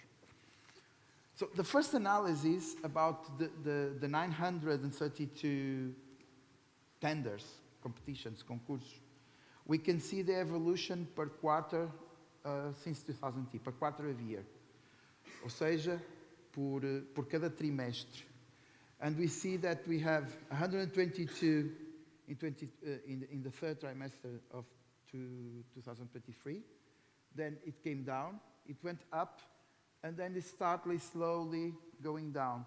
So, the first analysis about the 932 tenders, competitions, concursos, we can see the evolution per quarter since 2000, per quarter of year. Ou seja, por cada trimestre. And we see that we have 122 in the third trimester of 2023. Then it came down, it went up, and then it started slowly going down.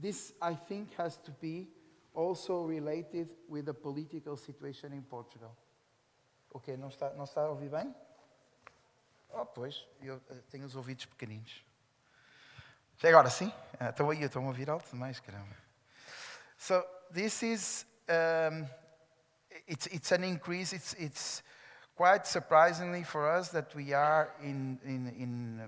This, I think, has to be also related with the political situation in Portugal. Ok, não está a ouvir bem? Oh, pois, eu tenho os ouvidos pequeninos. Agora sim? Estão a ouvir alto demais, caramba. So this is, it's an increase. It's quite surprisingly for us that we are in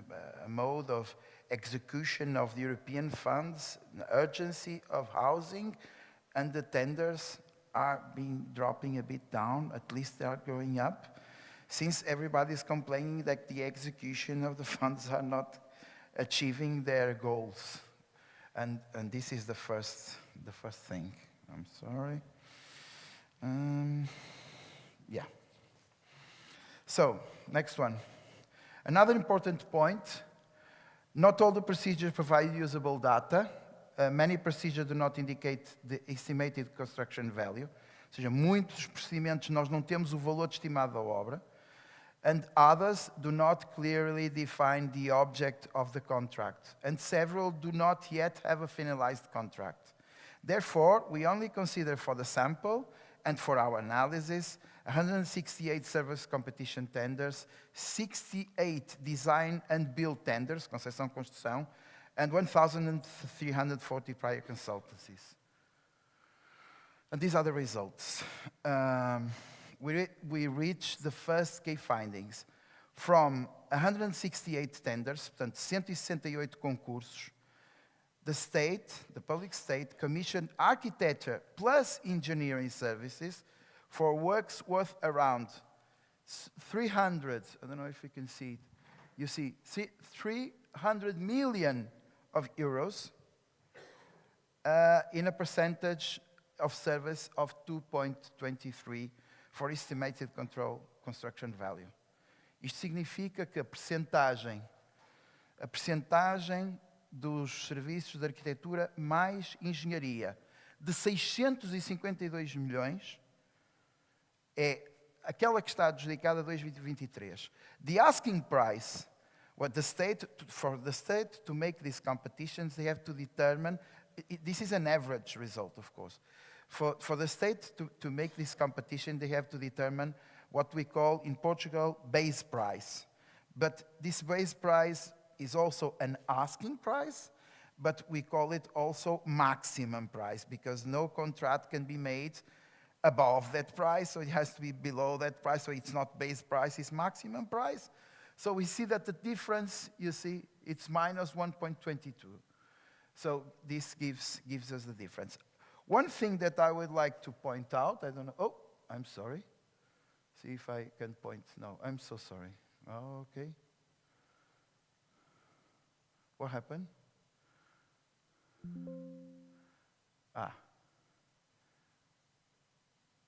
a mode of execution of the European funds, urgency of housing, and the tenders are dropping a bit down. At least they are going up, since everybody is complaining that the execution of the funds are not achieving their goals. And this is the first thing. I'm sorry. Yeah. So, next one. Another important point, not all the procedures provide usable data. Many procedures do not indicate the estimated construction value. Ou seja, muitos procedimentos nós não temos o valor estimado da obra. And others do not clearly define the object of the contract. And several do not yet have a finalized contract. Therefore, we only consider for the sample and for our analysis 168 service competition tenders, 68 design and build tenders, concessão construção, and 1,340 prior consultancies. And these are the results. We reached the first key findings from 168 tenders, portanto 168 concursos. The public state, commissioned architecture plus engineering services for works worth around 300, I don't know if you can see it, you see 300 million of euros in a percentage of service of 2.23 for estimated construction value. Isto significa que a percentagem dos serviços de arquitetura mais engenharia de 652 milhões é aquela que está adjudicada a 2023. The asking price, for the state to make these competitions, they have to determine, this is an average result, of course. For the state to make this competition, they have to determine what we call in Portugal base price. But this base price is also an asking price, but we call it also maximum price, because no contract can be made above that price, so it has to be below that price, so it's not base price, it's maximum price. So we see that the difference, you see, it's minus 1.22. So this gives us the difference. One thing that I would like to point out, I don't know, oh, I'm sorry. See if I can point, no, I'm so sorry. Oh, okay. What happened?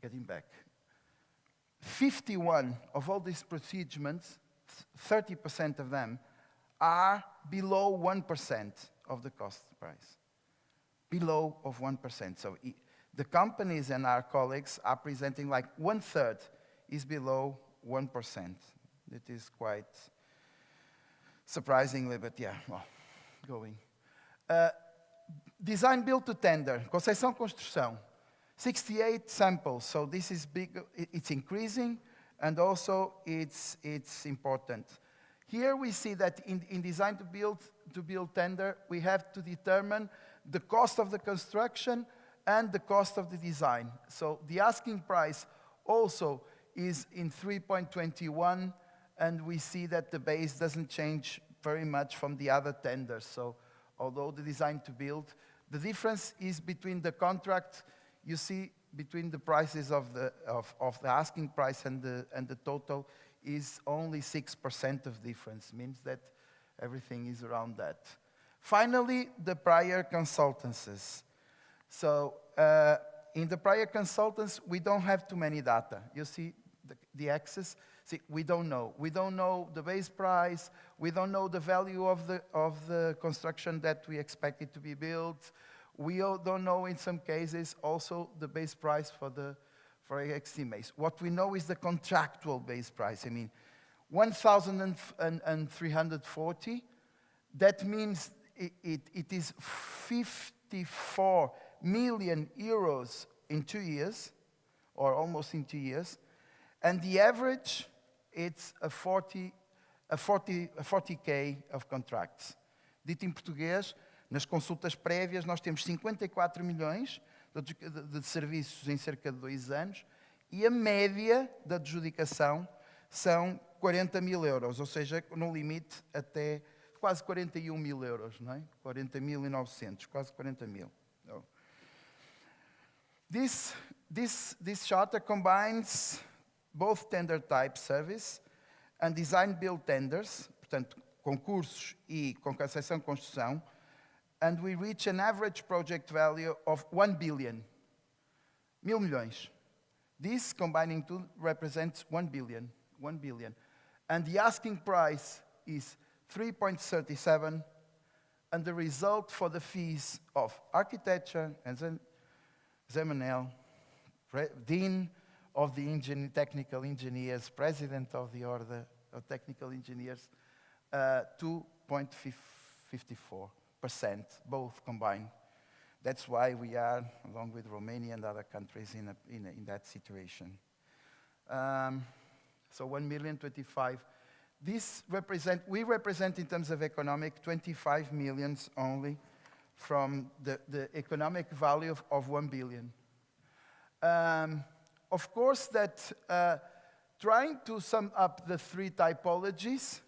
Getting back. 51 of all these procedures, 30% of them, are below 1% of the cost price. Below of 1%. So the companies and our colleagues are presenting like 1/3 is below 1%. It is quite surprisingly, but yeah, well, going. Design build to tender, concepção construção. 68 samples, so this is big, it's increasing, and also it's important. Here we see that in design to build tender, we have to determine the cost of the construction and the cost of the design. So the asking price also is in 3.21, and we see that the base doesn't change very much from the other tenders. So although the design to build, the difference is between the contract, you see between the prices of the asking price and the total is only 6% of difference, means that everything is around that. Finally, the prior consultancies. So in the prior consultants, we don't have too many data. You see the axis? See, we don't know. We don't know the base price. We don't know the value of the construction that we expect it to be built. We don't know, in some cases, also the base price for estimates. What we know is the contractual base price. I mean, 1,340. That means it is 54 million euros in 2 years, or almost in 2 years. And the average, it's a 40K of contracts. Dito em português, nas consultas prévias, nós temos 54 milhões de serviços em cerca de 2 anos e a média da adjudicação são 40 mil euros, ou seja, no limite até quase 41 mil euros, não é? 40.900, quase 40 mil. So, this charter combines both tender type service and design build tenders, portanto, concursos e concepção construção, and we reach an average project value of 1 billion, 1.000 milhões. This combining two represents 1 billion. And the asking price is 3.37, and the result for the fees of architecture and Zemanel, Dean of the Technical Engineers, President of the Order of Technical Engineers, 2.54%, both combined. That's why we are, along with Romania and other countries, in that situation. So 1,025,000. We represent in terms of economic 25 millions only from the economic value of 1 billion. Of course that trying to sum up the three typologies,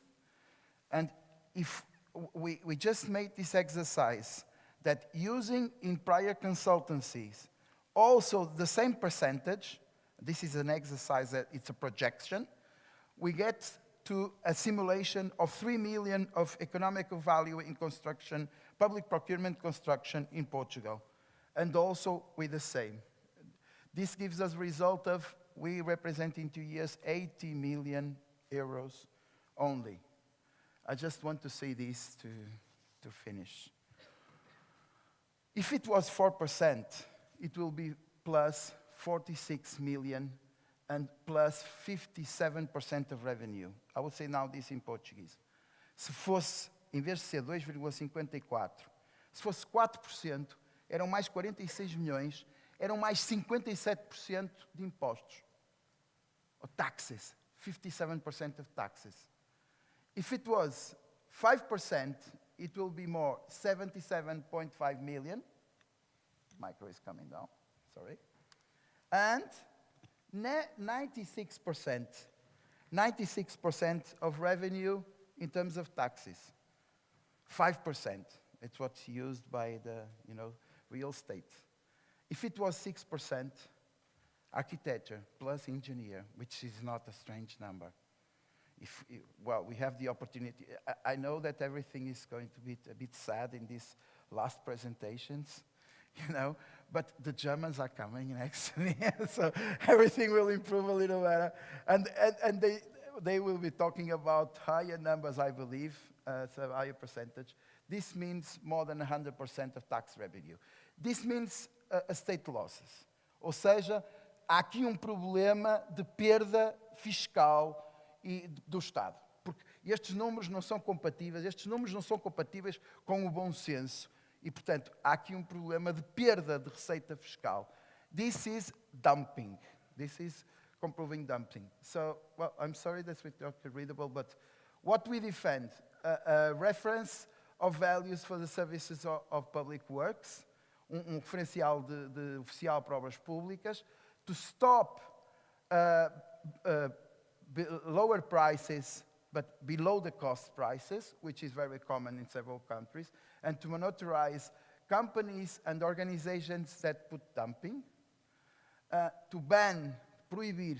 and if we just made this exercise, that using in prior consultancies also the same percentage, this is an exercise that it's a projection, we get to a simulation of 3 million of economic value in construction, public procurement construction in Portugal, and also with the same. This gives us a result of, we represent in 2 years, 80 million euros only. I just want to say this to finish. If it was 4%, it will be plus 46 million and plus 57% of revenue. I will say now this in Portuguese. Se fosse, em vez de ser 2,54, se fosse 4%, eram mais 46 milhões, eram mais 57% de impostos. Or taxes, 57% of taxes. If it was 5%, it will be more 77.5 million. Micro is coming down, sorry. And 96% of revenue in terms of taxes. 5%, it's what's used by the real estate. If it was 6%, architecture plus engineer, which is not a strange number, well, we have the opportunity. I know that everything is going to be a bit sad in these last presentations, you know, but the Germans are coming next year, so everything will improve a little better. And they will be talking about higher numbers, I believe, so higher percentage. This means more than 100% of tax revenue. This means estate losses. Ou seja, há aqui problema de perda fiscal do Estado. Porque estes números não são compatíveis com o bom senso. E, portanto, há aqui problema de perda de receita fiscal. This is dumping. This is comproving dumping. So, well, I'm sorry that's not readable, but what we defend, a reference of values for the services of public works, referencial de oficial para obras públicas, to stop lower prices, but below the cost prices, which is very common in several countries, and to monitorize companies and organizations that put dumping, to prohibit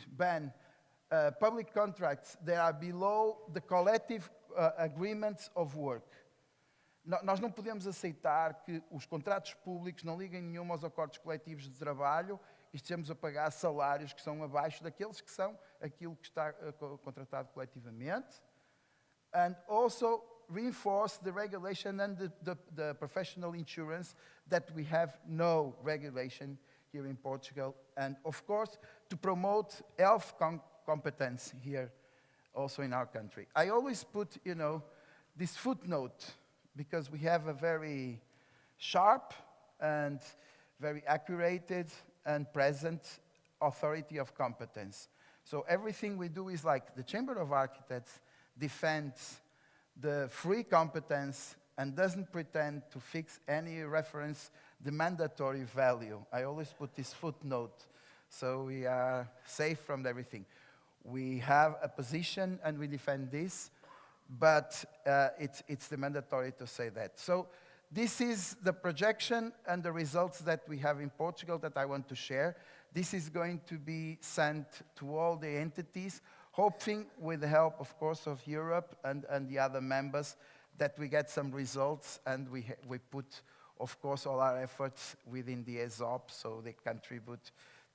public contracts that are below the collective agreements of work. Nós não podemos aceitar que os contratos públicos não liguem nenhuma aos acordos coletivos de trabalho e estejamos a pagar salários que são abaixo daqueles que são aquilo que está contratado coletivamente. And also reinforce the regulation and the professional insurance that we have no regulation here in Portugal. And of course, to promote health competence here also in our country. I always put, you know, this footnote because we have a very sharp and very accurate and present authority of competence. So everything we do is like the Chamber of Architects defends the free competence and doesn't pretend to fix any reference, the mandatory value. I always put this footnote so we are safe from everything. We have a position and we defend this, but it's the mandatory to say that. So this is the projection and the results that we have in Portugal that I want to share. This is going to be sent to all the entities, hoping with the help, of course, of Europe and the other members that we get some results, and we put, of course, all our efforts within the ESOP so they contribute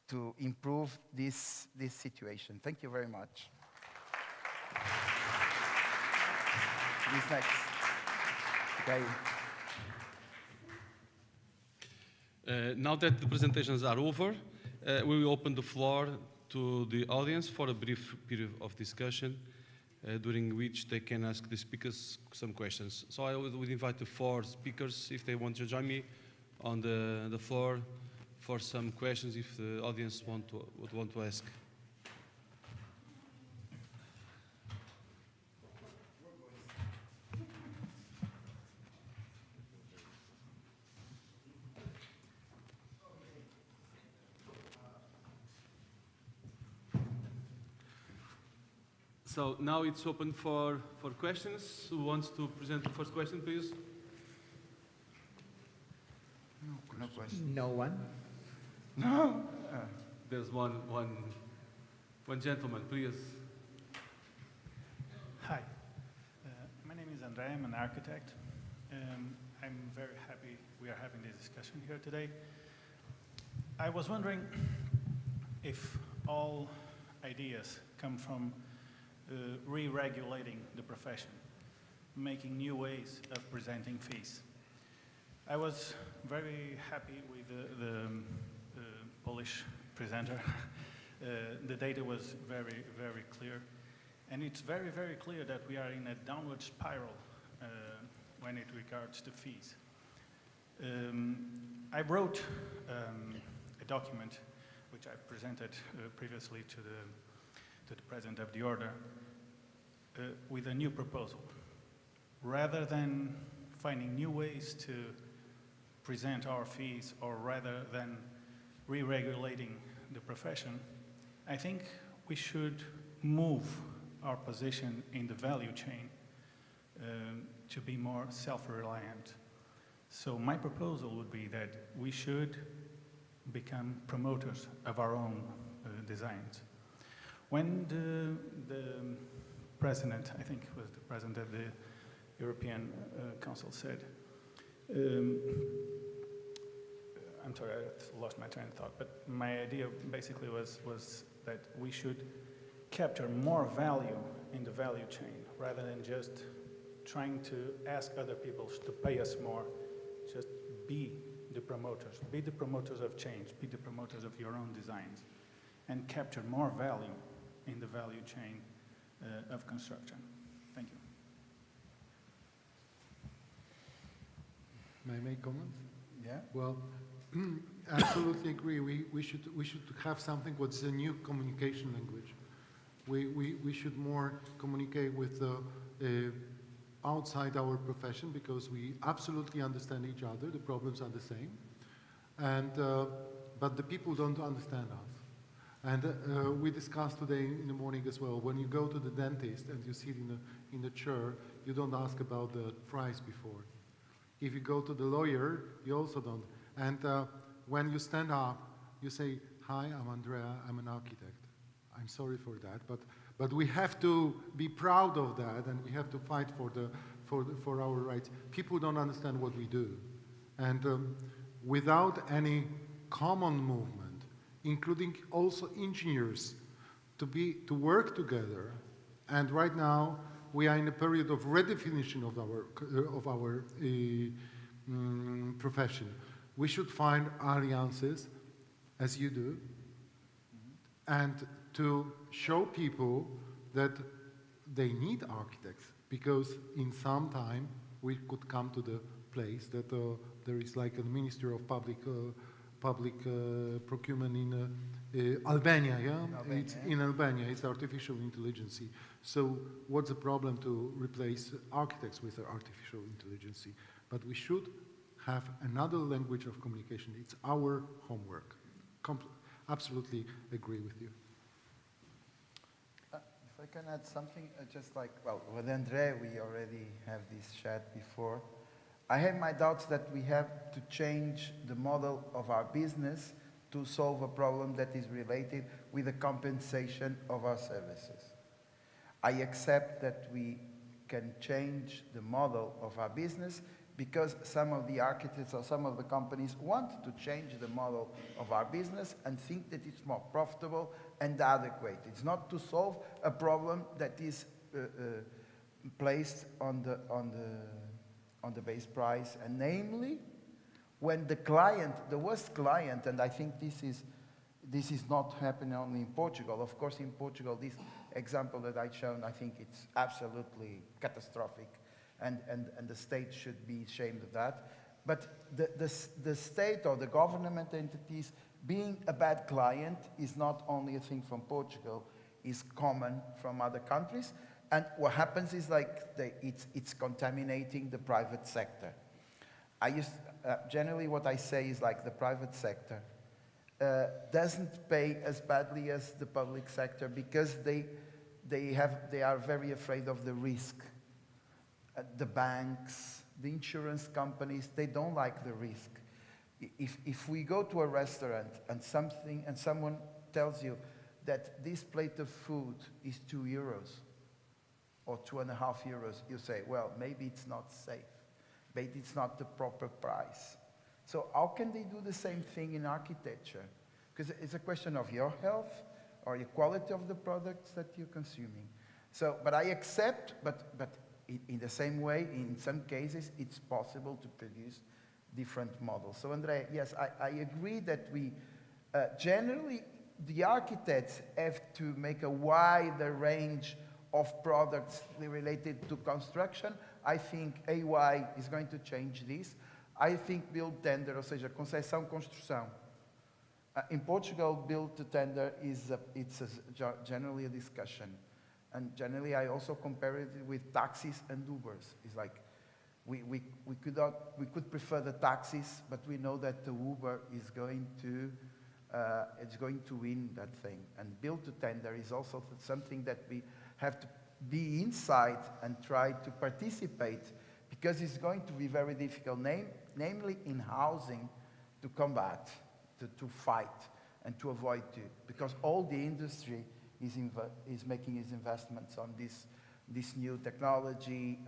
to improve this situation. Thank you very much. Who's next? Okay. Now that the presentations are over, we will open the floor to the audience for a brief period of discussion, during which they can ask the speakers some questions. So I would invite the 4 speakers, if they want to join me on the floor for some questions, if the audience would want to ask. So now it's open for questions. Who wants to present the first question, please? No question. No one? No. There's one gentleman, please. Hi, my name is André. I'm an architect. I'm very happy we are having this discussion here today. I was wondering if all ideas come from re-regulating the profession, making new ways of presenting fees. I was very happy with the Polish presenter. The data was very, very clear. And it's very, very clear that we are in a downward spiral when it regards to fees. I wrote a document which I presented previously to the President of the Order with a new proposal. Rather than finding new ways to present our fees, or rather than re-regulating the profession, I think we should move our position in the value chain to be more self-reliant. So my proposal would be that we should become promoters of our own designs. When the president, I think it was the president of the European Council said, I'm sorry, I lost my train of thought, but my idea basically was that we should capture more value in the value chain rather than just trying to ask other people to pay us more. Just be the promoters of change, be the promoters of your own designs, and capture more value in the value chain of construction. Thank you. May I make comments? Yeah. Well, absolutely agree. We should have something what's a new communication language. We should more communicate with outside our profession because we absolutely understand each other. The problems are the same, and but the people don't understand us. And we discussed today in the morning as well. When you go to the dentist and you sit in the chair, you don't ask about the price before. If you go to the lawyer, you also don't. And when you stand up, you say, "Hi, I'm Andrea. I'm an architect. I'm sorry for that, but we have to be proud of that, and we have to fight for our rights." People don't understand what we do, and without any common movement, including also engineers, to work together, and right now we are in a period of redefinition of our profession. We should find alliances, as you do, and to show people that they need architects, because in some time we could come to the place that there is like a Ministry of Public Procurement in Albania, yeah? It's in Albania, it's artificial intelligence. So what's the problem to replace architects with artificial intelligence? But we should have another language of communication. It's our homework. Absolutely agree with you. If I can add something, just like, well, with Andrea, we already have this chat before. I have my doubts that we have to change the model of our business to solve a problem that is related with the compensation of our services. I accept that we can change the model of our business because some of the architects or some of the companies want to change the model of our business and think that it's more profitable and adequate. It's not to solve a problem that is placed on the base price, and namely, when the client, the worst client, and I think this is not happening only in Portugal. Of course, in Portugal, this example that I've shown, I think it's absolutely catastrophic. And the state should be ashamed of that. But the state or the government entities being a bad client is not only a thing from Portugal, it's common from other countries. And what happens is like it's contaminating the private sector. Generally what I say is like the private sector doesn't pay as badly as the public sector because they are very afraid of the risk. The banks, the insurance companies, they don't like the risk. If we go to a restaurant and someone tells you that this plate of food is €2 or €2.50, you say, well, maybe it's not safe. Maybe it's not the proper price. So how can they do the same thing in architecture? Because it's a question of your health or the quality of the products that you're consuming. So, but I accept, but in the same way, in some cases, it's possible to produce different models. So, Andrea, yes, I agree that we, generally, the architects have to make a wider range of products related to construction. I think AY is going to change this. I think build tender, ou seja, concessão, construção. In Portugal, build to tender it's generally a discussion. And generally, I also compare it with taxis and Ubers. It's like we could prefer the taxis, but we know that the Uber is going to win that thing. And build to tender is also something that we have to be inside and try to participate, because it's going to be very difficult, namely in housing, to combat to fight and to avoid because all the industry is making its investments on this new technology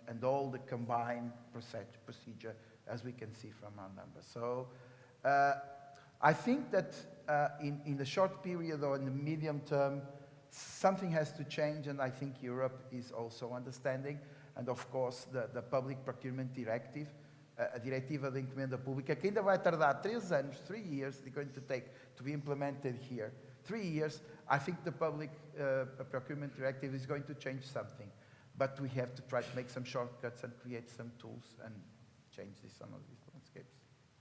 and all the combined procedure, as we can see from our numbers. So I think that in the short period or in the medium term, something has to change, and I think Europe is also understanding. And of course, the Public Procurement Directive, a Diretiva de Encomenda Pública, que ainda vai tardar 3 anos, 3 years, they're going to take to be implemented here. 3 years, I think the Public Procurement Directive is going to change something. But we have to try to make some shortcuts and create some tools and change some of these landscapes.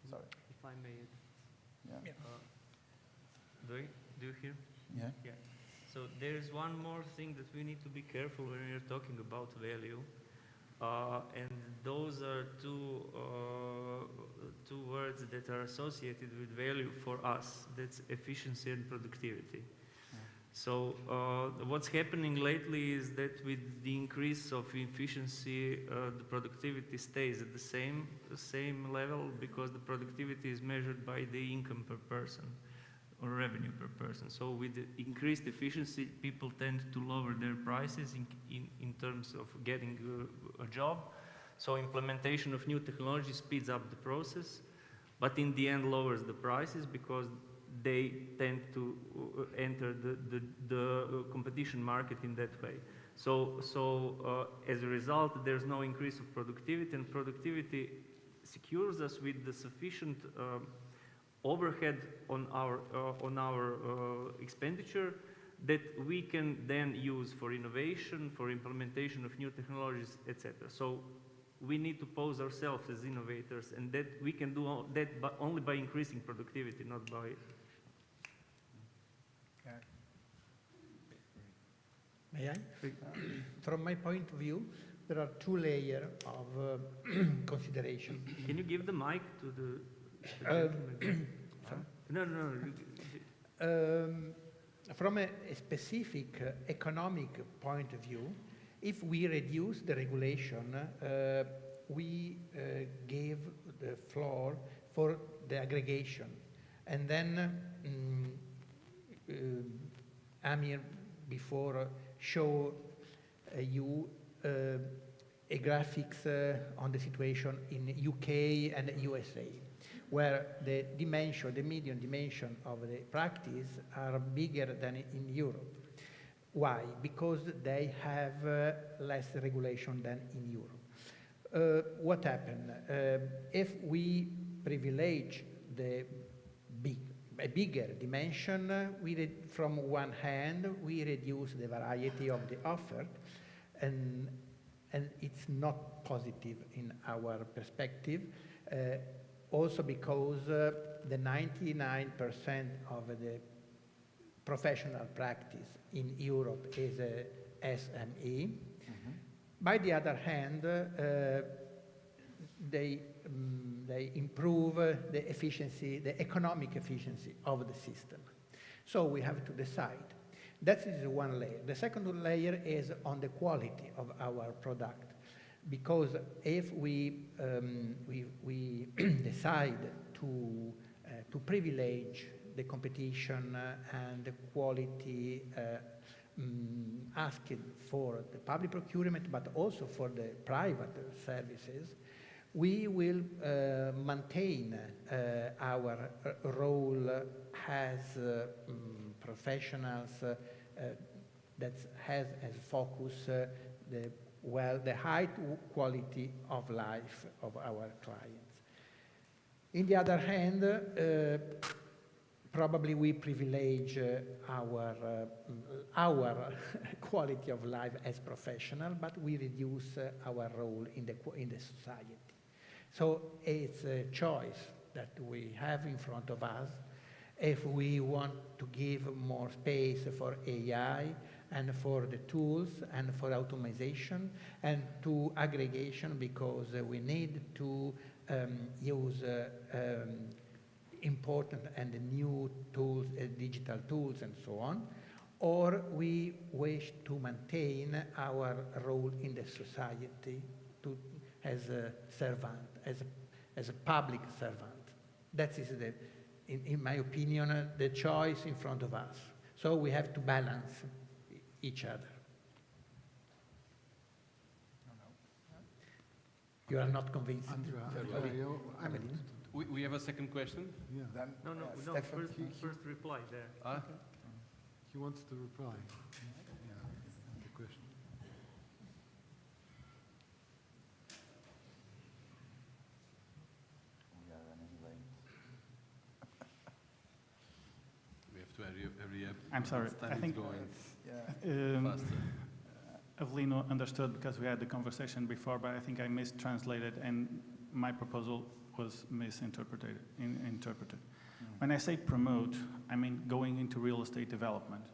Sorry. If I may. Yeah. Do you hear? Yeah. Yeah. So there is one more thing that we need to be careful when we are talking about value. And those are two words that are associated with value for us. That's efficiency and productivity. Yeah. So what's happening lately is that with the increase of efficiency, the productivity stays at the same level because the productivity is measured by the income per person or revenue per person. So with the increased efficiency, people tend to lower their prices in terms of getting a job. So implementation of new technology speeds up the process, but in the end lowers the prices because they tend to enter the competition market in that way. So as a result, there's no increase of productivity, and productivity secures us with the sufficient overhead on our expenditure that we can then use for innovation, for implementation of new technologies, etc. So we need to pose ourselves as innovators, and that we can do that only by increasing productivity, not by. May I? From my point of view, there are 2 layers of consideration. Can you give the mic to the No. From a specific economic point of view, if we reduce the regulation, we gave the floor for the aggregation. And then Amir before showed you a graphics on the situation in UK and USA, where the median dimension of the practice are bigger than in Europe. Why? Because they have less regulation than in Europe. What happened? If we privilege a bigger dimension, from one hand, we reduce the variety of the offer, and it's not positive in our perspective. Also because the 99% of the professional practice in Europe is a SME. Mm-hmm. By the other hand, they improve the efficiency, the economic efficiency of the system. So we have to decide. That is one layer. The second layer is on the quality of our product. Because if we decide to privilege the competition and the quality asked for the public procurement, but also for the private services, we will maintain our role as professionals that has as focus the high quality of life of our clients. In the other hand, probably we privilege our quality of life as professional, but we reduce our role in the society. So it's a choice that we have in front of us. If we want to give more space for AI and for the tools and for automation and to aggregation, because we need to use important and new tools, digital tools and so on, or we wish to maintain our role in the society as a servant, as a public servant. That is in my opinion, the choice in front of us. So we have to balance each other. You are not convinced? We have a second question. Yeah. No, Stefan. first reply there. He wants to reply. Yeah, the question. We have to hurry up. I'm sorry. Time I is think going faster. Evelino understood because we had the conversation before, but I think I mistranslated and my proposal was misinterpreted. When I say promote, I mean going into real estate development.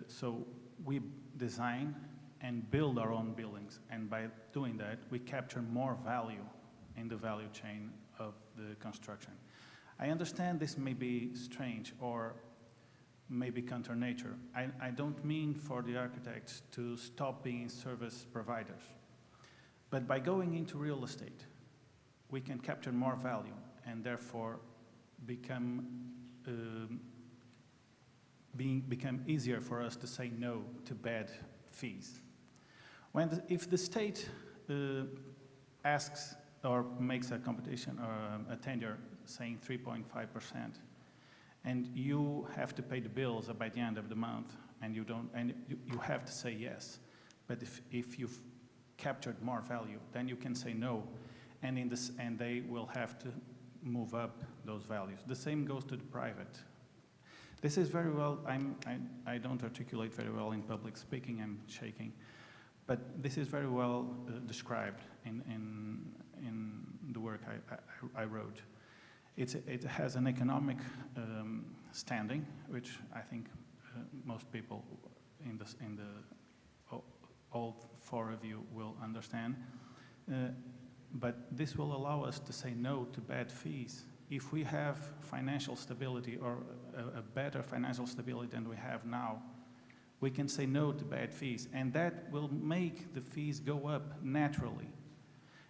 So we design and build our own buildings, and by doing that, we capture more value in the value chain of the construction. I understand this may be strange or maybe counter nature. I don't mean for the architects to stop being service providers. But by going into real estate, we can capture more value and therefore become easier for us to say no to bad fees. If the state asks or makes a competition or a tender saying 3.5%, and you have to pay the bills by the end of the month, and you have to say yes. But if you've captured more value, then you can say no, and they will have to move up those values. The same goes to the private. This is very well. I don't articulate very well in public speaking. I'm shaking, but this is very well described in the work I wrote. It has an economic standing, which I think most people all four of you will understand. But this will allow us to say no to bad fees. If we have financial stability or a better financial stability than we have now, we can say no to bad fees, and that will make the fees go up naturally.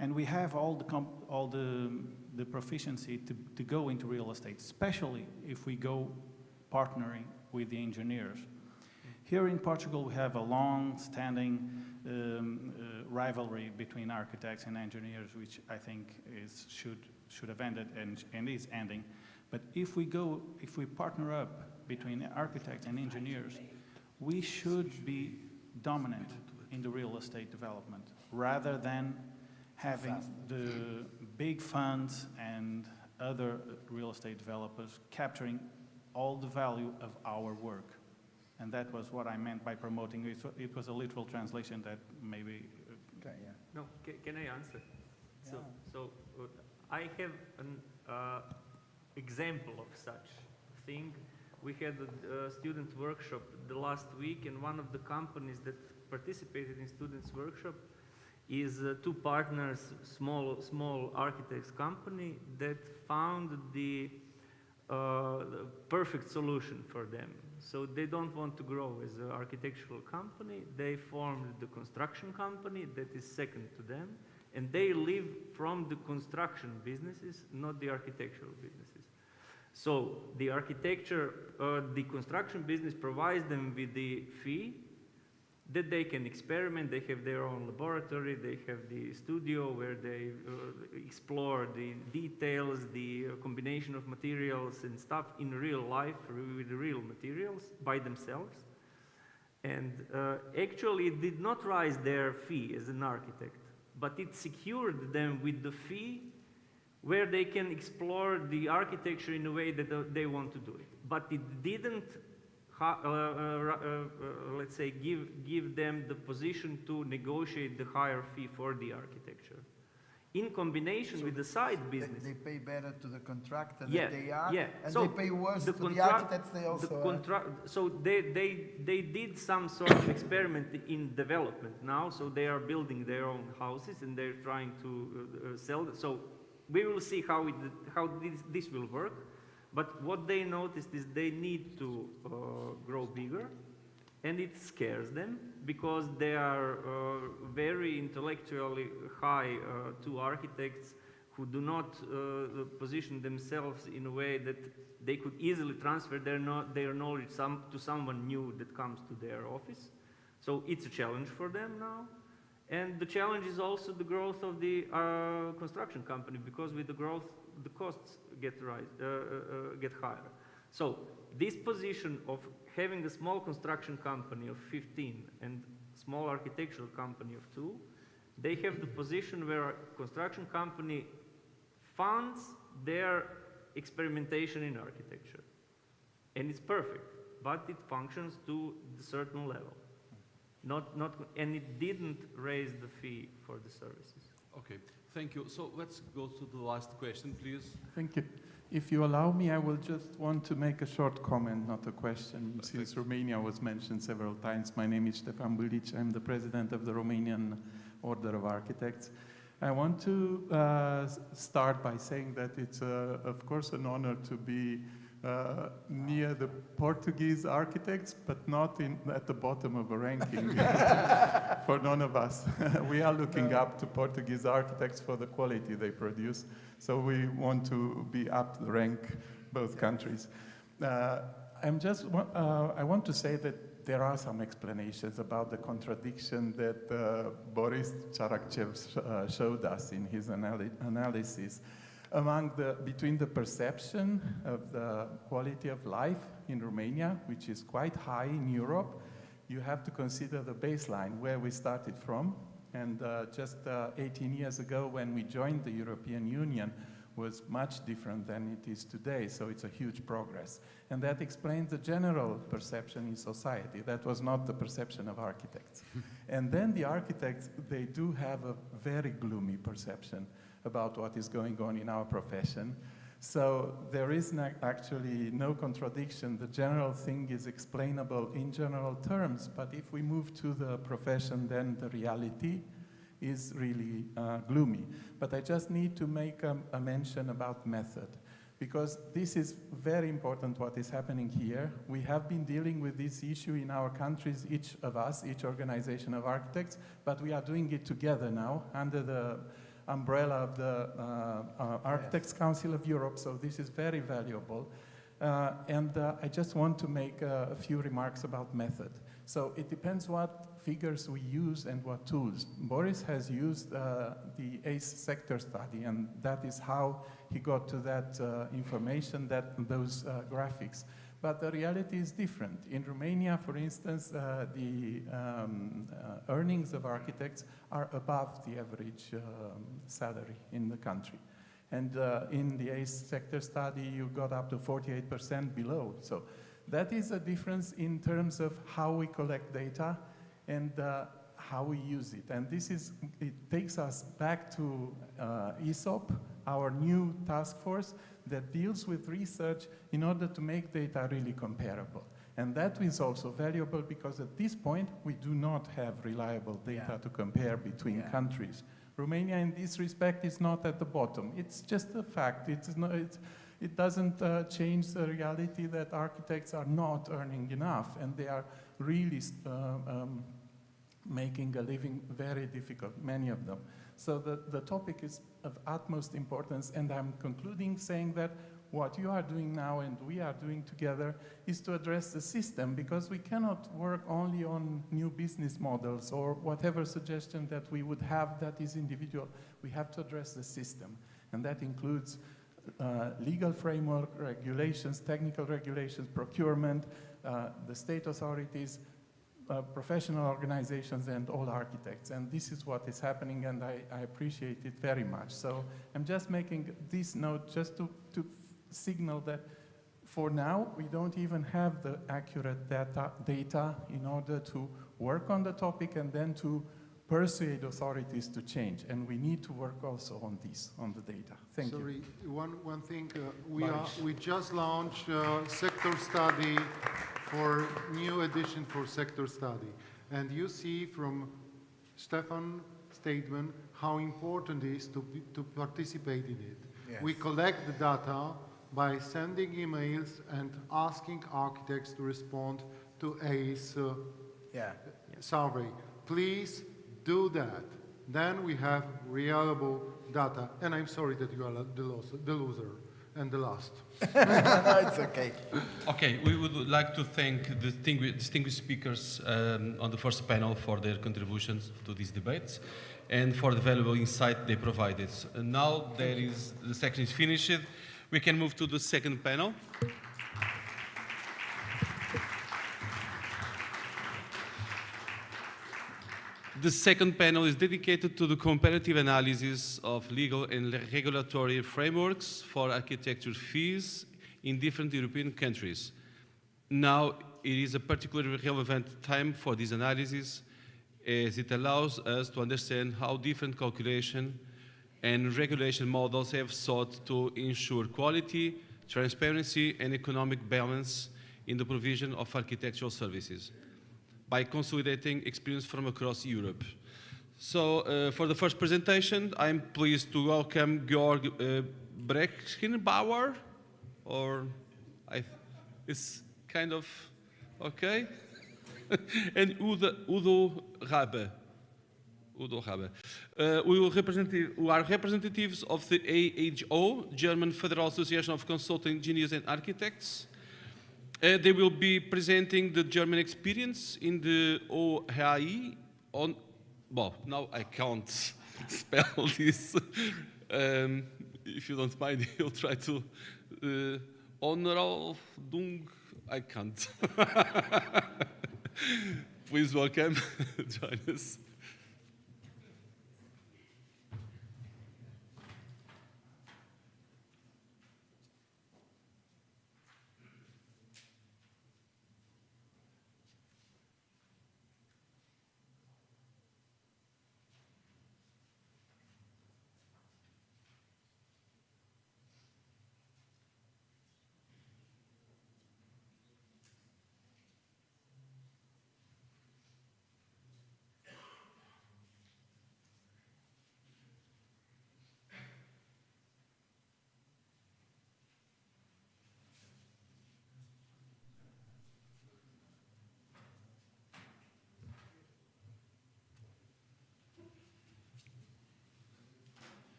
And we have all the proficiency to go into real estate, especially if we go partnering with the engineers. Here in Portugal, we have a long-standing rivalry between architects and engineers, which I think should have ended and is ending. But if we partner up between architects and engineers, we should be dominant in the real estate development, rather than having the big funds and other real estate developers capturing all the value of our work. And that was what I meant by promoting. It was a literal translation that maybe... Okay, yeah. No, can I answer? Yeah. So I have an example of such thing. We had a student workshop the last week, and one of the companies that participated in students' workshop is two partners, small architects company that found the perfect solution for them. So they don't want to grow as an architectural company. They formed the construction company that is second to them, and they live from the construction businesses, not the architectural businesses. So the the construction business provides them with the fee that they can experiment. They have their own laboratory, they have the studio where they explore the details, the combination of materials and stuff in real life with real materials by themselves. And actually it did not rise their fee as an architect, but it secured them with the fee where they can explore the architecture in a way that they want to do it. But it didn't let's say, give them the position to negotiate the higher fee for the architecture. In combination with the side business. They pay better to the contractor yeah, than they are, yeah. and So they pay worse to the architects they also are. So they did some sort of experiment in development now, so they are building their own houses and they're trying to sell it. So we will see how this will work. But what they noticed is they need to grow bigger, and it scares them because they are very intellectually high two architects who do not position themselves in a way that they could easily transfer their knowledge to someone new that comes to their office. So it's a challenge for them now. And the challenge is also the growth of the construction company, because with the growth, the costs get higher. So this position of having a small construction company of 15 and small architectural company of 2, they have the position where a construction company funds their experimentation in architecture. And it's perfect, but it functions to a certain level. And it didn't raise the fee for the services. Okay, thank you. So let's go to the last question, please. Thank you. If you allow me, I will just want to make a short comment, not a question, Perfect. since Romania was mentioned several times. My name is Stefan Bulic. I'm the president of the Romanian Order of Architects. I want to start by saying that it's, of course, an honor to be near the Portuguese architects, but not at the bottom of a ranking for none of us. We are looking up to Portuguese architects for the quality they produce, so we want to be up the rank, both countries. I want to say that there are some explanations about the contradiction that Boris Charakchev showed us in his analysis. Between the perception of the quality of life in Romania, which is quite high in Europe, you have to consider the baseline where we started from. And just 18 years ago, when we joined the European Union, was much different than it is today. So it's a huge progress. And that explains the general perception in society. That was not the perception of architects. And then the architects, they do have a very gloomy perception about what is going on in our profession. So there is actually no contradiction. The general thing is explainable in general terms, but if we move to the profession, then the reality is really gloomy. But I just need to make a mention about method, because this is very important what is happening here. We have been dealing with this issue in our countries, each of us, each organization of architects, but we are doing it together now under the umbrella of the Architects Council of Europe, so this is very valuable. I just want to make a few remarks about method. So it depends what figures we use and what tools. Boris has used the ACE sector study, and that is how he got to that information, those graphics. But the reality is different. In Romania, for instance, the earnings of architects are above the average salary in the country. And in the ACE sector study, you got up to 48% below. So that is a difference in terms of how we collect data and how we use it. And it takes us back to ESOP, our new task force that deals with research in order to make data really comparable. And that is also valuable because at this point, we do not have reliable data to compare between countries. Romania, in this respect, is not at the bottom. It's just a fact. It doesn't change the reality that architects are not earning enough, and they are really making a living very difficult, many of them. So the topic is of utmost importance, and I'm concluding saying that what you are doing now and we are doing together is to address the system, because we cannot work only on new business models or whatever suggestion that we would have that is individual. We have to address the system, and that includes legal framework, regulations, technical regulations, procurement, the state authorities, professional organizations, and all architects. And this is what is happening, and I appreciate it very much. So I'm just making this note just to signal that for now, we don't even have the accurate data in order to work on the topic and then to persuade authorities to change. And we need to work also on this, on the data. Thank you. Sorry, one thing. We just launched a sector study for new edition for sector study. And you see from Stefan's statement how important it is to participate in it. Yes. We collect the data by sending emails and asking architects to respond to ACE survey. Please do that. then we have reliable data. And I'm sorry that you are the loser and the last. No, it's okay. Okay, we would like to thank the distinguished speakers on the first panel for their contributions to these debates and for the valuable insight they provided. Now the section is finished. We can move to the second panel. The second panel is dedicated to the comparative analysis of legal and regulatory frameworks for architecture fees in different European countries. Now, it is a particularly relevant time for this analysis, as it allows us to understand how different calculation and regulation models have sought to ensure quality, transparency, and economic balance in the provision of architectural services, by consolidating experience from across Europe. So, for the first presentation, I'm pleased to welcome Georg Brechenbauer, or it's kind of okay, and Udo Rabe. We are representatives of the AHO, German Federal Association of Consulting Engineers and Architects. They will be presenting the German experience in the OHI on, well, now I can't spell this. If you don't mind, you'll try to, Honoraldung, I can't. Please welcome, join us.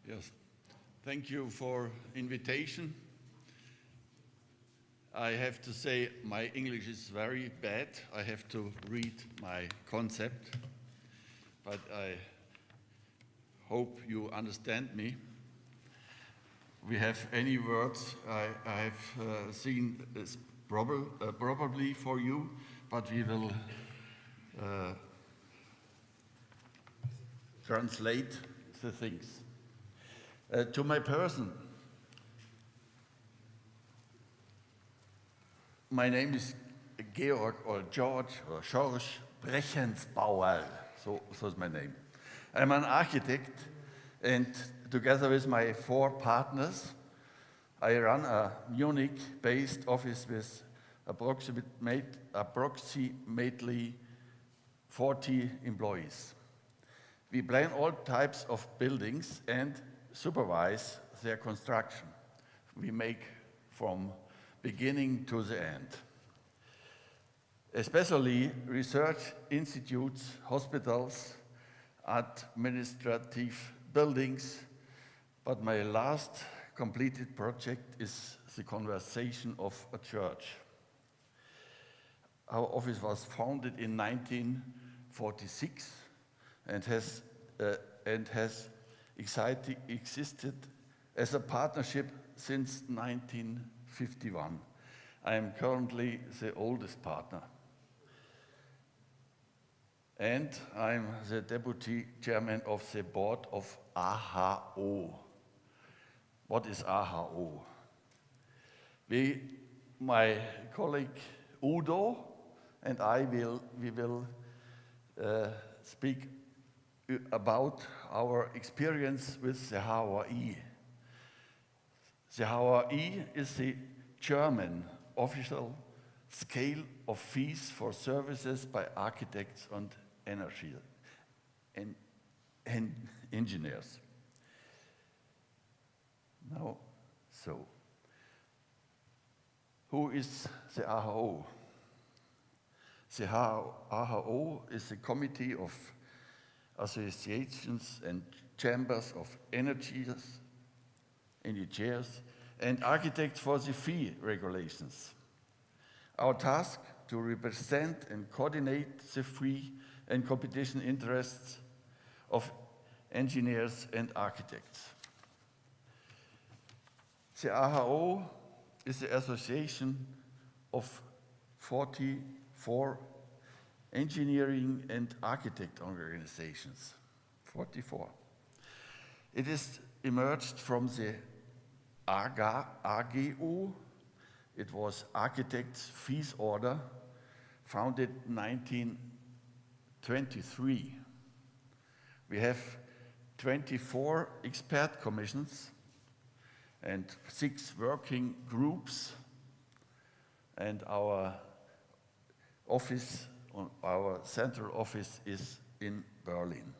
Yes, thank you for invitation. I have to say my English is very bad. I have to read my concept, but I hope you understand me. We have any words I have seen is probably for you, but we will translate the things. To my person, my name is Georg or George Brechenbauer, so is my name. I'm an architect, and together with my 4 partners, I run a Munich-based office with approximately 40 employees. We plan all types of buildings and supervise their construction. We make from beginning to the end. Especially research institutes, hospitals, administrative buildings, but my last completed project is the conversion of a church. Our office was founded in 1946 and has existed as a partnership since 1951. I am currently the oldest partner. And I'm the deputy chairman of the board of AHO. What is AHO? My colleague Udo and we will speak about our experience with the HOI. The HOI is the German official scale of fees for services by architects and engineers. Now, so, who is the AHO? The AHO is a committee of associations and chambers of engineers, and architects for the fee regulations. Our task to represent and coordinate the free and competition interests of engineers and architects. The AHO is the association of 44 engineering and architect organizations, 44. It is emerged from the AGU. It was Architects Fees Order, founded 1923. We have 24 expert commissions and 6 working groups, and our office, our central office is in Berlin.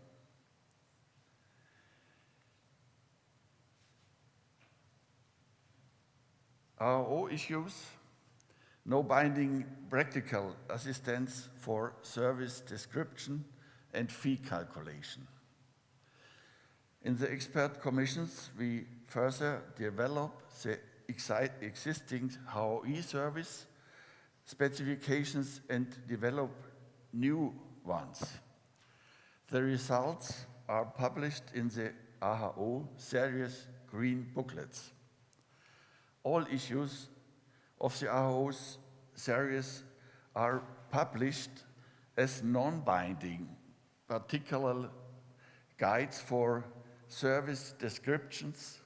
RO issues: no binding practical assistance for service description and fee calculation. In the expert commissions, we further develop the existing HOE service specifications and develop new ones. The results are published in the AHO series green booklets. All issues of the AHO series are published as non-binding, particular guides for service descriptions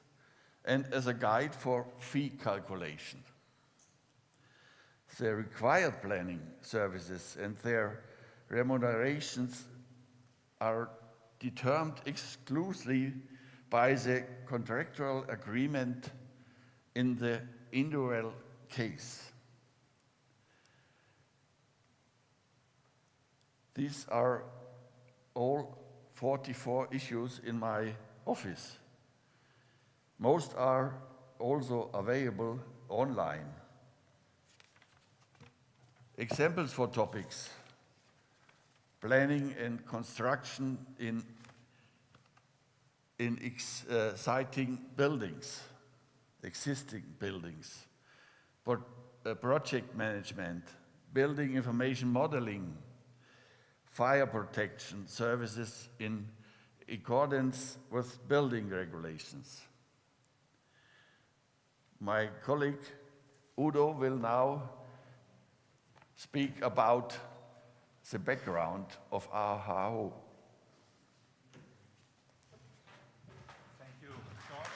and as a guide for fee calculation. The required planning services and their remunerations are determined exclusively by the contractual agreement in the individual case. These are all 44 issues in my office. Most are also available online. Examples for topics: planning and construction in exciting buildings, existing buildings, project management, building information modeling, fire protection services in accordance with building regulations. My colleague Udo will now speak about the background of AHO. Thank you, George.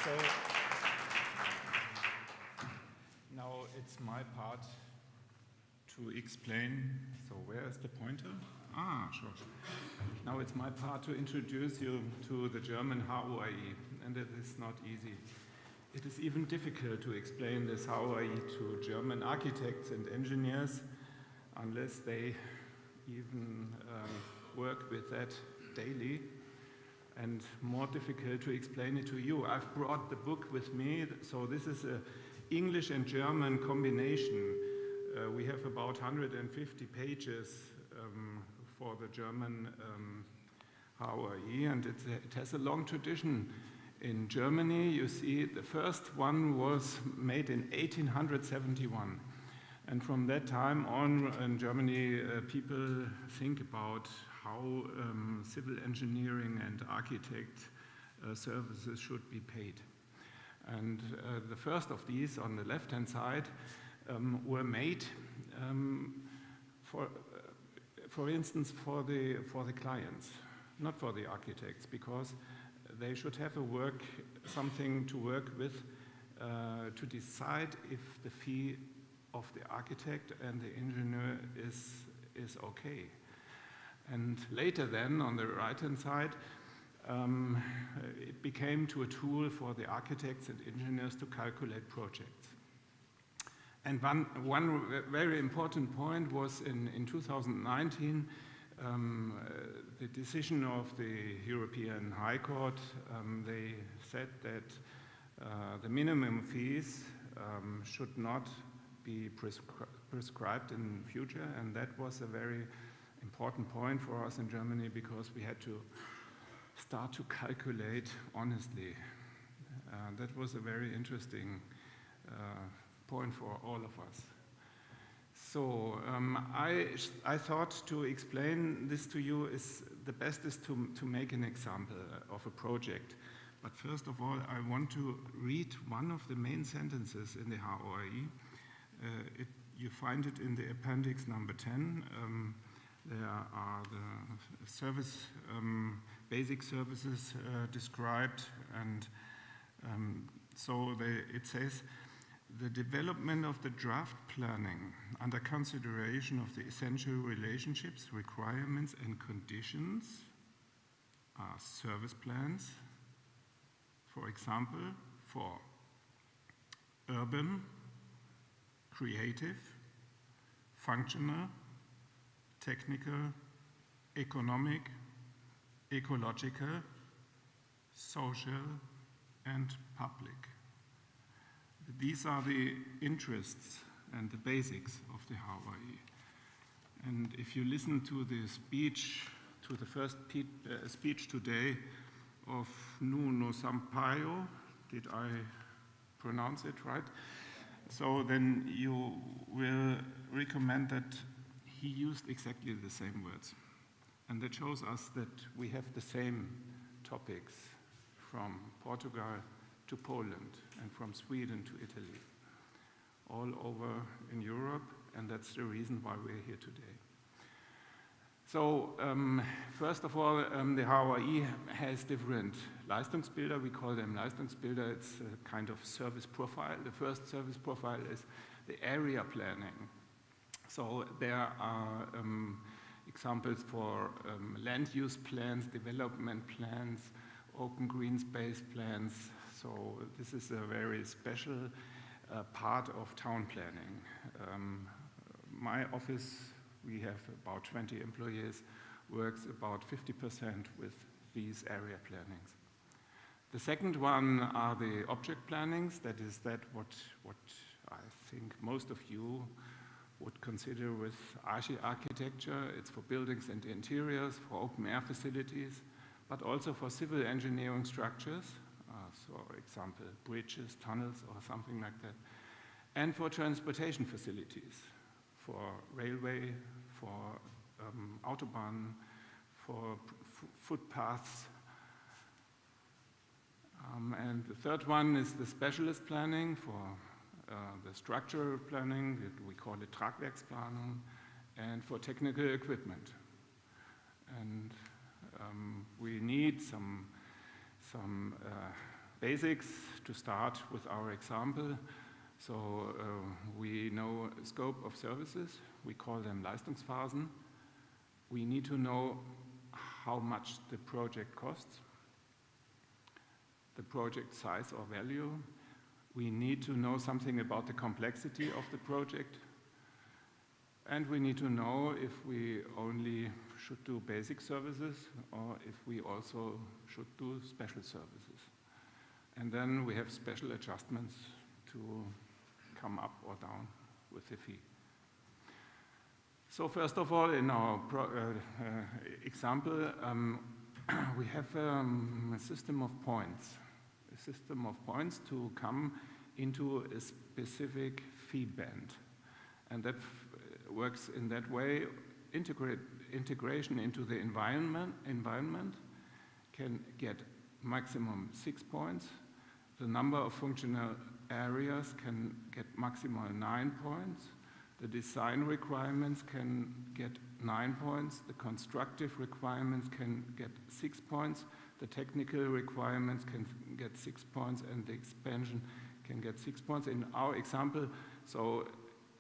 So now it's my part to explain. So where is the pointer? Sure. Now it's my part to introduce you to the German HOE, and it is not easy. It is even difficult to explain this HOE to German architects and engineers unless they even work with that daily, and more difficult to explain it to you. I've brought the book with me, so this is an English and German combination. We have about 150 pages for the German HOE, and it has a long tradition. In Germany, you see, the first one was made in 1871. And from that time on, in Germany, people think about how civil engineering and architect services should be paid. And the first of these, on the left-hand side, were made, for instance, for the clients, not for the architects, because they should have something to work with to decide if the fee of the architect and the engineer is okay. And later then, on the right-hand side, it became to a tool for the architects and engineers to calculate projects. And one very important point was in 2019, the decision of the European High Court. They said that the minimum fees should not be prescribed in future, and that was a very important point for us in Germany because we had to start to calculate honestly. That was a very interesting point for all of us. So I thought to explain this to you is the best is to make an example of a project. But first of all, I want to read one of the main sentences in the HORI. You find it in the appendix number 10. There are the service, basic services described, and it says, the development of the draft planning under consideration of the essential relationships, requirements, and conditions are service plans, for example, for urban, creative, functional, technical, economic, ecological, social, and public. These are the interests and the basics of the HORI. And if you listen to the speech, to the first speech today of Nuno Sampaio, did I pronounce it right? So then you will recommend that he used exactly the same words. And that shows us that we have the same topics from Portugal to Poland and from Sweden to Italy, all over in Europe, and that's the reason why we're here today. So first of all, the HORI has different Leistungsbilder. We call them Leistungsbilder. It's a kind of service profile. The first service profile is the area planning. So there are examples for land use plans, development plans, open green space plans. So this is a very special part of town planning. My office, we have about 20 employees, works about 50% with these area plannings. The second one are the object plannings. That is what I think most of you would consider with architecture. It's for buildings and interiors, for open air facilities, but also for civil engineering structures. So, for example, bridges, tunnels, or something like that. And for transportation facilities, for railway, for Autobahn, for footpaths. And the third one is the specialist planning for the structural planning, we call it Tragwerksplanung, and for technical equipment. And we need some basics to start with our example. So we know scope of services, we call them Leistungsphasen. We need to know how much the project costs, the project size or value. We need to know something about the complexity of the project. And we need to know if we only should do basic services or if we also should do special services. And then we have special adjustments to come up or down with the fee. So first of all, in our example, we have a system of points. A system of points to come into a specific fee band. And that works in that way. Integration into the environment can get maximum 6 points. The number of functional areas can get maximum 9 points. The design requirements can get 9 points. The constructive requirements can get 6 points. The technical requirements can get 6 points, and the expansion can get 6 points. In our example, so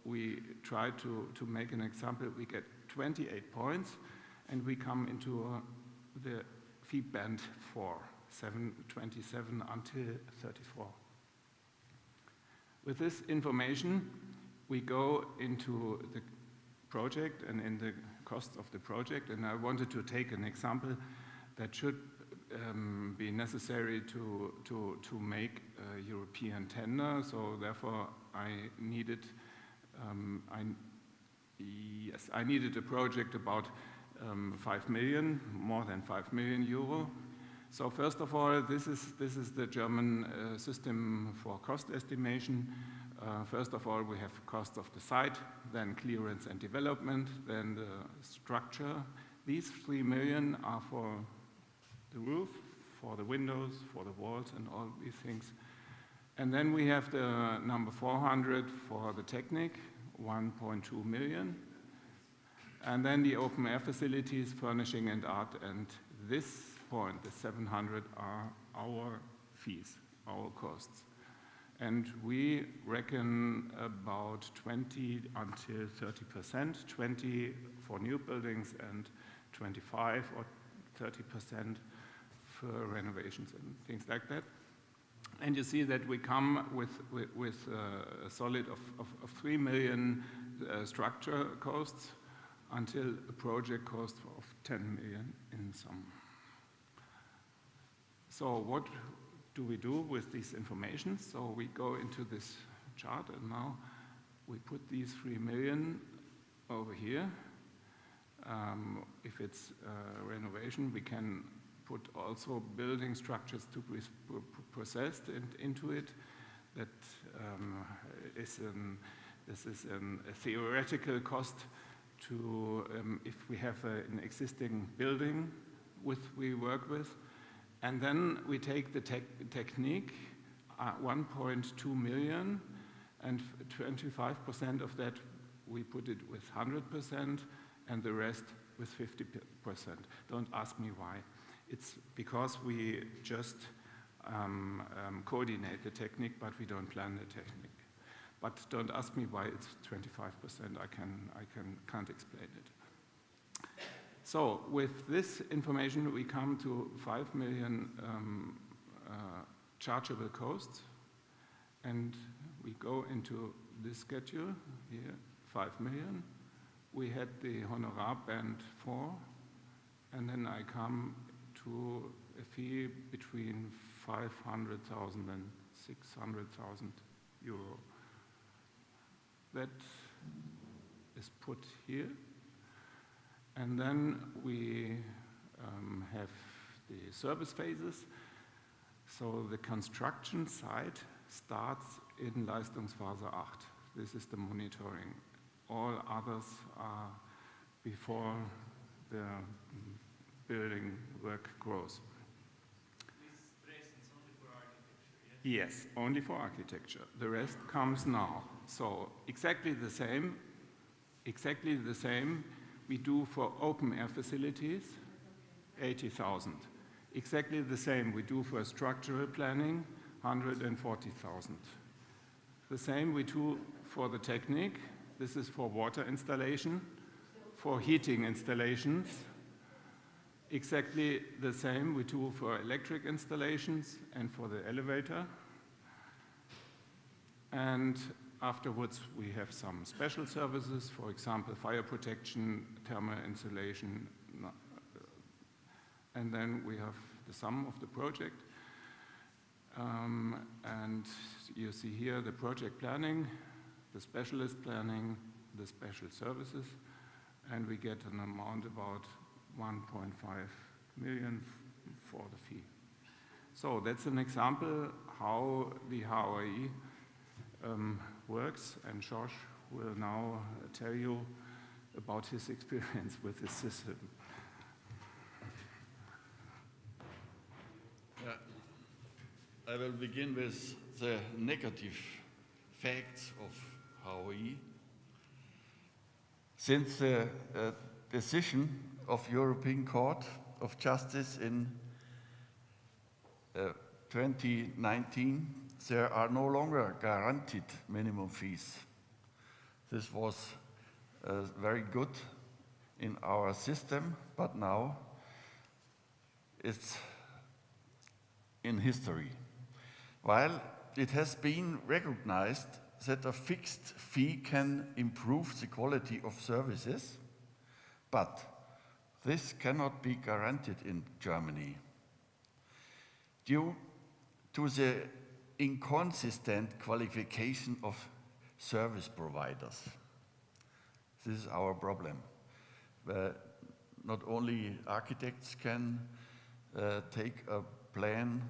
we try to make an example, we get 28 points, and we come into the fee band 4, 27 until 34. With this information, we go into the project and in the cost of the project, and I wanted to take an example that should be necessary to make a European tender, so therefore I needed Yes, I needed a project about 5 million, more than 5 million euro. So first of all, this is the German system for cost estimation. First of all, we have cost of the site, then clearance and development, then the structure. These 3 million are for the roof, for the windows, for the walls, and all these things. And then we have the number 400 for the technique, 1.2 million. And then the open air facilities, furnishing and art, and this point, the 700, are our fees, our costs. And we reckon about 20 until 30%, 20 for new buildings and 25 or 30% for renovations and things like that. And you see that we come with a solid of 3 million structure costs until a project cost of 10 million in sum. So what do we do with this information? So we go into this chart, and now we put these 3 million over here. If it's renovation, we can put also building structures to be processed into it. That this is a theoretical cost to if we have an existing building we work with. And then we take the technique, 1.2 million, and 25% of that we put it with 100%, and the rest with 50%. Don't ask me why. It's because we just coordinate the technique, but we don't plan the technique. But don't ask me why it's 25%. I can't explain it. So with this information, we come to 5 million chargeable costs, and we go into this schedule here, 5 million. We had the honorar band 4, and then I come to a fee between 500,000 and 600,000 euro. That is put here. And then we have the service phases. So the construction site starts in Leistungsphase 8. This is the monitoring. All others are before the building work grows. This only for architecture, yes? Yes, only for architecture. The rest comes now. So exactly the same we do for open air facilities, 80,000. Exactly the same we do for structural planning, 140,000. The same we do for the technique. This is for water installation, for heating installations. Exactly the same we do for electric installations and for the elevator. And afterwards, we have some special services, for example, fire protection, thermal insulation, and then we have the sum of the project. And you see here the project planning, the specialist planning, the special services, and we get an amount about 1.5 million for the fee. So that's an example how the HOI works, and George will now tell you about his experience with this system. I will begin with the negative facts of HOI. Since the decision of European Court of Justice in 2019, there are no longer guaranteed minimum fees. This was very good in our system, but now it's in history. While it has been recognized that a fixed fee can improve the quality of services, but this cannot be guaranteed in Germany. Due to the inconsistent qualification of service providers. This is our problem. Not only architects can take a plan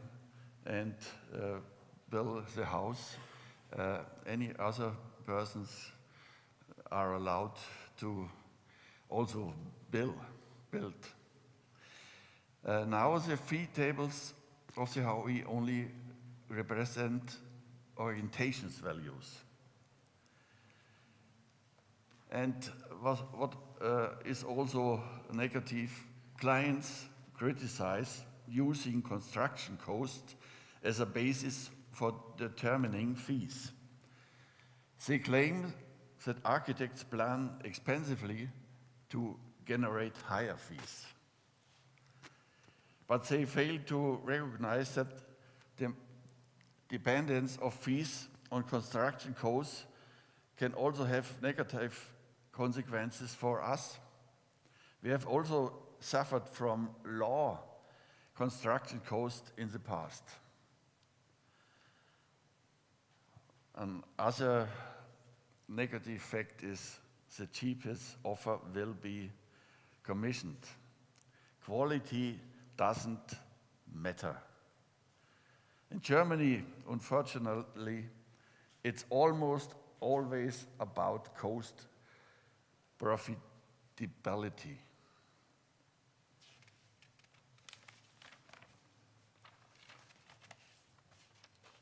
and build the house, any other persons are allowed to also build. Now the fee tables of the HOE only represent orientations values. And what is also negative, clients criticize using construction cost as a basis for determining fees. They claim that architects plan expensively to generate higher fees. But they fail to recognize that the dependence of fees on construction costs can also have negative consequences for us. We have also suffered from low construction costs in the past. Another negative fact is the cheapest offer will be commissioned. Quality doesn't matter. In Germany, unfortunately, it's almost always about cost profitability.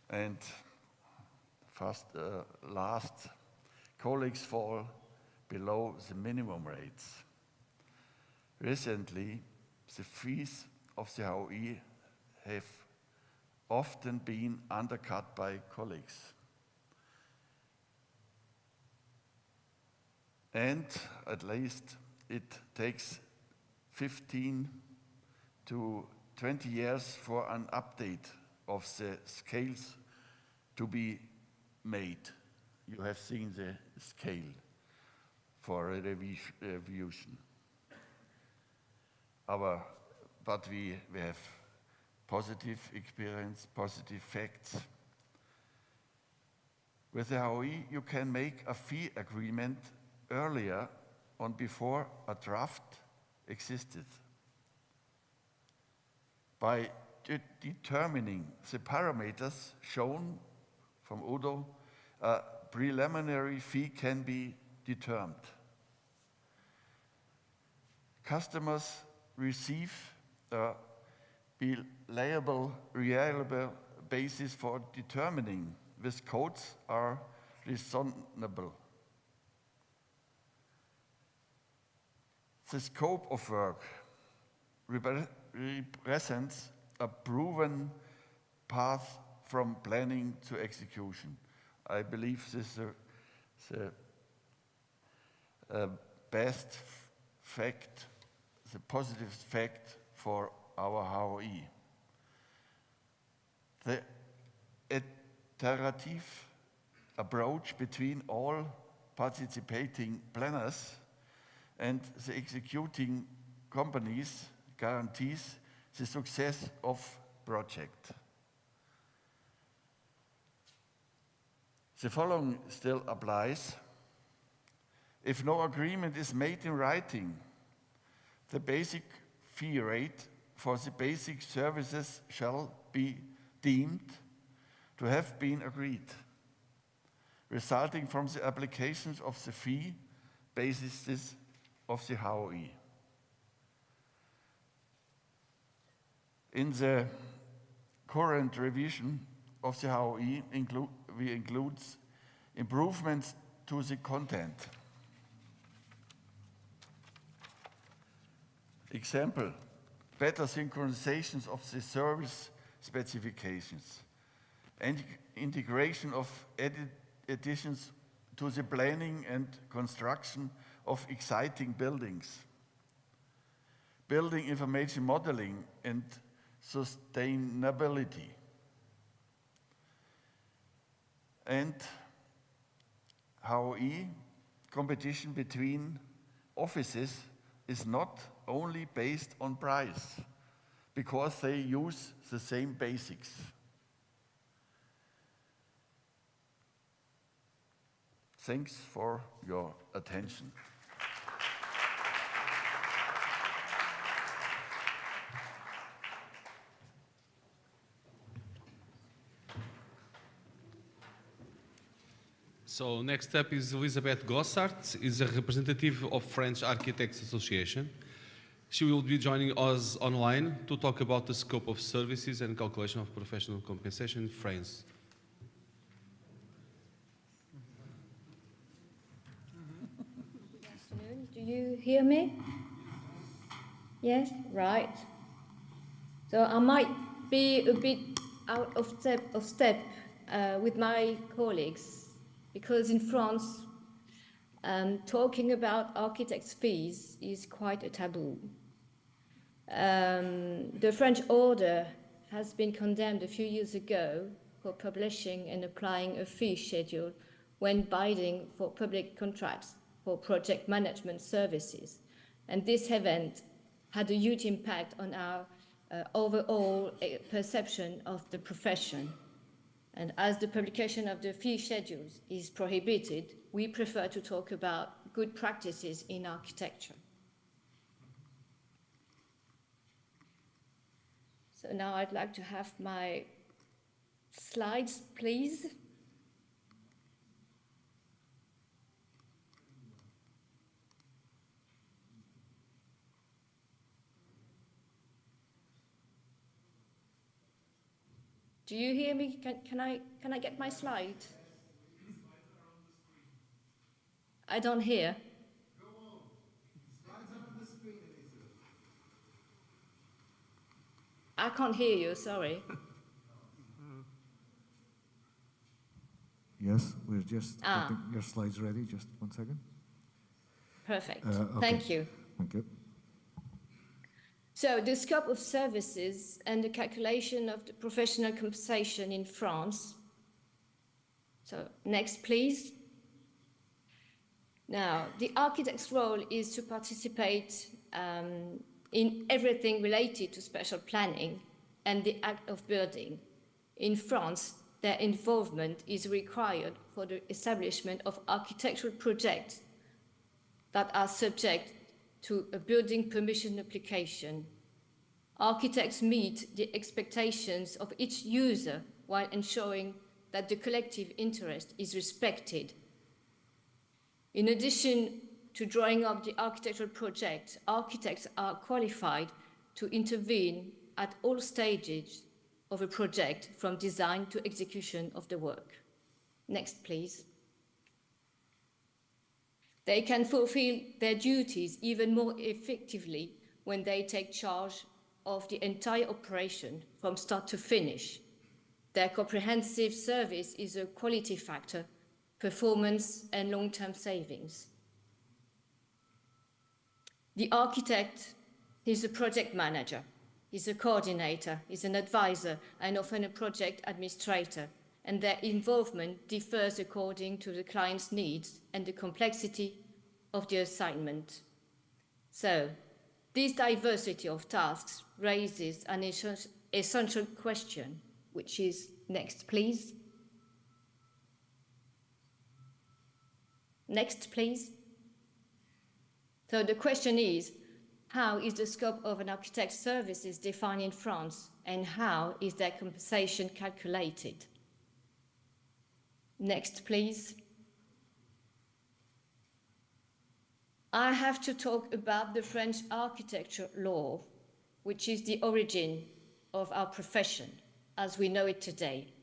And last, colleagues fall below the minimum rates. Recently, the fees of the HOE have often been undercut by colleagues. And at least it takes 15 to 20 years for an update of the scales to be made. You have seen the scale for a revision. But we have positive experience, positive facts. With the HOE, you can make a fee agreement earlier on before a draft existed. By determining the parameters shown from Udo, a preliminary fee can be determined. Customers receive a reliable basis for determining which codes are reasonable. The scope of work represents a proven path from planning to execution. I believe this is the best fact, the positive fact for our HOE. The iterative approach between all participating planners and the executing companies guarantees the success of project. The following still applies. If no agreement is made in writing, the basic fee rate for the basic services shall be deemed to have been agreed, resulting from the applications of the fee basis of the HOE. In the current revision of the HOE, we include improvements to the content. Example, better synchronizations of the service specifications and integration of additions to the planning and construction of exciting buildings, building information modeling and sustainability, and HOE competition between offices is not only based on price, because they use the same basics. Thanks for your attention. So next up is Elisabeth Gossart, is a representative of French Architects Association. She will be joining us online to talk about the scope of services and calculation of professional compensation in France. Good afternoon. Do you hear me? Yes, right. So I might be a bit out of step with my colleagues, because in France, talking about architects' fees is quite a taboo. The French order has been condemned a few years ago for publishing and applying a fee schedule when bidding for public contracts for project management services. And this event had a huge impact on our overall perception of the profession. And as the publication of the fee schedules is prohibited, we prefer to talk about good practices in architecture. So now I'd like to have my slides, please. Do you hear me? Can I get my slide? I don't hear. Go on. Slides are on the screen, Elizabeth. I can't hear you, sorry. Yes, we're just getting your slides ready. Just 1 second. Perfect. Okay. Thank you. Thank you. So the scope of services and the calculation of the professional compensation in France. So next, please. Now, the architect's role is to participate in everything related to spatial planning and the act of building. In France, their involvement is required for the establishment of architectural projects that are subject to a building permission application. Architects meet the expectations of each user while ensuring that the collective interest is respected. In addition to drawing up the architectural project, architects are qualified to intervene at all stages of a project, from design to execution of the work. Next, please. They can fulfill their duties even more effectively when they take charge of the entire operation from start to finish. Their comprehensive service is a quality factor, performance and long-term savings. The architect is a project manager, is a coordinator, is an advisor, and often a project administrator, and their involvement differs according to the client's needs and the complexity of the assignment. So, this diversity of tasks raises an essential question, which is, next please. Next please. So the question is, how is the scope of an architect's services defined in France, and how is their compensation calculated? Next, please. I have to talk about the French architecture law, which is the origin of our profession as we know it today.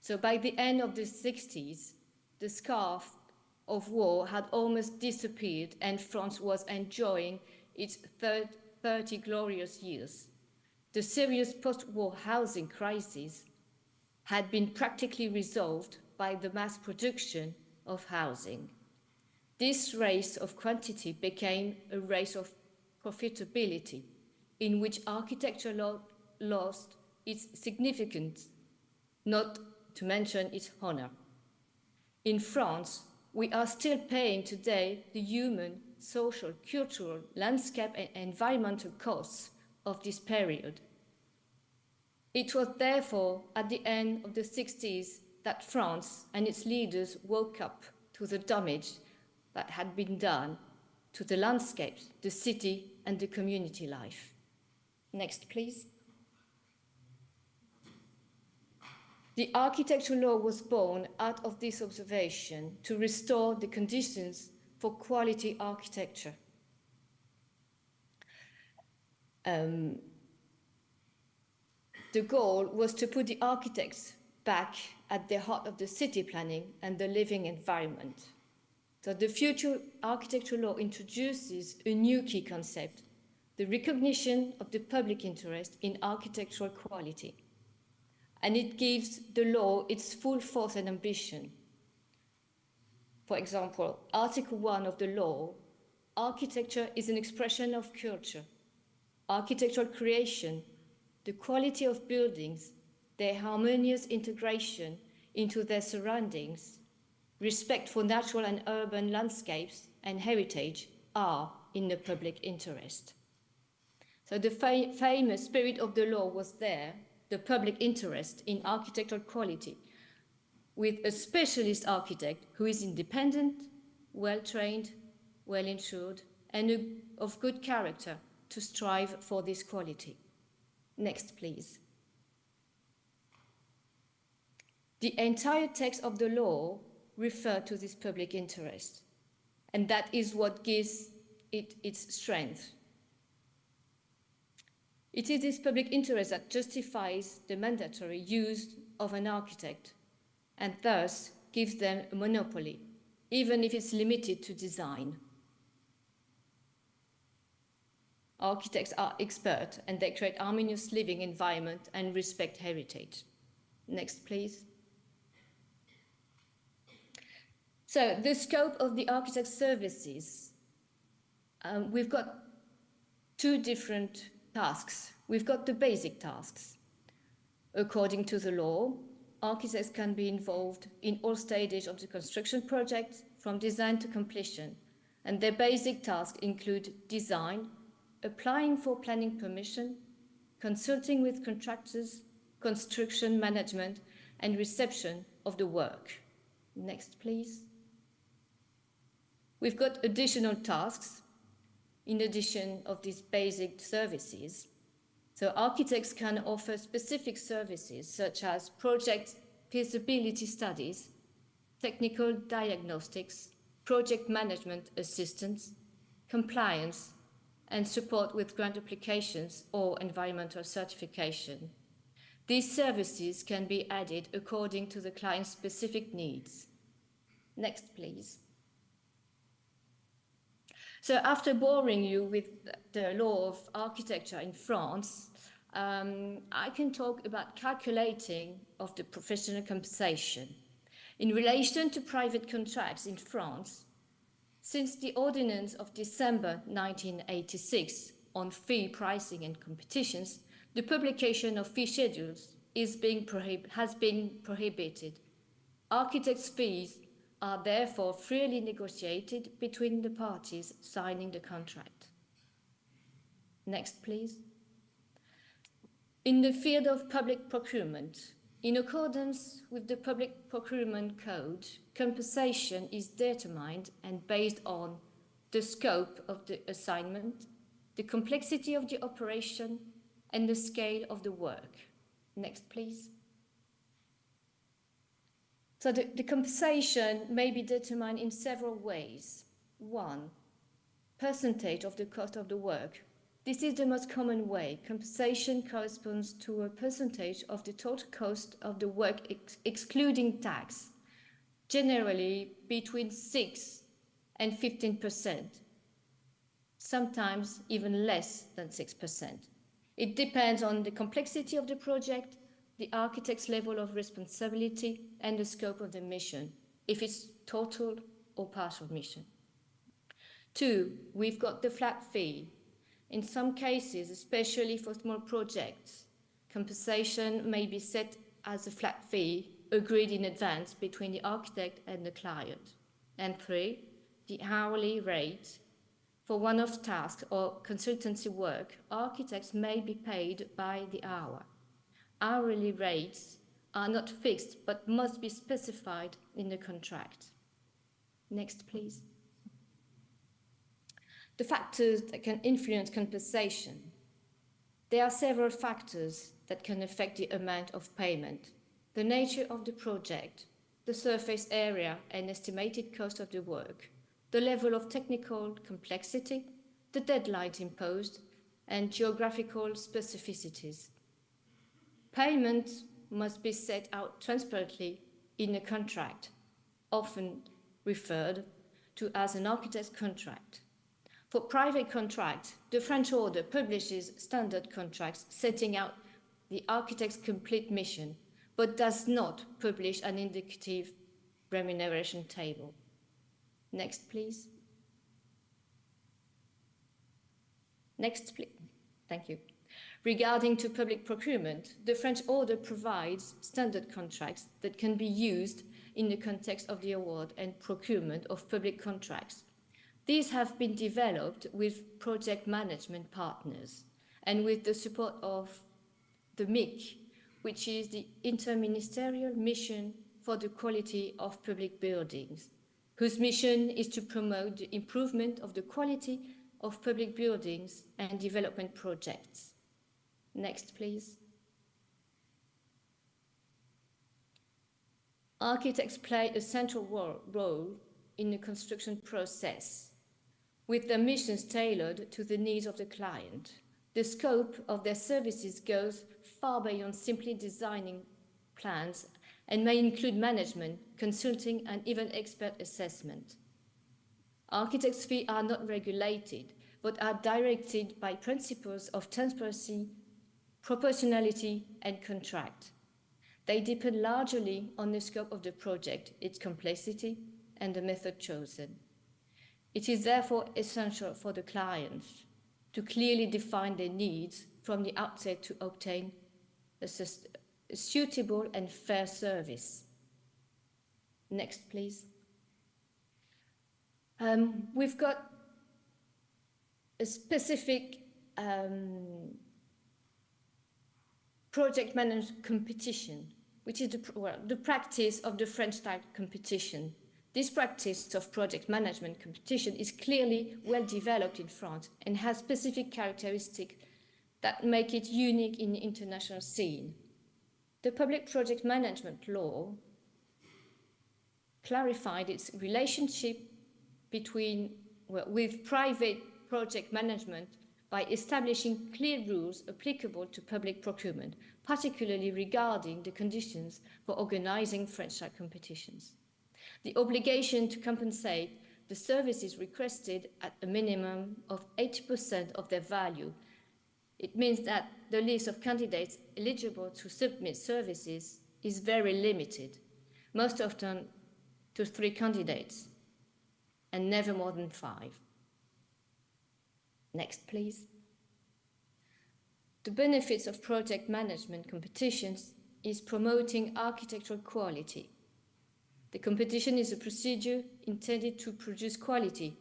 So by the end of the 60s, the scarf of war had almost disappeared and France was enjoying its 30 glorious years. The serious post-war housing crisis had been practically resolved by the mass production of housing. This race of quantity became a race of profitability, in which architecture lost its significance, not to mention its honor. In France, we are still paying today the human, social, cultural, landscape and environmental costs of this period. It was therefore at the end of the 60s that France and its leaders woke up to the damage that had been done to the landscapes, the city and the community life. Next, please. The architectural law was born out of this observation to restore the conditions for quality architecture. The goal was to put the architects back at the heart of the city planning and the living environment. So the future architectural law introduces a new key concept, the recognition of the public interest in architectural quality. And it gives the law its full force and ambition. For example, Article 1 of the law, architecture is an expression of culture. Architectural creation, the quality of buildings, their harmonious integration into their surroundings, respect for natural and urban landscapes and heritage are in the public interest. So the famous spirit of the law was there, the public interest in architectural quality, with a specialist architect who is independent, well-trained, well-insured, and of good character to strive for this quality. Next, please. The entire text of the law refers to this public interest, and that is what gives it its strength. It is this public interest that justifies the mandatory use of an architect and thus gives them a monopoly, even if it's limited to design. Architects are expert and they create harmonious living environment and respect heritage. Next, please. So the scope of the architect's services, we've got two different tasks. We've got the basic tasks. According to the law, architects can be involved in all stages of the construction project, from design to completion, and their basic tasks include design, applying for planning permission, consulting with contractors, construction management, and reception of the work. Next, please. We've got additional tasks in addition of these basic services. So architects can offer specific services such as project feasibility studies, technical diagnostics, project management assistance, compliance, and support with grant applications or environmental certification. These services can be added according to the client's specific needs. Next, please. So after boring you with the law of architecture in France, I can talk about calculating of the professional compensation. In relation to private contracts in France, since the Ordinance of December 1986 on fee pricing and competitions, the publication of fee schedules has been prohibited. Architects' fees are therefore freely negotiated between the parties signing the contract. Next, please. In the field of public procurement, in accordance with the Public Procurement Code, compensation is determined and based on the scope of the assignment, the complexity of the operation, and the scale of the work. Next, please. So the compensation may be determined in several ways. One, percentage of the cost of the work. This is the most common way. Compensation corresponds to a percentage of the total cost of the work excluding tax, generally between 6 and 15%, sometimes even less than 6%. It depends on the complexity of the project, the architect's level of responsibility, and the scope of the mission, if it's total or partial mission. Two, we've got the flat fee. In some cases, especially for small projects, compensation may be set as a flat fee agreed in advance between the architect and the client. And three, the hourly rate. For one-off tasks or consultancy work, architects may be paid by the hour. Hourly rates are not fixed but must be specified in the contract. Next, please. The factors that can influence compensation. There are several factors that can affect the amount of payment. the nature of the project, the surface area and estimated cost of the work, the level of technical complexity, the deadlines imposed, and geographical specificities. Payment must be set out transparently in a contract, often referred to as an architect's contract. For private contracts, the French order publishes standard contracts setting out the architect's complete mission, but does not publish an indicative remuneration table. Next, please. Next, please. Thank you. Regarding to public procurement, the French order provides standard contracts that can be used in the context of the award and procurement of public contracts. These have been developed with project management partners and with the support of the MIC, which is the Interministerial Mission for the Quality of Public Buildings, whose mission is to promote the improvement of the quality of public buildings and development projects. Next, please. Architects play a central role in the construction process, with their missions tailored to the needs of the client. The scope of their services goes far beyond simply designing plans and may include management, consulting, and even expert assessment. Architects' fees are not regulated, but are directed by principles of transparency, proportionality, and contract. They depend largely on the scope of the project, its complexity, and the method chosen. It is therefore essential for the clients to clearly define their needs from the outset to obtain a suitable and fair service. Next, please. We've got a specific project management competition, which is the practice of the French-style competition. This practice of project management competition is clearly well developed in France and has specific characteristics that make it unique in the international scene. The public project management law clarified its relationship with private project management by establishing clear rules applicable to public procurement, particularly regarding the conditions for organizing French-style competitions. The obligation to compensate the services requested at a minimum of 80% of their value. It means that the list of candidates eligible to submit services is very limited, most often to 3 candidates, and never more than 5. Next, please. The benefits of project management competitions is promoting architectural quality. The competition is a procedure intended to produce quality.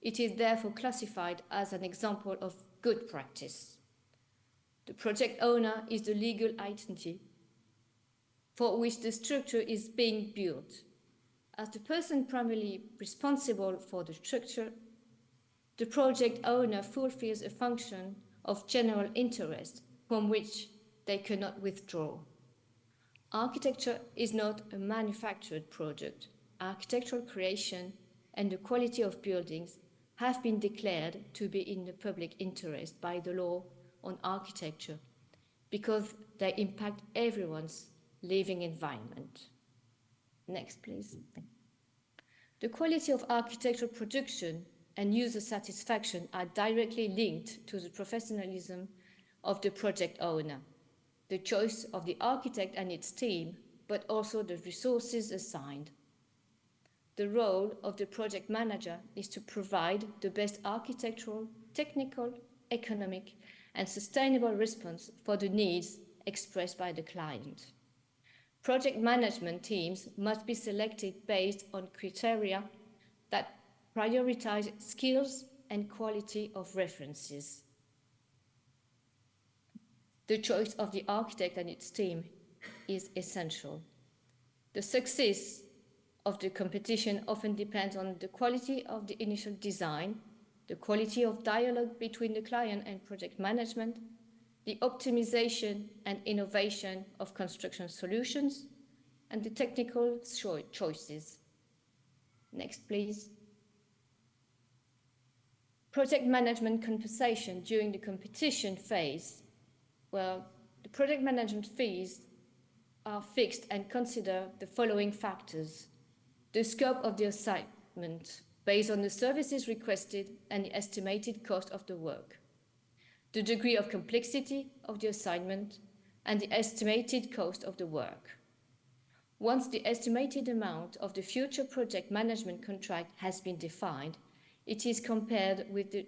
It is therefore classified as an example of good practice. The project owner is the legal entity for which the structure is being built. As the person primarily responsible for the structure, the project owner fulfills a function of general interest from which they cannot withdraw. Architecture is not a manufactured product. Architectural creation and the quality of buildings have been declared to be in the public interest by the law on architecture because they impact everyone's living environment. Next, please. The quality of architectural production and user satisfaction are directly linked to the professionalism of the project owner, the choice of the architect and its team, but also the resources assigned. The role of the project manager is to provide the best architectural, technical, economic, and sustainable response for the needs expressed by the client. Project management teams must be selected based on criteria that prioritize skills and quality of references. The choice of the architect and its team is essential. The success of the competition often depends on the quality of the initial design, the quality of dialogue between the client and project management, the optimization and innovation of construction solutions, and the technical choices. Next, please. Project management compensation during the competition phase. Well, the project management fees are fixed and consider the following factors: the scope of the assignment based on the services requested and the estimated cost of the work, the degree of complexity of the assignment, and the estimated cost of the work. Once the estimated amount of the future project management contract has been defined, it is compared with the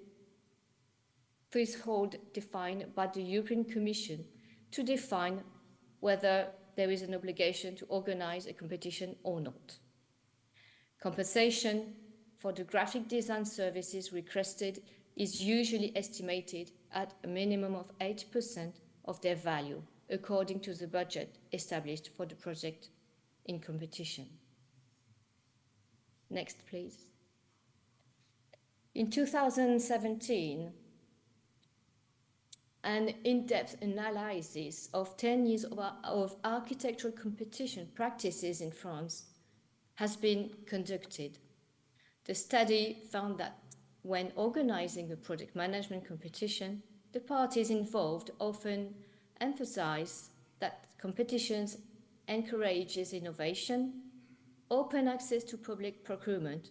threshold defined by the European Commission to define whether there is an obligation to organize a competition or not. Compensation for the graphic design services requested is usually estimated at a minimum of 8% of their value, according to the budget established for the project in competition. Next, please. In 2017, an in-depth analysis of 10 years of architectural competition practices in France has been conducted. The study found that when organizing a project management competition, the parties involved often emphasize that competitions encourages innovation, open access to public procurement,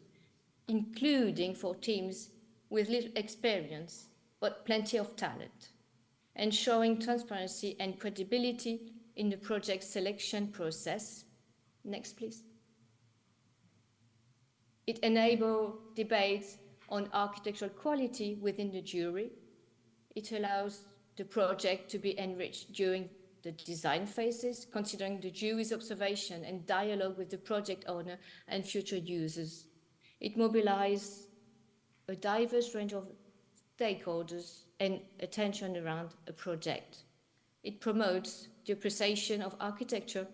including for teams with little experience but plenty of talent, ensuring transparency and credibility in the project selection process. Next, please. It enables debates on architectural quality within the jury. It allows the project to be enriched during the design phases, considering the jury's observation and dialogue with the project owner and future users. It mobilizes a diverse range of stakeholders and attention around a project. It promotes the appreciation of architecture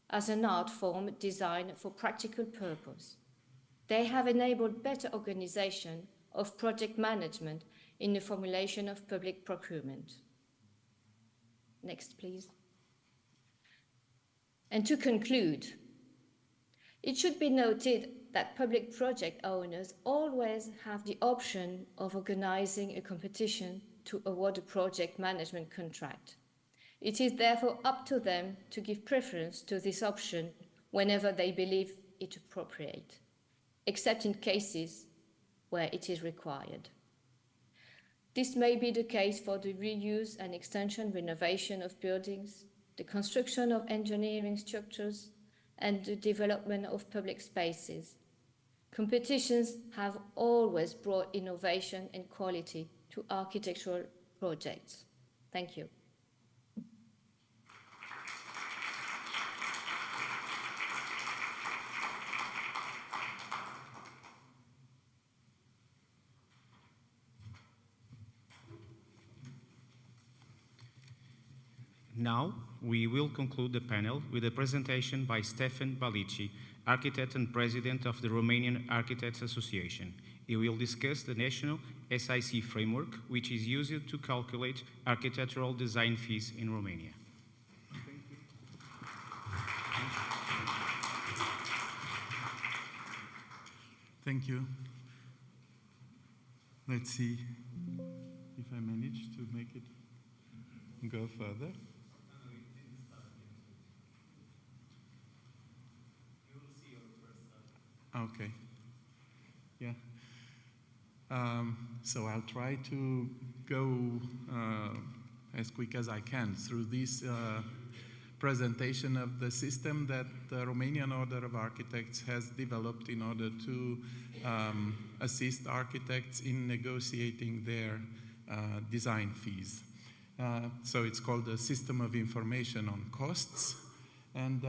as an art form designed for practical purpose. They have enabled better organization of project management in the formulation of public procurement. Next, please. And to conclude, it should be noted that public project owners always have the option of organizing a competition to award a project management contract. It is therefore up to them to give preference to this option whenever they believe it appropriate, except in cases where it is required. This may be the case for the reuse and extension renovation of buildings, the construction of engineering structures, and the development of public spaces. Competitions have always brought innovation and quality to architectural projects. Thank you. Now, we will conclude the panel with a presentation by Stefan Balici, architect and president of the Romanian Architects Association. He will discuss the national SIC framework, which is used to calculate architectural design fees in Romania. Thank you. Let's see if I manage to make it go further. Okay. Yeah. So I'll try to go as quick as I can through this presentation of the system that the Romanian Order of Architects has developed in order to assist architects in negotiating their design fees. So it's called the System of Information on Costs, and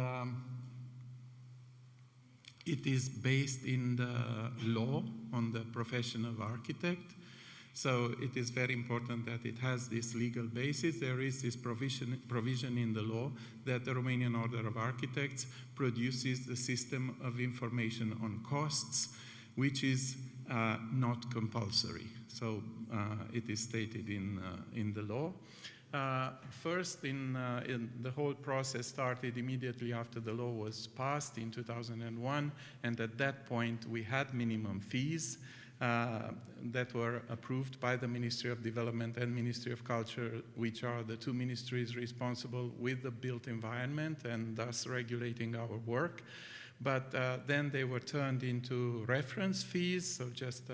it is based in the law on the profession of architect. So it is very important that it has this legal basis. There is this provision in the law that the Romanian Order of Architects produces the System of Information on Costs, which is not compulsory. So it is stated in the law. First, in the whole process started immediately after the law was passed in 2001, and at that point we had minimum fees that were approved by the Ministry of Development and Ministry of Culture, which are the two ministries responsible with the built environment and thus regulating our work. But then they were turned into reference fees, so just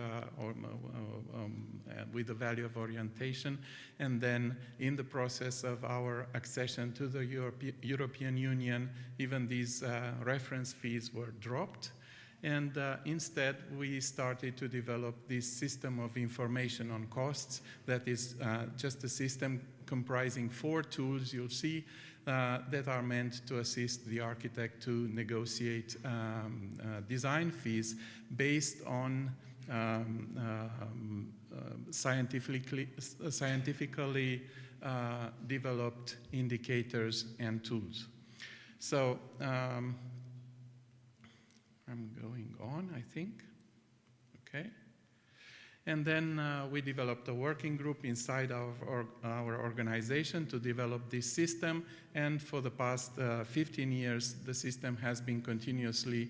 with the value of orientation. And then in the process of our accession to the European Union, even these reference fees were dropped. And instead, we started to develop this system of information on costs that is just a system comprising 4 tools you'll see that are meant to assist the architect to negotiate design fees based on scientifically developed indicators and tools. So I'm going on, I think. Okay. And then we developed a working group inside our organization to develop this system. And for the past 15 years, the system has been continuously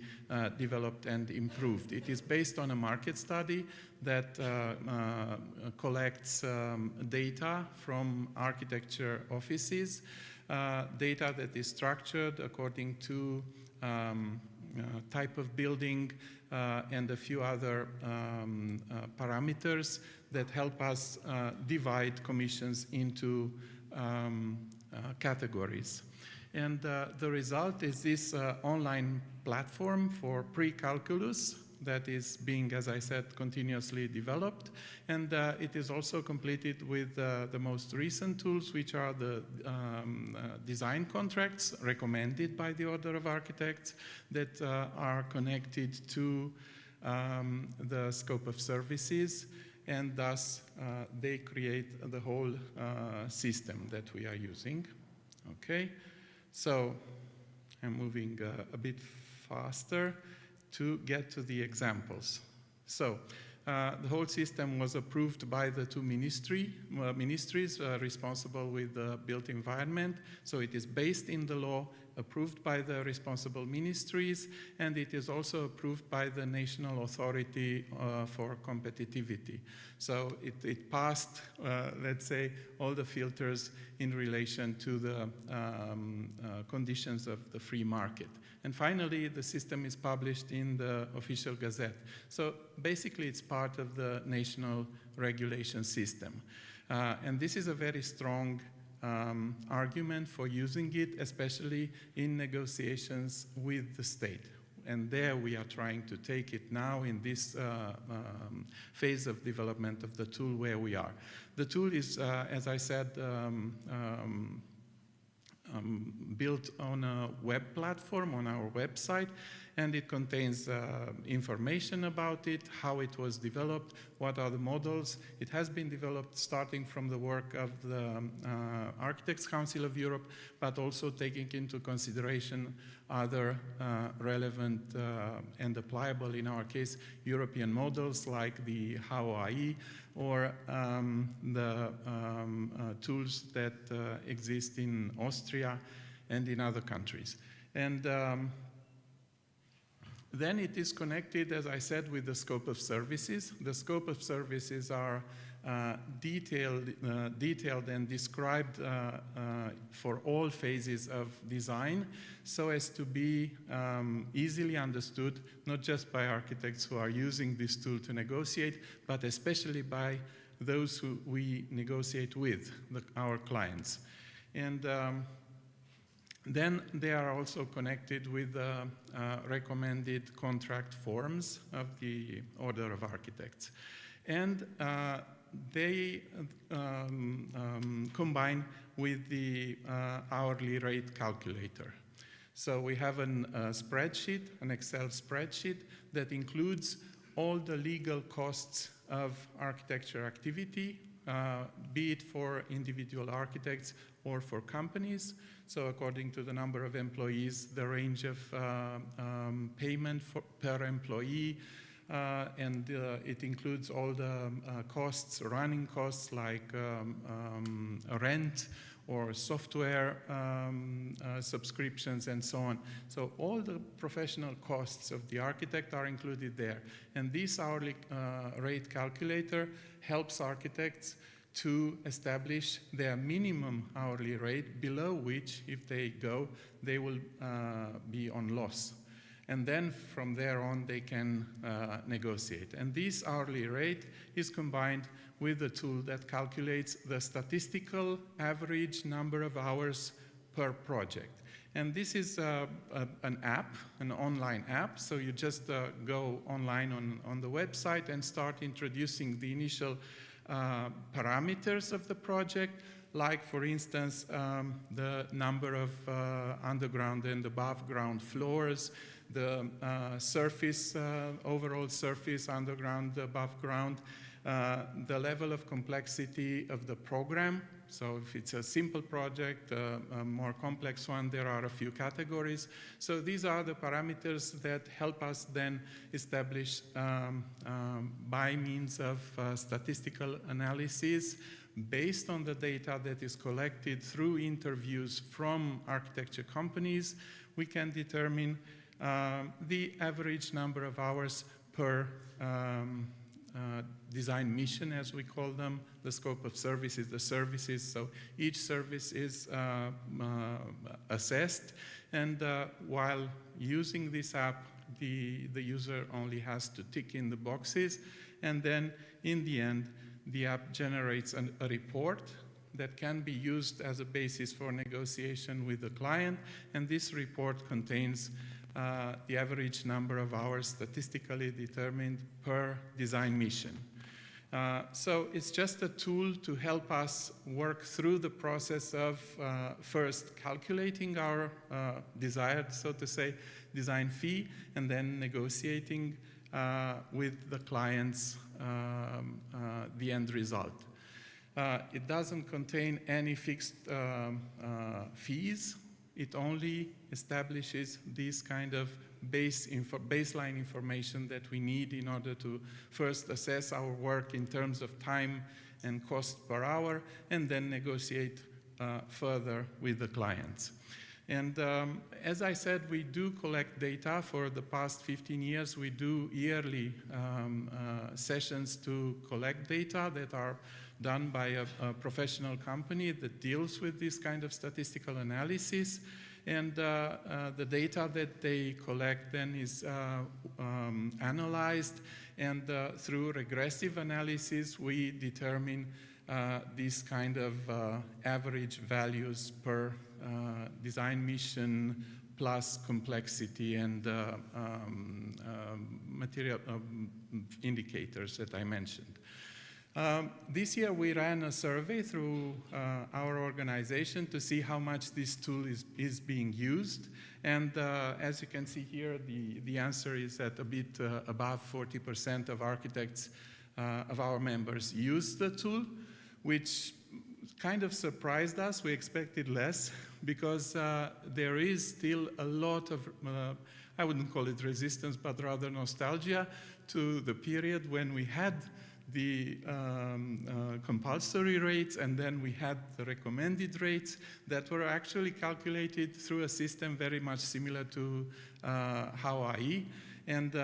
developed and improved. It is based on a market study that collects data from architecture offices, data that is structured according to type of building, and a few other parameters that help us divide commissions into categories. And the result is this online platform for pre-calculus that is being, as I said, continuously developed. And it is also completed with the most recent tools, which are the design contracts recommended by the Order of Architects that are connected to the scope of services. And thus, they create the whole system that we are using. Okay, so I'm moving a bit faster to get to the examples. So the whole system was approved by the two ministries responsible with the built environment. So it is based in the law, approved by the responsible ministries, and it is also approved by the National Authority for Competitivity. So it passed, let's say, all the filters in relation to the conditions of the free market. And finally, the system is published in the official gazette. So basically, it's part of the national regulation system. And this is a very strong argument for using it, especially in negotiations with the state. And there we are trying to take it now in this phase of development of the tool where we are. The tool is, as I said, built on a web platform on our website, and it contains information about it, how it was developed, what are the models. It has been developed starting from the work of the Architects Council of Europe, but also taking into consideration other relevant and applicable, in our case, European models like the HAOAI or the tools that exist in Austria and in other countries. And then it is connected, as I said, with the scope of services. The scope of services are detailed and described for all phases of design, so as to be easily understood, not just by architects who are using this tool to negotiate, but especially by those who we negotiate with, our clients. And then they are also connected with recommended contract forms of the Order of Architects. And they combine with the hourly rate calculator. So we have a spreadsheet, an Excel spreadsheet, that includes all the legal costs of architecture activity, be it for individual architects or for companies. So according to the number of employees, the range of payment per employee, and it includes all the costs, running costs like rent or software subscriptions and so on. So all the professional costs of the architect are included there. And this hourly rate calculator helps architects to establish their minimum hourly rate, below which, if they go, they will be on loss. And then from there on, they can negotiate. And this hourly rate is combined with a tool that calculates the statistical average number of hours per project. And this is an app, an online app. So you just go online on the website and start introducing the initial parameters of the project, like, for instance, the number of underground and above ground floors, the surface, overall surface, underground, above ground, the level of complexity of the program. So if it's a simple project, a more complex one, there are a few categories. So these are the parameters that help us then establish, by means of statistical analysis, based on the data that is collected through interviews from architecture companies, we can determine the average number of hours per design mission, as we call them, the scope of services, the services. So each service is assessed, and while using this app, the user only has to tick in the boxes, and then in the end, the app generates a report that can be used as a basis for negotiation with the client, and this report contains the average number of hours statistically determined per design mission. So it's just a tool to help us work through the process of first calculating our desired, so to say, design fee, and then negotiating with the clients the end result. It doesn't contain any fixed fees. It only establishes this kind of baseline information that we need in order to first assess our work in terms of time and cost per hour, and then negotiate further with the clients. And as I said, we do collect data. For the past 15 years, we do yearly sessions to collect data that are done by a professional company that deals with this kind of statistical analysis. And the data that they collect then is analyzed, and through regressive analysis, we determine these kind of average values per design mission plus complexity and material indicators that I mentioned. This year we ran a survey through our organization to see how much this tool is being used. And as you can see here, the answer is that a bit above 40% of architects, of our members, use the tool, which kind of surprised us. We expected less, because there is still a lot of, I wouldn't call it resistance, but rather nostalgia to the period when we had the compulsory rates, and then we had the recommended rates that were actually calculated through a system very much similar to Hawaii. And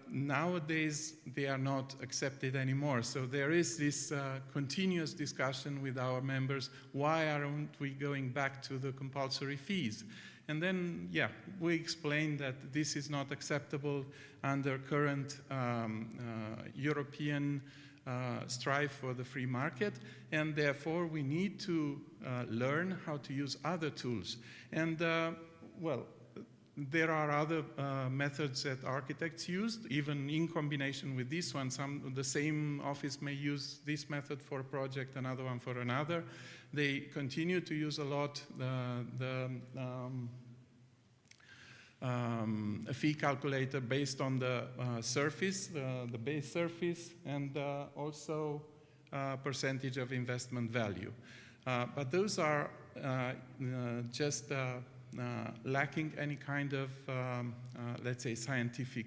nowadays, they are not accepted anymore. So there is this continuous discussion with our members, why aren't we going back to the compulsory fees? And then, yeah, we explained that this is not acceptable under current European strive for the free market, and therefore we need to learn how to use other tools. And well, there are other methods that architects use, even in combination with this one. The same office may use this method for a project, another one for another. They continue to use a lot a fee calculator based on the surface, the base surface, and also percentage of investment value. But those are just lacking any kind of, let's say, scientific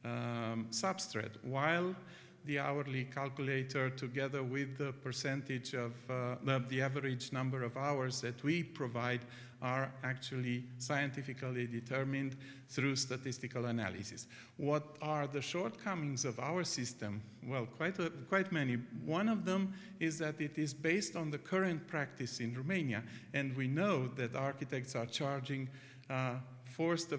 substrate, while the hourly calculator, together with the percentage of the average number of hours that we provide, are actually scientifically determined through statistical analysis. What are the shortcomings of our system? Well, quite many. One of them is that it is based on the current practice in Romania, and we know that architects are charging, forced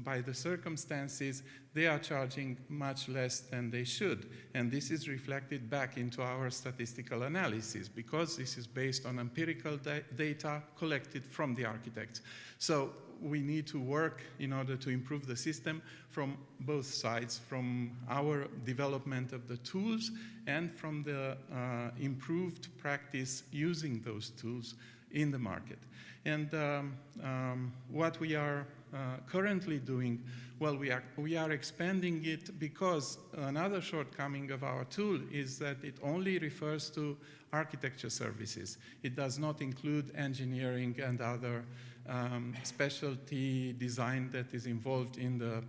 by the circumstances, they are charging much less than they should. And this is reflected back into our statistical analysis, because this is based on empirical data collected from the architects. So we need to work in order to improve the system from both sides, from our development of the tools and from the improved practice using those tools in the market. And what we are currently doing, well, we are expanding it, because another shortcoming of our tool is that it only refers to architecture services. It does not include engineering and other specialty design that is involved in the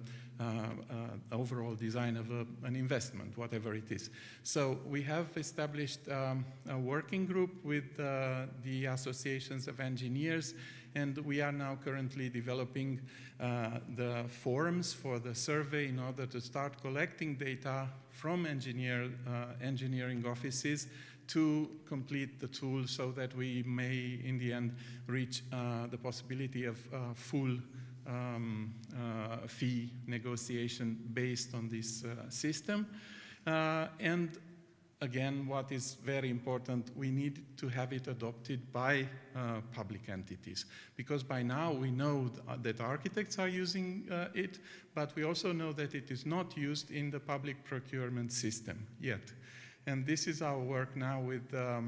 overall design of an investment, whatever it is. So we have established a working group with the associations of engineers, and we are now currently developing the forms for the survey in order to start collecting data from engineering offices to complete the tool, so that we may, in the end, reach the possibility of full fee negotiation based on this system. And again, what is very important, we need to have it adopted by public entities, because by now we know that architects are using it, but we also know that it is not used in the public procurement system yet. And this is our work now with the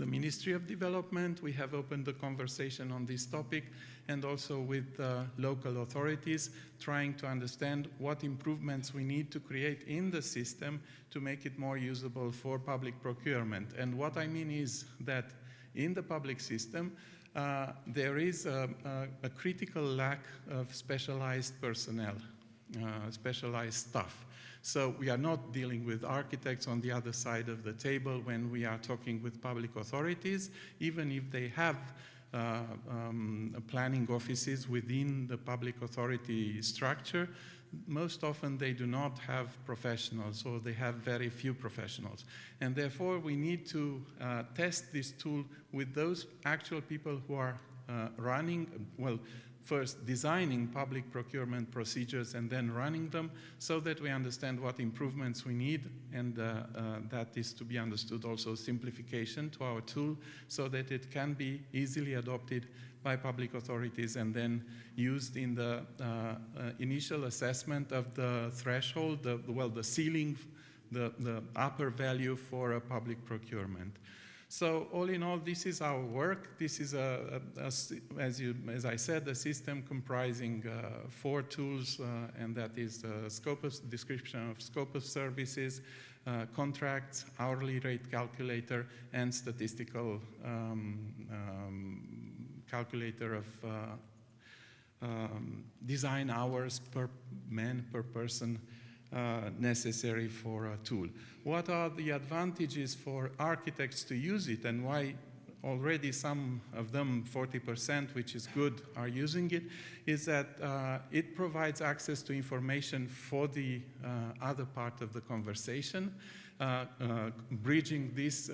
Ministry of Development. We have opened the conversation on this topic, and also with local authorities, trying to understand what improvements we need to create in the system to make it more usable for public procurement. And what I mean is that in the public system, there is a critical lack of specialized personnel, specialized staff. So we are not dealing with architects on the other side of the table when we are talking with public authorities, even if they have planning offices within the public authority structure. Most often they do not have professionals, or they have very few professionals. And therefore we need to test this tool with those actual people who are running, well, first designing public procurement procedures and then running them, so that we understand what improvements we need, and that is to be understood also simplification to our tool, so that it can be easily adopted by public authorities and then used in the initial assessment of the threshold, the ceiling, the upper value for a public procurement. So all in all, this is our work. This is, as I said, a system comprising 4 tools, and that is the description of scope of services, contracts, hourly rate calculator, and statistical calculator of design hours per man, per person, necessary for a tool. What are the advantages for architects to use it, and why already some of them, 40%, which is good, are using it, is that it provides access to information for the other part of the conversation, bridging this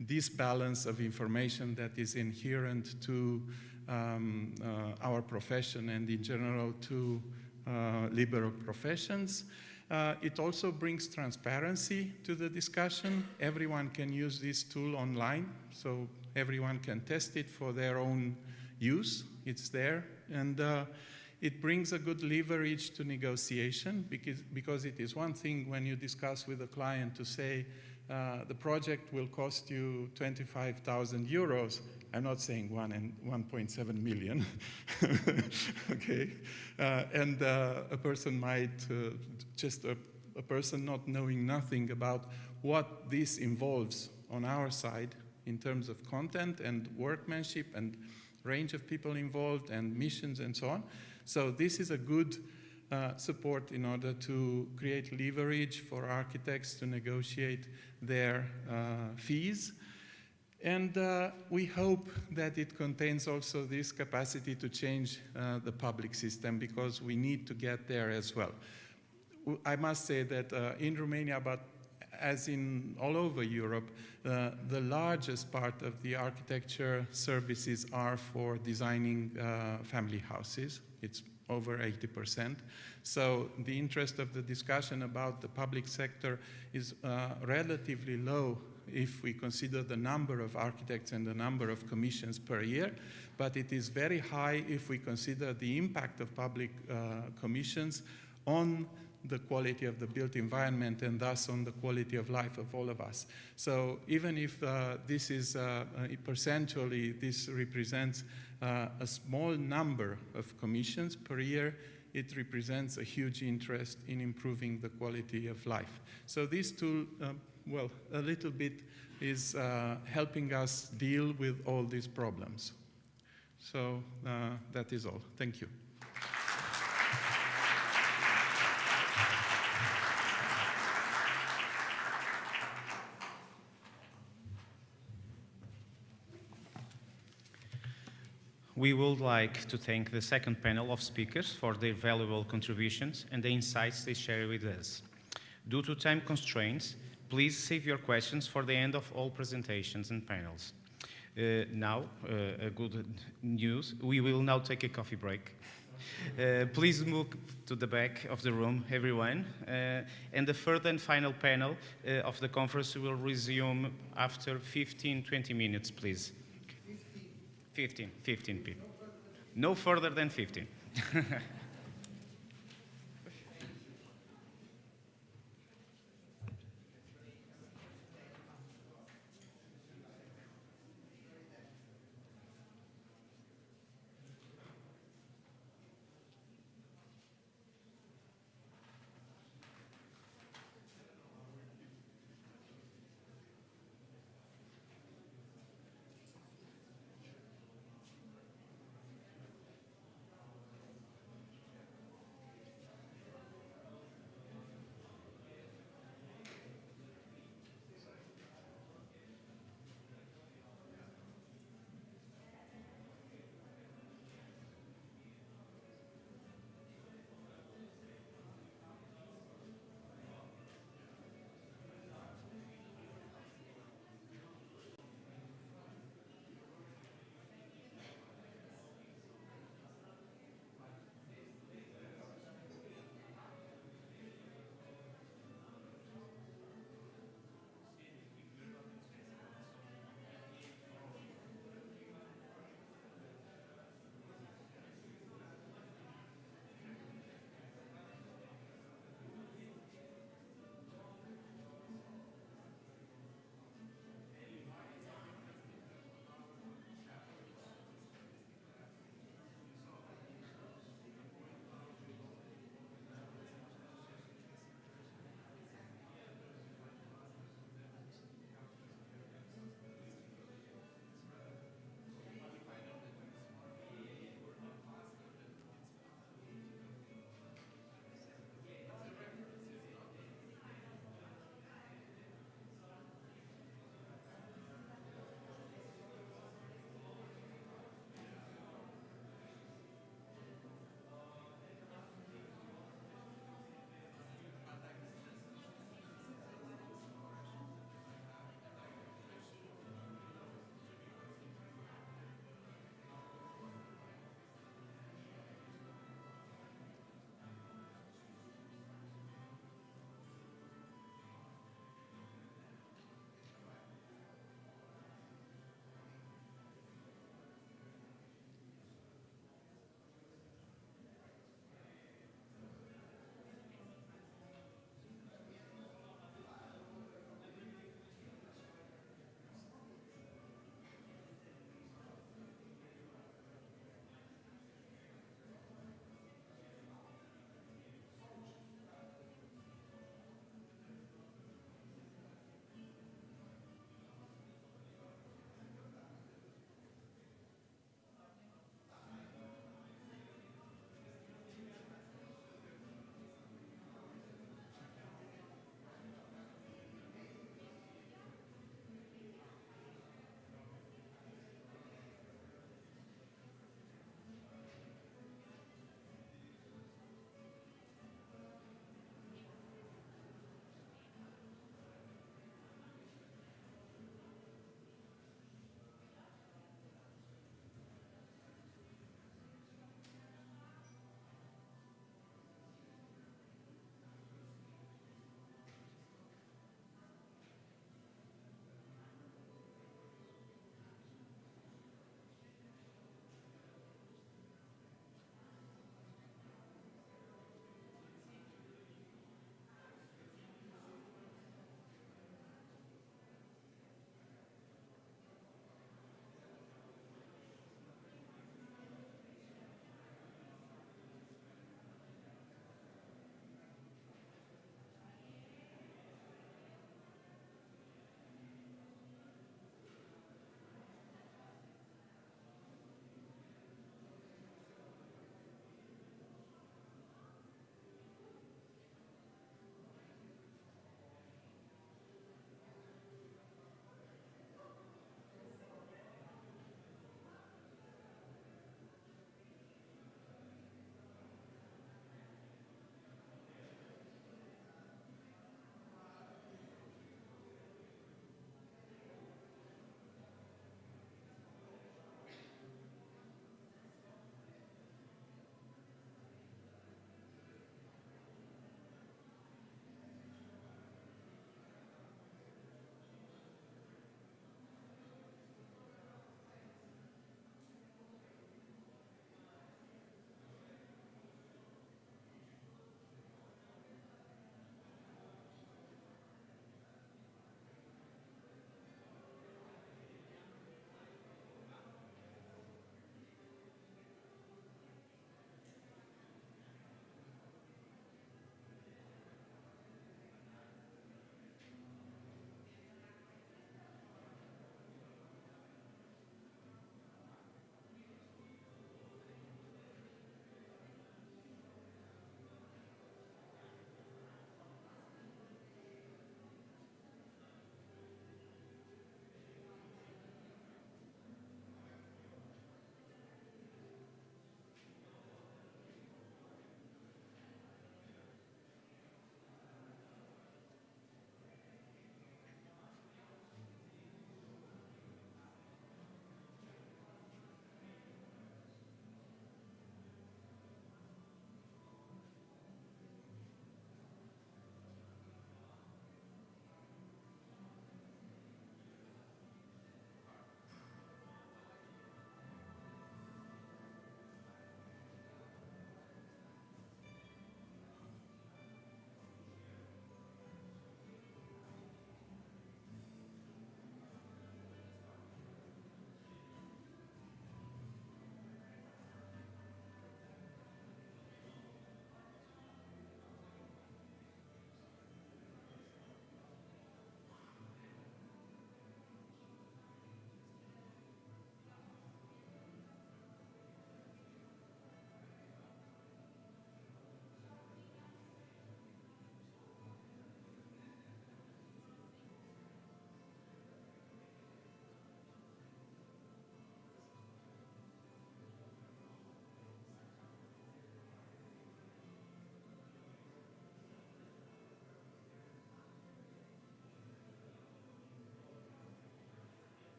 this balance of information that is inherent to our profession and in general to liberal professions. It also brings transparency to the discussion. Everyone can use this tool online, so everyone can test it for their own use. It's there, and it brings a good leverage to negotiation, because it is one thing when you discuss with a client to say, the project will cost you 25,000 euros. I'm not saying 1.7 million, okay? And a person might, just a person not knowing nothing about what this involves on our side in terms of content and workmanship and range of people involved and missions and so on. So this is a good support in order to create leverage for architects to negotiate their fees. And we hope that it contains also this capacity to change the public system, because we need to get there as well. I must say that in Romania, but as in all over Europe, the largest part of the architecture services are for designing family houses. It's over 80%. So the interest of the discussion about the public sector is relatively low if we consider the number of architects and the number of commissions per year, but it is very high if we consider the impact of public commissions on the quality of the built environment and thus on the quality of life of all of us. So even if this is percentually, this represents a small number of commissions per year, it represents a huge interest in improving the quality of life. So this tool, well, a little bit is helping us deal with all these problems. So that is all. Thank you. We would like to thank the second panel of speakers for their valuable contributions and the insights they share with us. Due to time constraints, please save your questions for the end of all presentations and panels. Now, a good news, we will now take a coffee break. Please move to the back of the room, everyone. And the third and final panel of the conference will resume after 15-20 minutes, please. 15 people. No further than 15.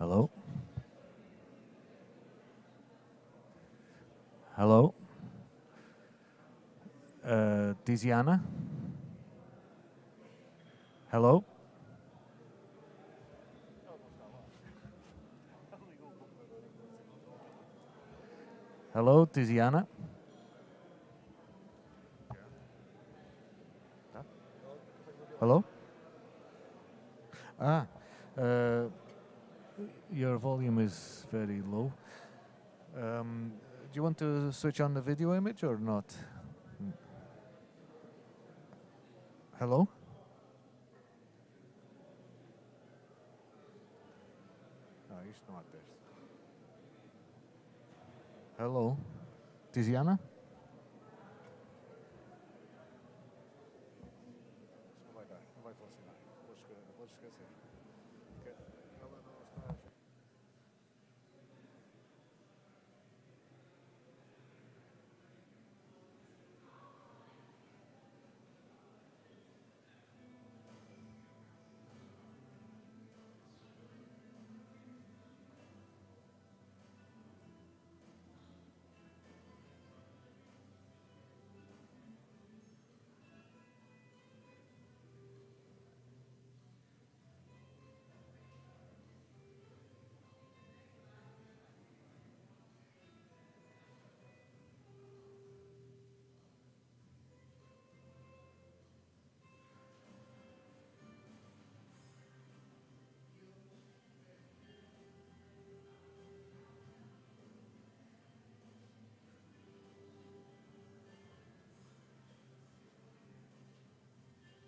Hello? Hello? Tiziana? Hello? Hello, Tiziana? Hello? Ah, your volume is very low. Do you want to switch on the video image or not? Hello? Hello? Tiziana?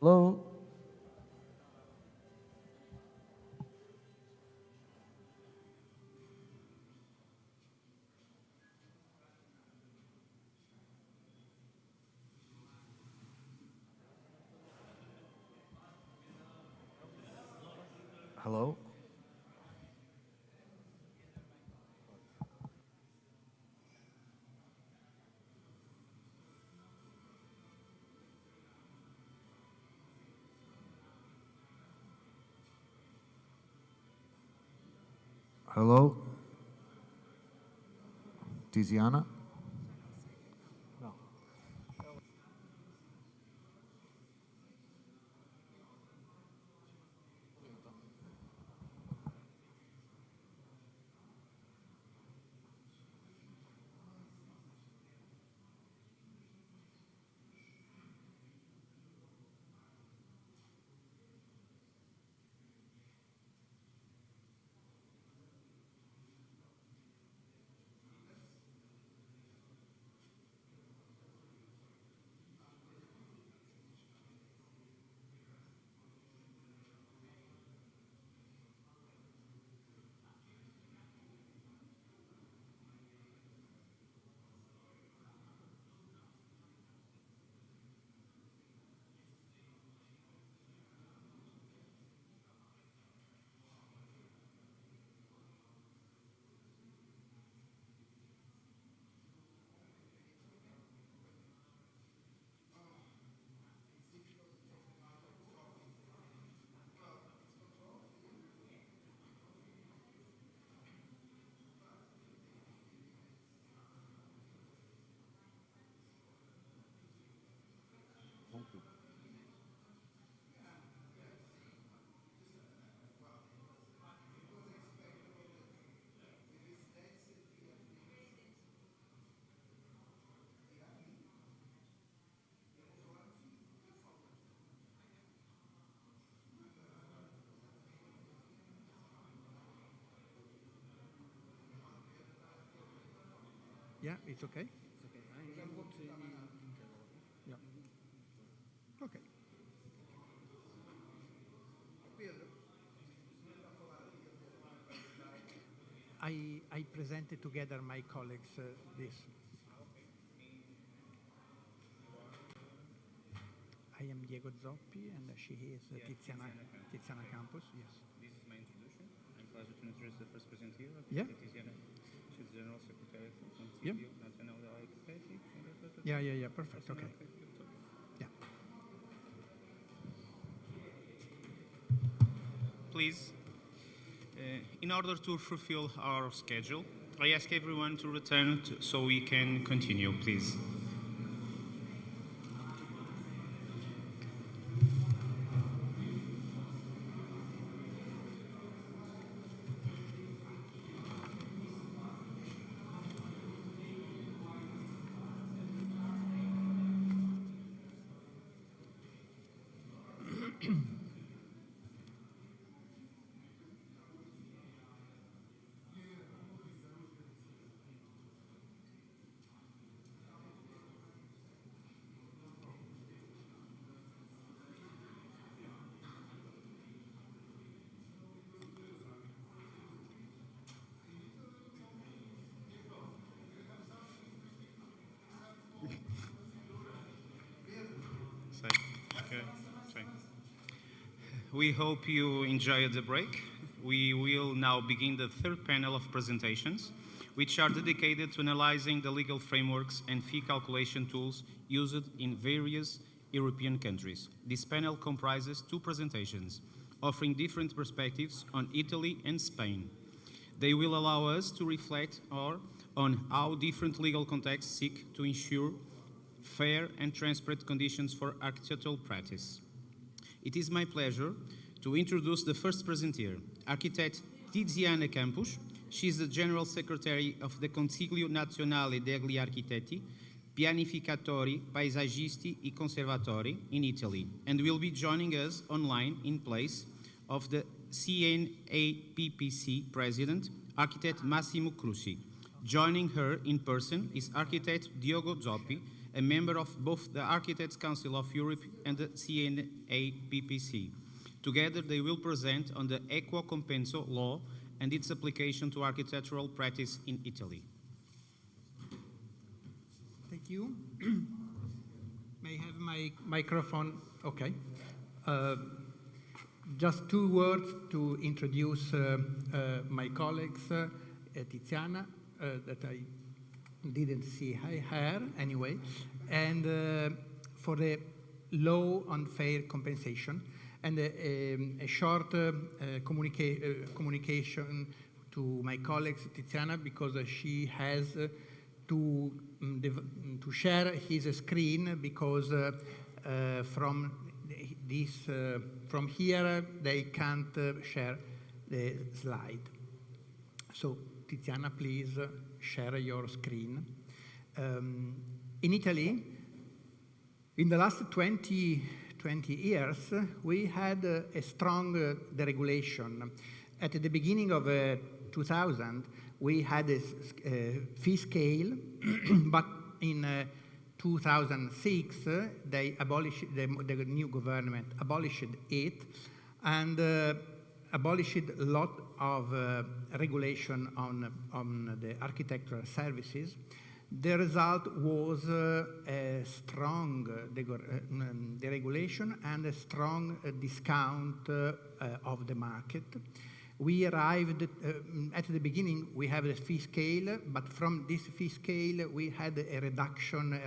Hello? Hello? Hello? Tiziana? Yeah, it's okay. Yeah. Okay. I presented together my colleagues this. I am Diego Zoppi and she is Tiziana Campos. Yes. This is my introduction. I'm pleasure to introduce the first presenter, Yeah. Tiziana. She's the General Secretary of Yeah. National Arquitetura. Yeah, perfect, okay. Yeah. Please. In order to fulfill our schedule, I ask everyone to return so we can continue, please. We hope you enjoyed the break. We will now begin the third panel of presentations, which are dedicated to analyzing the legal frameworks and fee calculation tools used in various European countries. This panel comprises two presentations, offering different perspectives on Italy and Spain. They will allow us to reflect on how different legal contexts seek to ensure fair and transparent conditions for architectural practice. It is my pleasure to introduce the first presenter, architect Tiziana Campos. She is the General Secretary of the Consiglio Nazionale degli Architetti, Pianificatori, Paesaggisti e Conservatori in Italy, and will be joining us online in place of the CNAPPC President, Architect Massimo Cruci. Joining her in person is Architect Diogo Zoppi, a member of both the Architects Council of Europe and the CNAPPC. Together, they will present on the Equo Compenso law and its application to architectural practice in Italy. Thank you. May I have my microphone? Okay. Just two words to introduce my colleagues, Tiziana, that I didn't see her anyway, and for the law on fair compensation, and a short communication to my colleagues, Tiziana, because she has to share his screen, because from here they can't share the slide. So Tiziana, please share your screen. In Italy, in the last 20 years, we had a strong deregulation. At the beginning of 2000, we had a fee scale, but in 2006, they abolished, the new government abolished it, and abolished a lot of regulation on the architectural services. The result was a strong deregulation and a strong discount of the market. We arrived, at the beginning, we have a fee scale, but from this fee scale, we had a reduction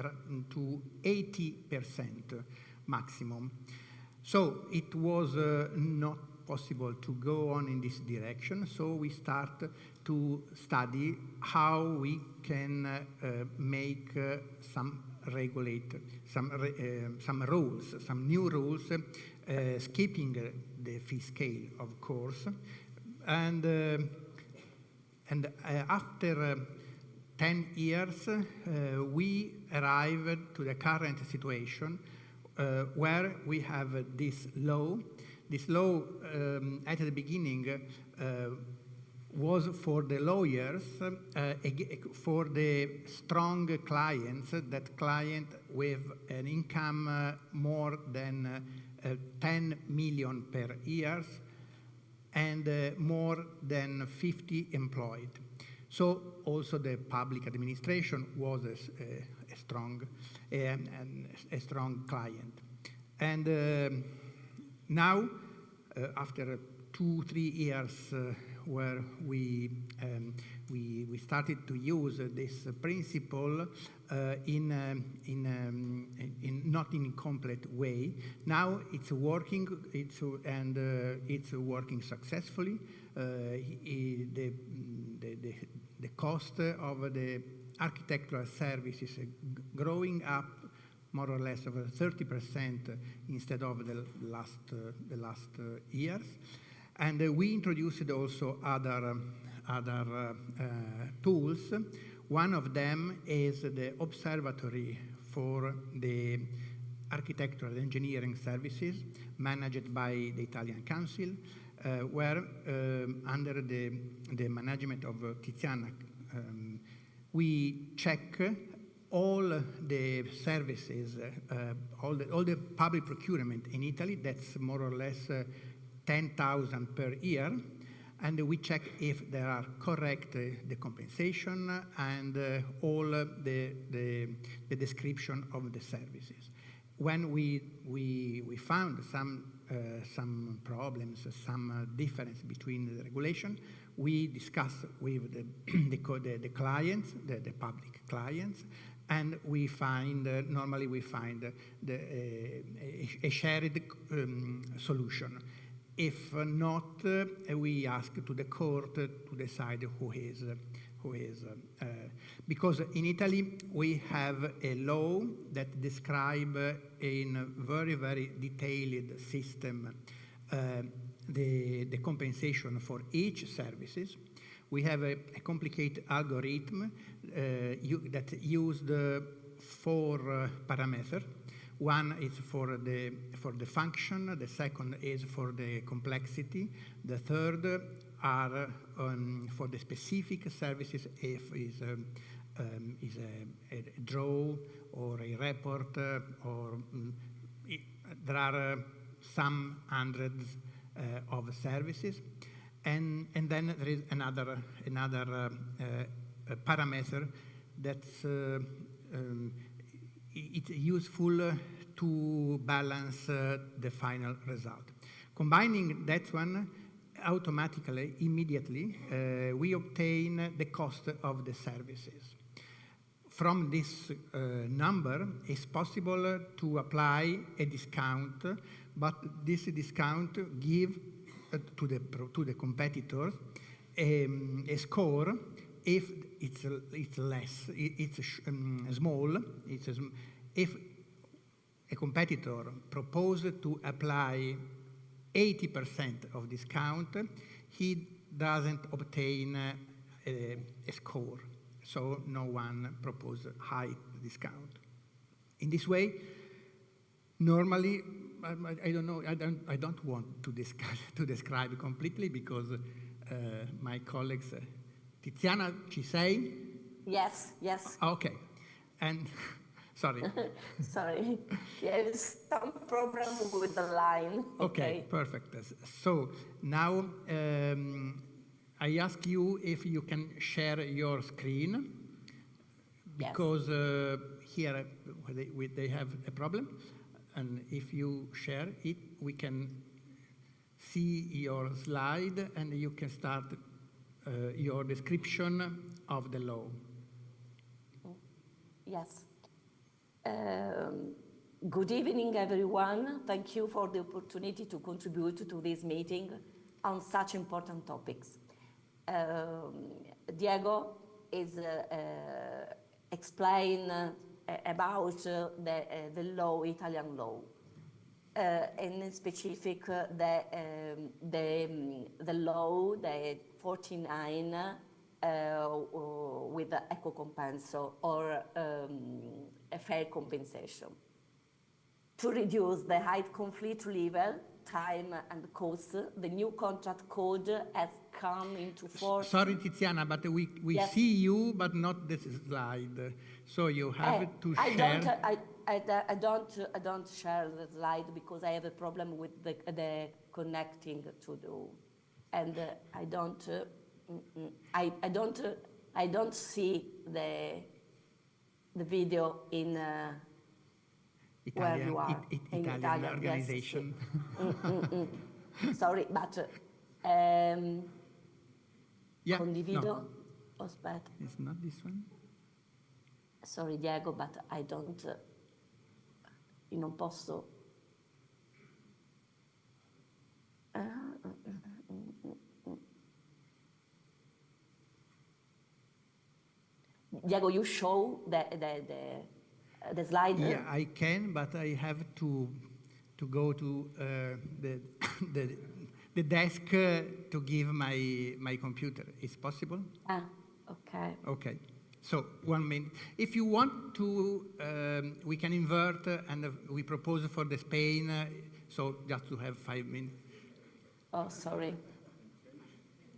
to 80% maximum. So it was not possible to go on in this direction, so we start to study how we can make some rules, some new rules, skipping the fee scale, of course, and after 10 years, we arrived to the current situation where we have this law. This law, at the beginning, was for the lawyers, for the strong clients, that client with an income more than 10 million per year and more than 50 employed. So also the public administration was a strong client. And now, after 2-3 years, where we started to use this principle in not in a complete way. Now it's working, it's working successfully. The cost of the architectural service is growing up more or less over 30% instead of the last years. And we introduced also other tools. One of them is the Observatory for the Architectural Engineering Services, managed by the Italian Council, where under the management of Tiziana, we check all the services, all the public procurement in Italy. That's more or less 10,000 per year, and we check if there are correct the compensation and all the description of the services. When we found some problems, some difference between the regulation, we discuss with the clients, the public clients, and we find normally we find a shared solution. If not, we ask to the court to decide who is, because in Italy we have a law that describes in a very, very detailed system the compensation for each services. We have a complicated algorithm that used 4 parameters. One is for the function, the second is for the complexity, the third are for the specific services, if is a draw or a report, or there are some hundreds of services, and then there is another parameter that's it's useful to balance the final result. Combining that one, automatically, immediately, we obtain the cost of the services. From this number, it's possible to apply a discount, but this discount gives to the competitors a score if it's less, it's small. If a competitor proposes to apply 80% of discount, he doesn't obtain a score. So no one proposes high discount. In this way, normally, I don't know, I don't want to describe completely because my colleagues, Tiziana, ci sei? Yes, yes. Okay, and sorry. Sorry, there's some problem with the line. Okay, perfect. So now I ask you if you can share your screen, because here they have a problem, and if you share it, we can see your slide and you can start your description of the law. Yes. Good evening, everyone. Thank you for the opportunity to contribute to this meeting on such important topics. Diego is explain about the law, Italian law, and in specific the law, the 49 with the equo compenso or a fair compensation. To reduce the high conflict level, time and cost, the new contract code has come into force. Sorry, Tiziana, but we Yes. see you, but not this slide. So you have to share. I don't share the slide because I have a problem with the connecting to the, and I don't see the video in where you are in Italian Italian. organization. Yes, Sorry, but Yeah, Condivido. no. Aspetta. It's not this one. Sorry Diego, but I don't, io non posso. Diego, you show the slide. Yeah, I can, but I have to go to the desk to give my computer. Is possible? Ah, okay. Okay. So 1 minute. If you want to, we can invert and we propose for the Spain. So just to have 5 minutes. Oh, sorry.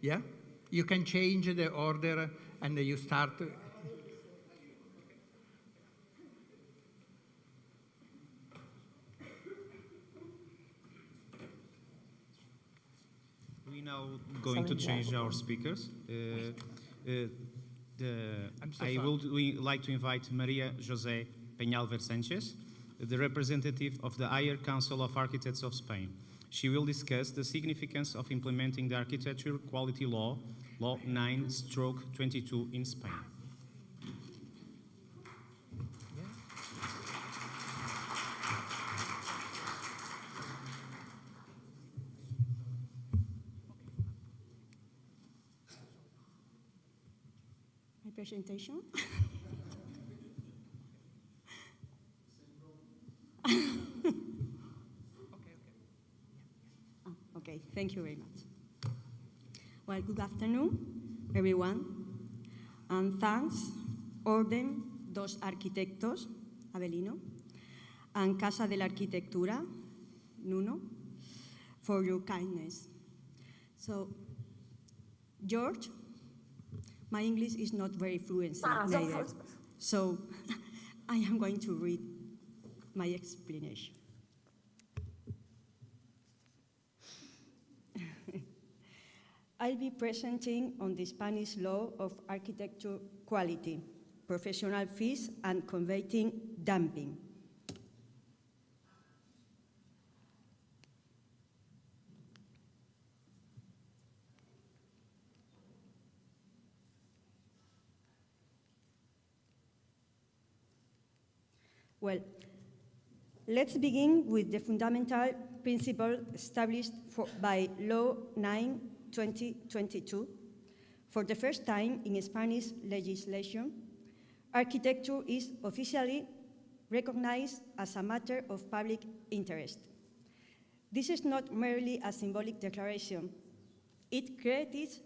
Yeah, you can change the order and you start. We now going to change our speakers. I would like to invite Maria José Peñalver Sanchez, the representative of the Higher Council of Architects of Spain. She will discuss the significance of implementing the Architecture Quality Law, Law 9/22 in Spain. My presentation. Okay, thank you very much. Well, good afternoon, everyone, and thanks, Orden dos Arquitectos, Avelino, and Casa de la Arquitectura, Nuno, for your kindness. So, George, my English is not very fluent neither, so I am going to read my explanation. I'll be presenting on the Spanish law of architecture quality, professional fees, and combating dumping. Well, let's begin with the fundamental principle established by Law 9/2022. For the first time in Spanish legislation, architecture is officially recognized as a matter of public interest. This is not merely a symbolic declaration. It creates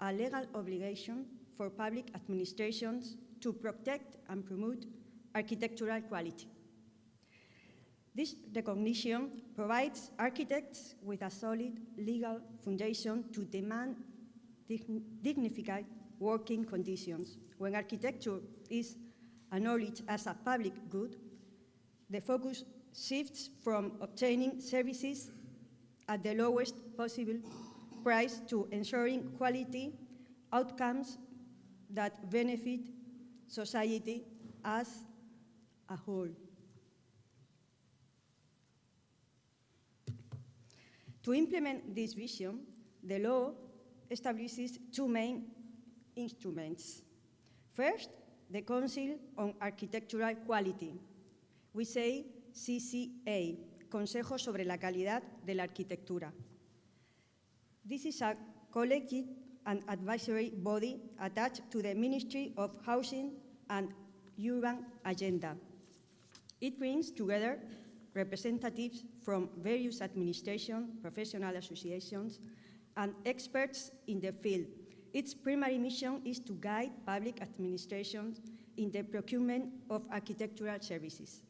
a legal obligation for public administrations to protect and promote architectural quality. This recognition provides architects with a solid legal foundation to demand dignified working conditions. When architecture is acknowledged as a public good, the focus shifts from obtaining services at the lowest possible price to ensuring quality outcomes that benefit society as a whole. To implement this vision, the law establishes two main instruments. First, the Council on Architectural Quality. We say CCA, Consejo sobre la Calidad de la Arquitectura. This is a collegiate and advisory body attached to the Ministry of Housing and Urban Agenda. It brings together representatives from various administrations, professional associations, and experts in the field. Its primary mission is to guide public administrations in the procurement of architectural services.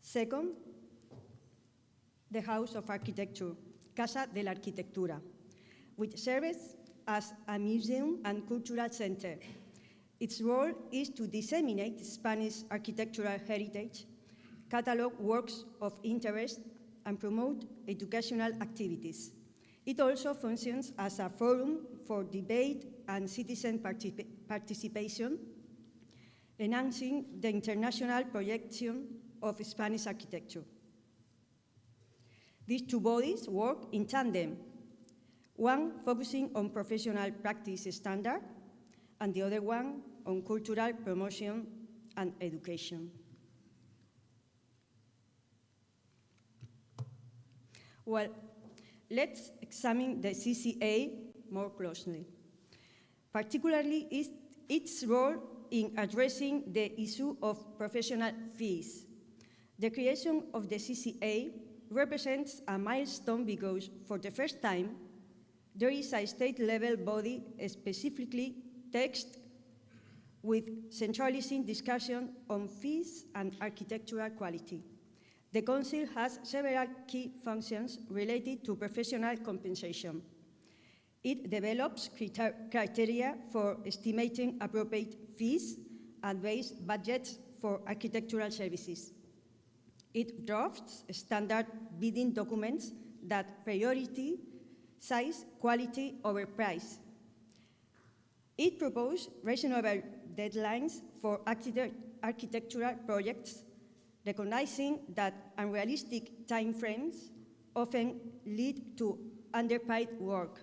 Second, the House of Architecture, Casa de la Arquitectura, which serves as a museum and cultural center. Its role is to disseminate Spanish architectural heritage, catalog works of interest, and promote educational activities. It also functions as a forum for debate and citizen participation, enhancing the international projection of Spanish architecture. These two bodies work in tandem. one focusing on professional practice standard, and the other one on cultural promotion and education. Well, let's examine the CCA more closely, particularly its role in addressing the issue of professional fees. The creation of the CCA represents a milestone because, for the first time, there is a state-level body specifically tasked with centralizing discussion on fees and architectural quality. The Council has several key functions related to professional compensation. It develops criteria for estimating appropriate fees and base budgets for architectural services. It drafts standard bidding documents that prioritize quality over price. It proposes reasonable deadlines for architectural projects, recognizing that unrealistic timeframes often lead to underpaid work.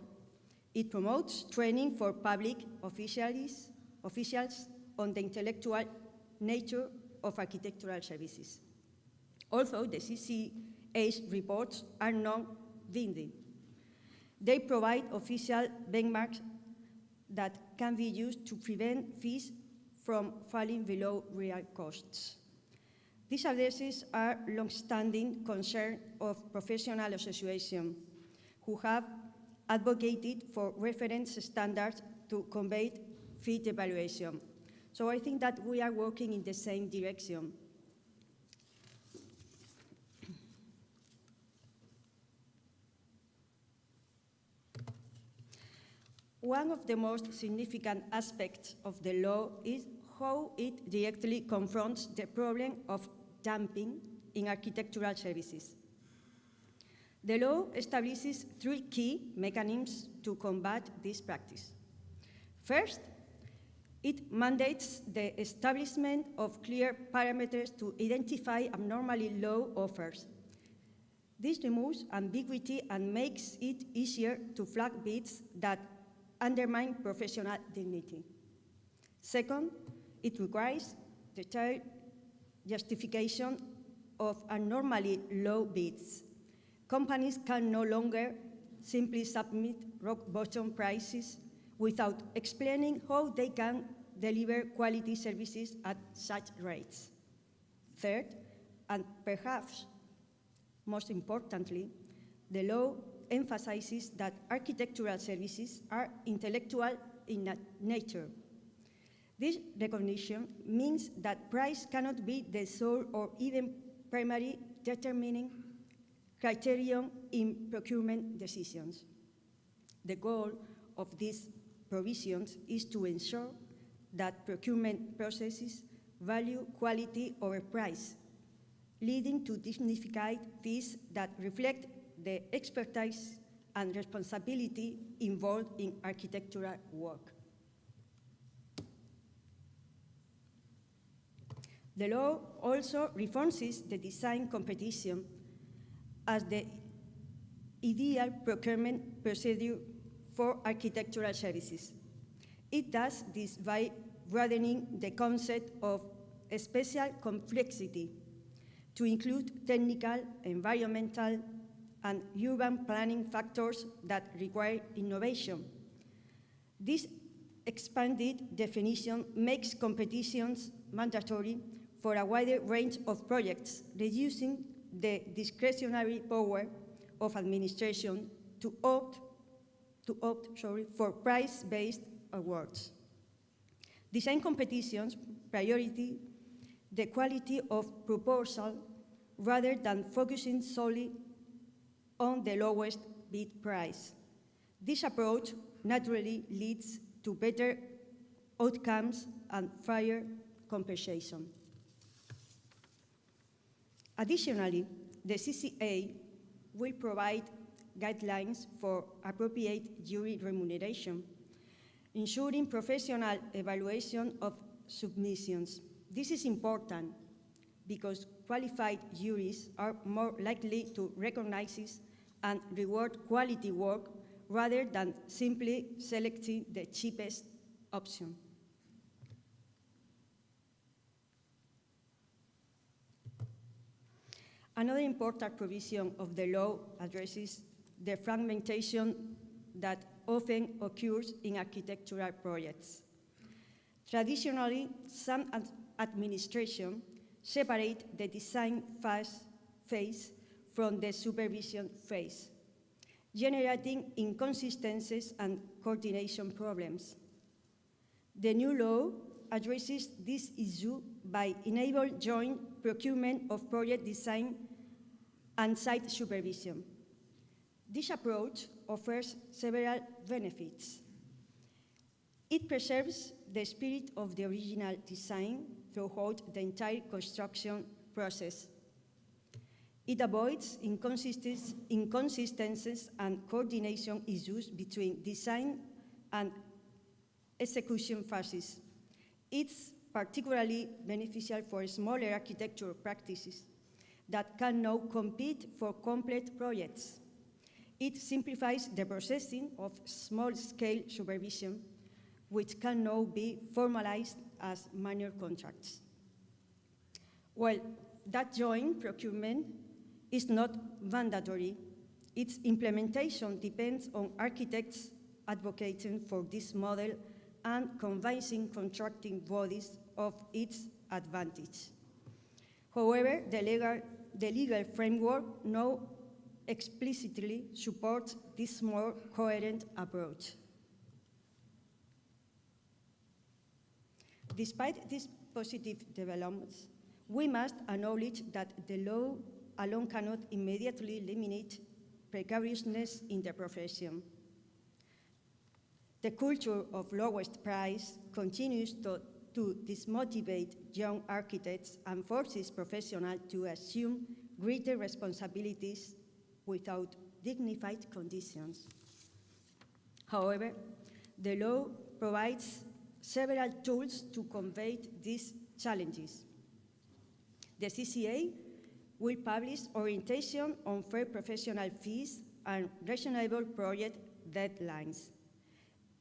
It promotes training for public officials on the intellectual nature of architectural services. Also, the CCA's reports are non-binding. They provide official benchmarks that can be used to prevent fees from falling below real costs. These addresses are long-standing concern of professional associations who have advocated for reference standards to combat fee evaluation. So I think that we are working in the same direction. One of the most significant aspects of the law is how it directly confronts the problem of dumping in architectural services. The law establishes three key mechanisms to combat this practice. First, it mandates the establishment of clear parameters to identify abnormally low offers. This removes ambiguity and makes it easier to flag bids that undermine professional dignity. Second, it requires the justification of abnormally low bids. Companies can no longer simply submit rock-bottom prices without explaining how they can deliver quality services at such rates. Third, and perhaps most importantly, the law emphasizes that architectural services are intellectual in nature. This recognition means that price cannot be the sole or even primary determining criterion in procurement decisions. The goal of these provisions is to ensure that procurement processes value quality over price, leading to dignified fees that reflect the expertise and responsibility involved in architectural work. The law also reinforces the design competition as the ideal procurement procedure for architectural services. It does this by broadening the concept of special complexity to include technical, environmental, and urban planning factors that require innovation. This expanded definition makes competitions mandatory for a wider range of projects, reducing the discretionary power of administration to opt for price-based awards. Design competitions priority the quality of proposal rather than focusing solely on the lowest bid price. This approach naturally leads to better outcomes and fair compensation. Additionally, the CCA will provide guidelines for appropriate jury remuneration, ensuring professional evaluation of submissions. This is important because qualified juries are more likely to recognize and reward quality work rather than simply selecting the cheapest option. Another important provision of the law addresses the fragmentation that often occurs in architectural projects. Traditionally, some administrations separate the design phase from the supervision phase, generating inconsistencies and coordination problems. The new law addresses this issue by enabling joint procurement of project design and site supervision. This approach offers several benefits. It preserves the spirit of the original design throughout the entire construction process. It avoids inconsistencies and coordination issues between design and execution phases. It's particularly beneficial for smaller architectural practices that can now compete for complex projects. It simplifies the processing of small-scale supervision, which can now be formalized as minor contracts. Well, that joint procurement is not mandatory. Its implementation depends on architects advocating for this model and convincing contracting bodies of its advantage. However, the legal framework now explicitly supports this more coherent approach. Despite these positive developments, we must acknowledge that the law alone cannot immediately eliminate precariousness in the profession. The culture of lowest price continues to dismotivate young architects and forces professionals to assume greater responsibilities without dignified conditions. However, the law provides several tools to combat these challenges. The CCA will publish orientation on fair professional fees and reasonable project deadlines.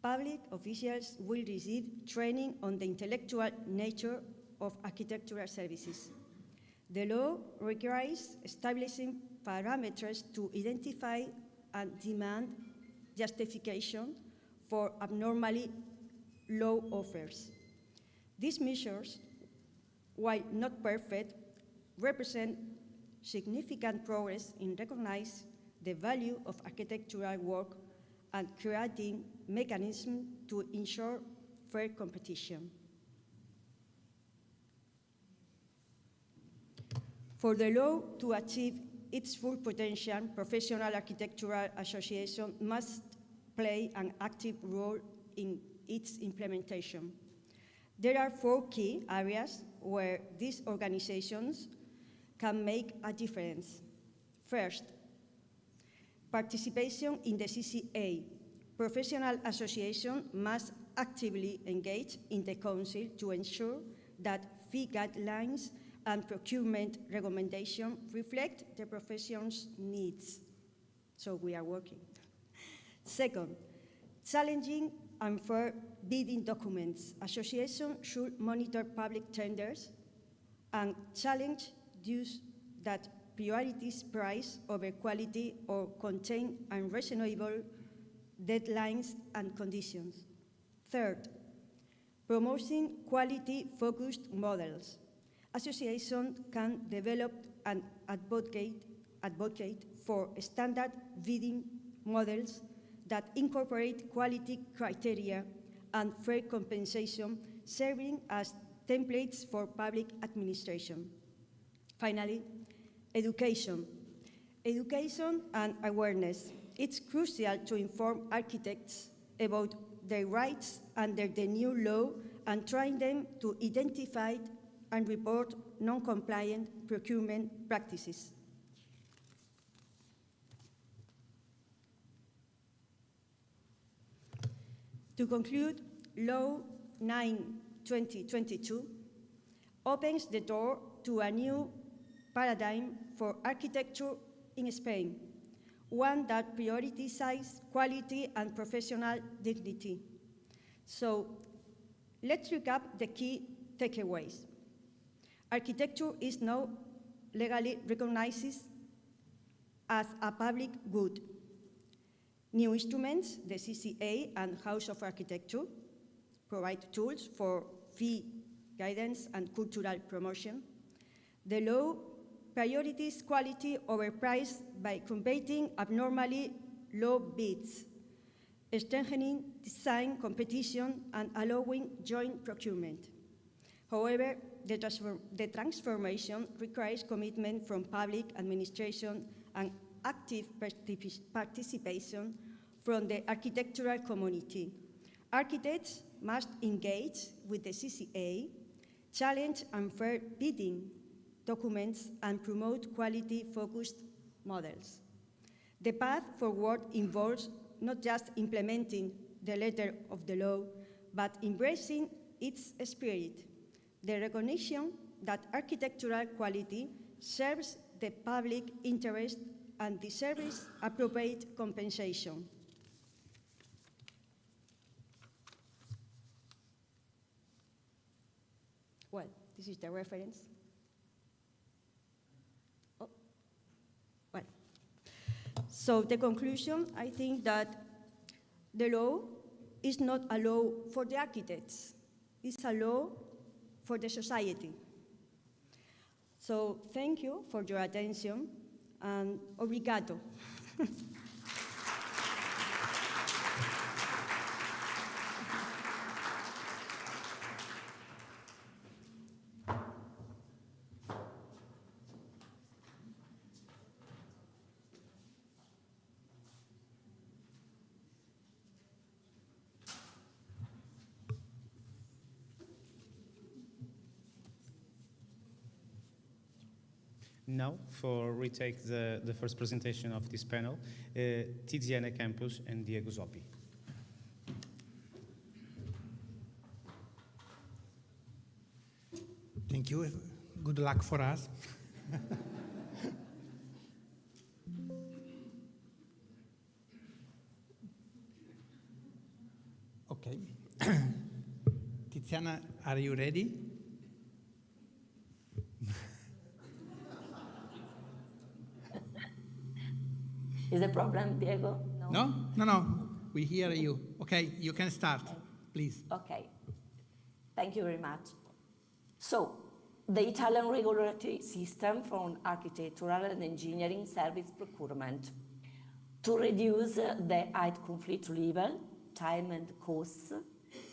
Public officials will receive training on the intellectual nature of architectural services. The law requires establishing parameters to identify and demand justification for abnormally low offers. These measures, while not perfect, represent significant progress in recognizing the value of architectural work and creating mechanisms to ensure fair competition. For the law to achieve its full potential, professional architectural associations must play an active role in its implementation. There are 4 key areas where these organizations can make a difference. First, participation in the CCA. Professional associations must actively engage in the Council to ensure that fee guidelines and procurement recommendations reflect the profession's needs. So we are working. Second, challenging unfair bidding documents. Associations should monitor public tenders and challenge those that prioritize price over quality or contain unreasonable deadlines and conditions. Third, promoting quality-focused models. Associations can develop and advocate for standard bidding models that incorporate quality criteria and fair compensation, serving as templates for public administration. Finally, education. Education and awareness. It's crucial to inform architects about their rights under the new law and train them to identify and report non-compliant procurement practices. To conclude, Law 9/2022 opens the door to a new paradigm for architecture in Spain, one that prioritizes quality and professional dignity. So let's recap the key takeaways. Architecture is now legally recognized as a public good. New instruments, the CCA and House of Architecture, provide tools for fee guidance and cultural promotion. The law prioritizes quality over price by combating abnormally low bids, strengthening design competition, and allowing joint procurement. However, the transformation requires commitment from public administration and active participation from the architectural community. Architects must engage with the CCA, challenge unfair bidding documents, and promote quality-focused models. The path forward involves not just implementing the letter of the law, but embracing its spirit, the recognition that architectural quality serves the public interest and deserves appropriate compensation. Well, this is the reference. Oh, well. So the conclusion, I think that the law is not a law for the architects. It's a law for the society. So thank you for your attention, and obrigado. Now, for retake the first presentation of this panel, Tiziana Campos and Diego Zoppi. Thank you. Good luck for us. Okay. Tiziana, are you ready? Is the problem, Diego? No? No. We hear you. Okay, you can start, please. Okay. Thank you very much. So, the Italian regulatory system for architectural and engineering service procurement. To reduce the high conflict level, time and costs,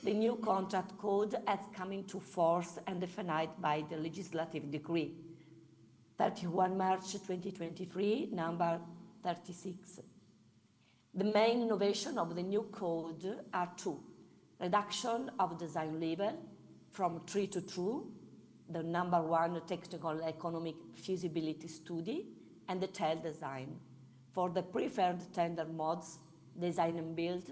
the new contract code has come into force and defined by the legislative decree 31 March 2023, number 36. The main innovation of the new code are two: reduction of design level from 3 to 2, the number 1 technical economic feasibility study, and detailed design. For the preferred tender modes, design and build,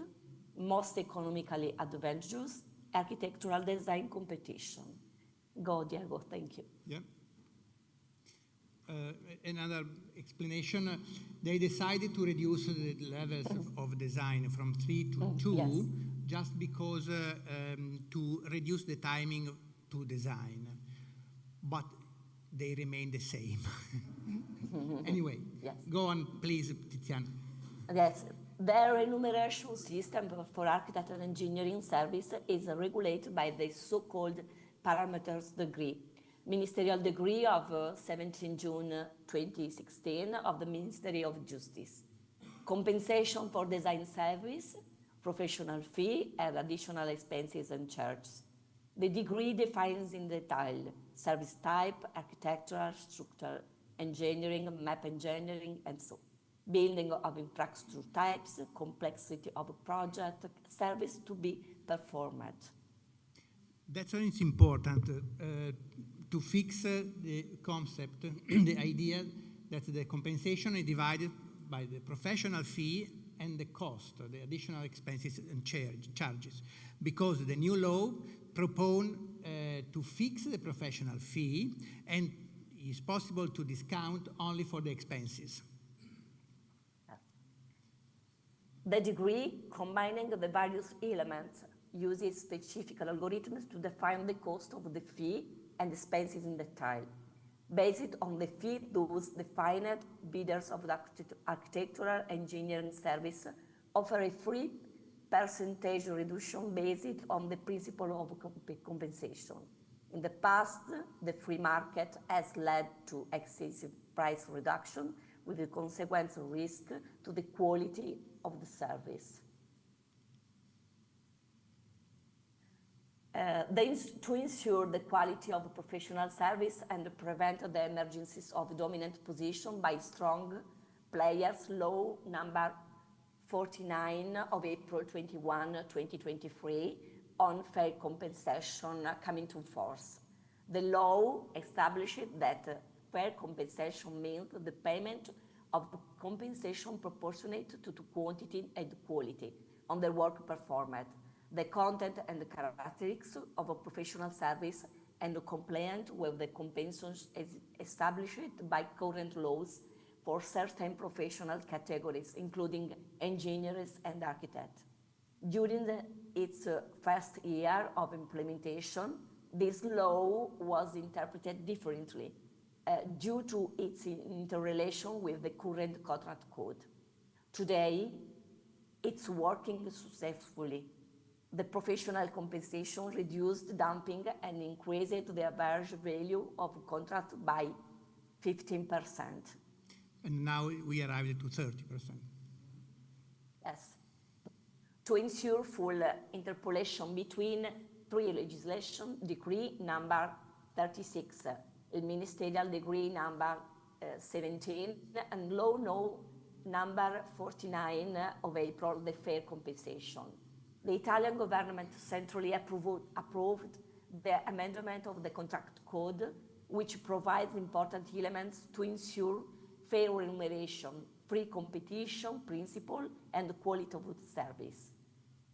most economically advantageous, architectural design competition. Go, Diego, thank you. Yeah. Another explanation, they decided to reduce the levels of design from 3 to 2, yes, just because to reduce the timing to design, but they remain the same. Anyway, yes. Go on, please, Tiziana. Yes, the remuneration system for architect and engineering service is regulated by the so-called parameters decree, ministerial decree of 17 June 2016 of the Ministry of Justice. Compensation for design service, professional fee, and additional expenses and charges. The decree defines in detail service type, architectural, structural engineering, map engineering, and so on. Building of infrastructure types, complexity of a project, service to be performed. That's why it's important to fix the concept, the idea that the compensation is divided by the professional fee and the cost, the additional expenses and charges, because the new law proposes to fix the professional fee, and it's possible to discount only for the expenses. The degree, combining the various elements, uses specific algorithms to define the cost of the fee and expenses in detail. Based on the fee, those defined bidders of the architectural engineering service offer a free percentage reduction based on the principle of compensation. In the past, the free market has led to excessive price reduction with the consequent risk to the quality of the service. To ensure the quality of professional service and prevent the emergencies of dominant position by strong players, law number 49 of April 21, 2023 on fair compensation came into force. The law established that fair compensation means the payment of compensation proportionate to quantity and quality on the work performed, the content and the characteristics of a professional service, and compliant with the compensations established by current laws for certain professional categories, including engineers and architects. During its first year of implementation, this law was interpreted differently due to its interrelation with the current contract code. Today, it's working successfully. The professional compensation reduced dumping and increased the average value of contract by 15%. And now we arrived to 30%. Yes. To ensure full interpolation between three legislation, decree number 36, the ministerial decree number 17, and law no number 49 of April, the fair compensation. The Italian government centrally approved the amendment of the contract code, which provides important elements to ensure fair remuneration, free competition principle, and quality of the service.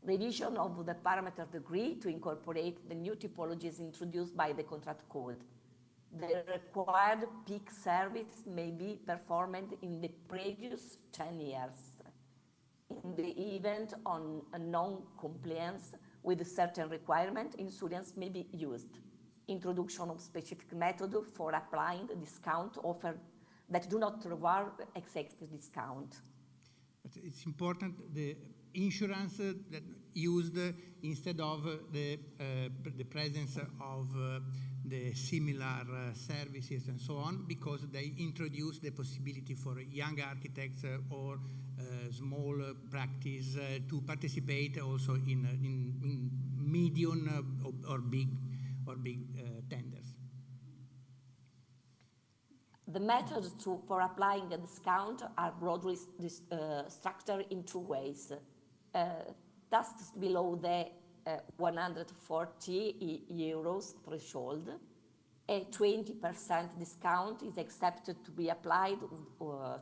Revision of the parameter degree to incorporate the new typologies introduced by the contract code. The required peak service may be performed in the previous 10 years. In the event of a non-compliance with a certain requirement, insurance may be used. Introduction of specific method for applying the discount offered that do not reward excessive discount. But it's important the insurance that used instead of the presence of the similar services and so on, because they introduce the possibility for young architects or small practice to participate also in medium or big tenders. The methods for applying a discount are broadly structured in two ways. Tasks below the 140 euros threshold, a 20% discount is accepted to be applied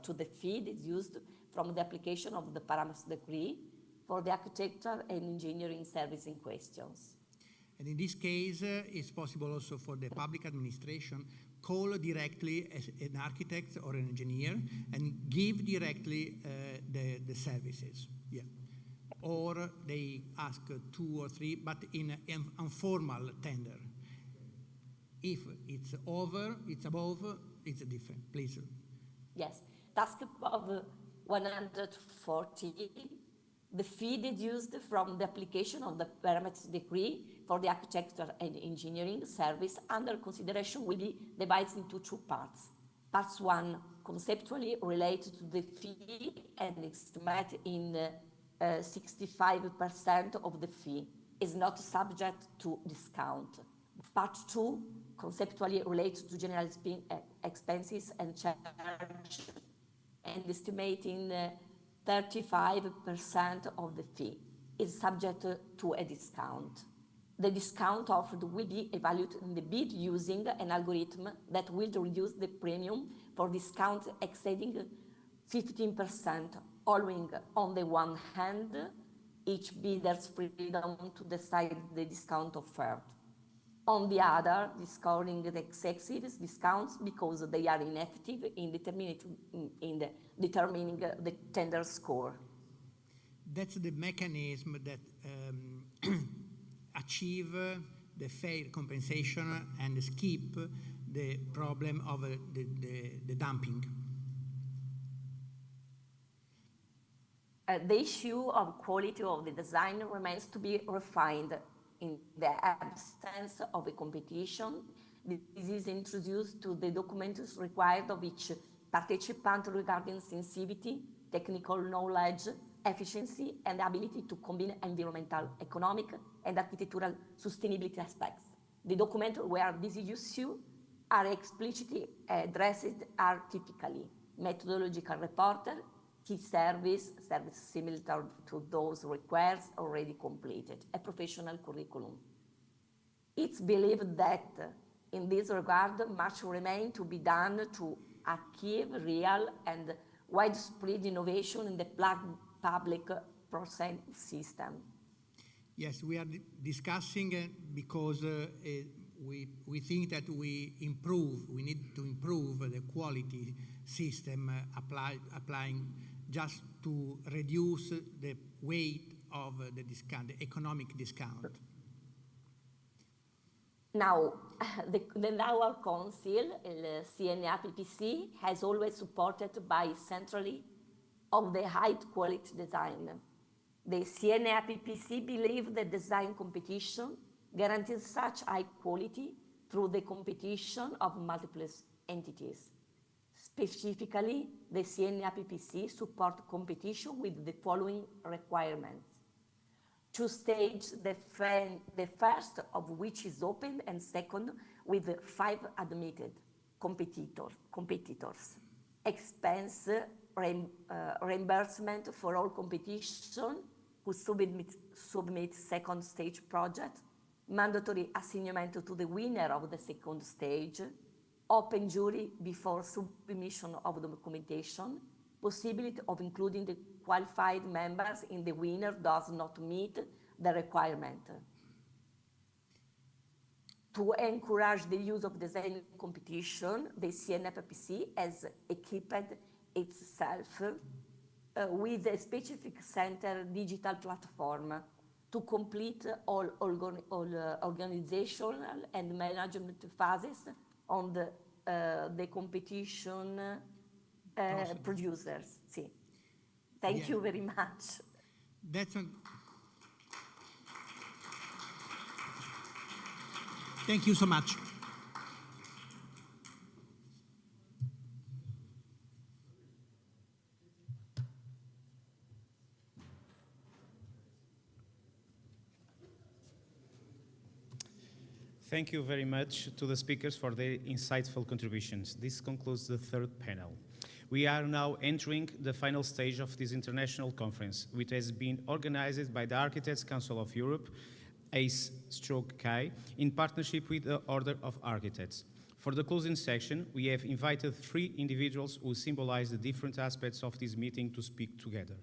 to the fee that is used from the application of the parameter degree for the architecture and engineering service in questions. And in this case, it's possible also for the public administration call directly as an architect or an engineer and give directly the services. Yeah. Or they ask 2 or 3, but in an informal tender. If it's over, it's above, it's different. Please. Yes. Task above 140, the fee deduced from the application of the parameter degree for the architecture and engineering service under consideration will be divided into two parts. Parts 1, conceptually related to the fee and estimated in 65% of the fee, is not subject to discount. Part 2, conceptually related to general expenses and charge, and estimating 35% of the fee, is subject to a discount. The discount offered will be evaluated in the bid using an algorithm that will reduce the premium for discount exceeding 15%, allowing, on the one hand, each bidder's freedom to decide the discount offered. On the other, discounting the excessive discounts because they are ineffective in determining the tender score. That's the mechanism that achieve the fair compensation and skip the problem of the dumping. The issue of quality of the design remains to be refined. In the absence of a competition, this is introduced to the documents required of each participant regarding sensitivity, technical knowledge, efficiency, and the ability to combine environmental, economic, and architectural sustainability aspects. The documents where these issues are explicitly addressed are typically methodological report, key service similar to those requires already completed, a professional curriculum. It's believed that in this regard, much remains to be done to achieve real and widespread innovation in the public process system. Yes, we are discussing because we think that we need to improve the quality system applying just to reduce the weight of the discount, the economic discount. Now, our council, CNAPPC, has always supported by centrally of the high quality design. The CNAPPC believe that design competition guarantees such high quality through the competition of multiple entities. Specifically, the CNAPPC support competition with the following requirements. 2 stages, the first of which is open, and second with 5 admitted competitors. Expense reimbursement for all competition who submit second stage project, mandatory assignment to the winner of the second stage, open jury before submission of documentation, possibility of including the qualified members in the winner does not meet the requirement. To encourage the use of design competition, the CNAPPC has equipped itself with a specific center digital platform to complete all organizational and management phases on the competition producers. See. Thank you very much. Thank you so much. Thank you very much to the speakers for their insightful contributions. This concludes the third panel. We are now entering the final stage of this international conference, which has been organized by the Architects Council of Europe, ACE/CAI, in partnership with the Order of Architects. For the closing section, we have invited 3 individuals who symbolize the different aspects of this meeting to speak together.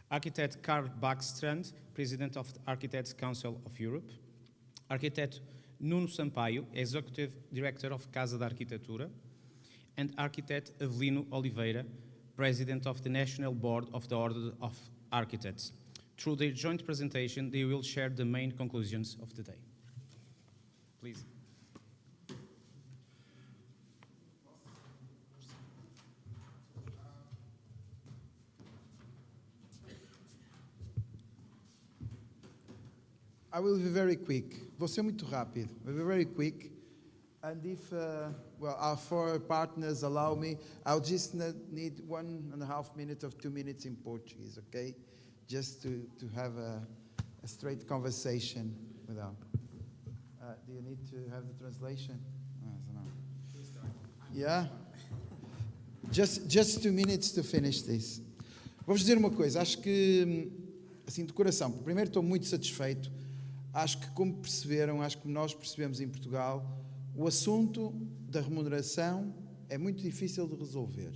Architect Karl Backstrand, President of the Architects Council of Europe. Architect Nuno Sampaio, Executive Director of Casa da Arquitetura, and Architect Avelino Oliveira, President of the National Board of the Order of Architects. Through their joint presentation, they will share the main conclusions of the day. Please. I will be very quick. Vou ser muito rápido. Will be very quick. And if, well, our 4 partners allow me, I'll just need 1.5 minutes or 2 minutes in Portuguese, okay? Just to have a straight conversation without. Do you need to have the translation? I don't know. Yeah? Just 2 minutes to finish this. Vou-vos dizer uma coisa, acho que, assim, de coração, primeiro estou muito satisfeito. Acho que, como perceberam, acho que nós percebemos em Portugal, o assunto da remuneração é muito difícil de resolver.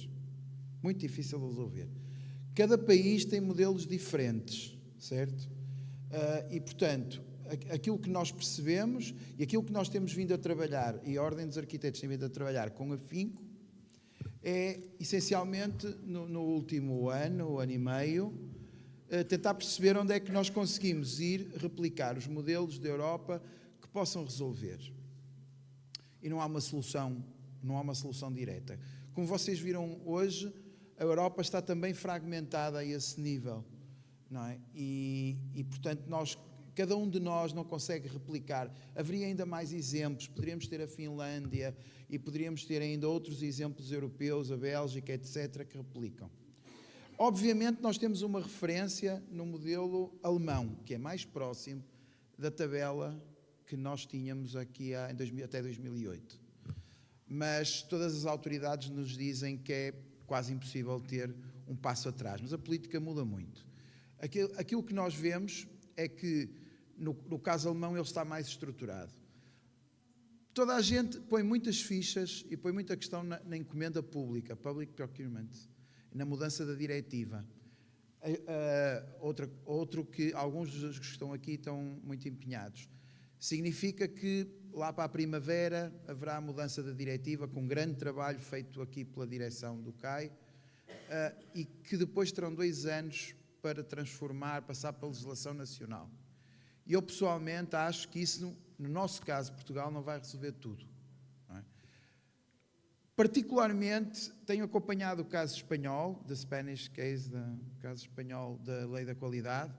Muito difícil de resolver. Cada país tem modelos diferentes, certo? E, portanto, aquilo que nós percebemos e aquilo que nós temos vindo a trabalhar, e a Ordem dos Arquitetos tem vindo a trabalhar com afinco, é, essencialmente, no último ano e meio, tentar perceber onde é que nós conseguimos ir replicar os modelos da Europa que possam resolver. E não há uma solução direta. Como vocês viram hoje, a Europa está também fragmentada a esse nível, não é? E portanto, cada um de nós não consegue replicar. Haveria ainda mais exemplos, poderíamos ter a Finlândia e poderíamos ter ainda outros exemplos europeus, a Bélgica, etc., que replicam. Obviamente, nós temos uma referência no modelo alemão, que é mais próximo da tabela que nós tínhamos aqui até 2008. Mas todas as autoridades nos dizem que é quase impossível ter um passo atrás. Mas a política muda muito. Aquilo que nós vemos é que, no caso alemão, ele está mais estruturado. Toda a gente põe muitas fichas e põe muita questão na encomenda pública, public procurement, na mudança da diretiva. Outro que alguns dos que estão aqui estão muito empenhados. Significa que lá para a primavera haverá a mudança da diretiva, com um grande trabalho feito aqui pela direção do CAI, e que depois terão 2 anos para passar para a legislação nacional. E eu pessoalmente acho que isso, no nosso caso, Portugal, não vai resolver tudo. Não é? Particularmente, tenho acompanhado o caso espanhol, the Spanish case, o caso espanhol da lei da qualidade,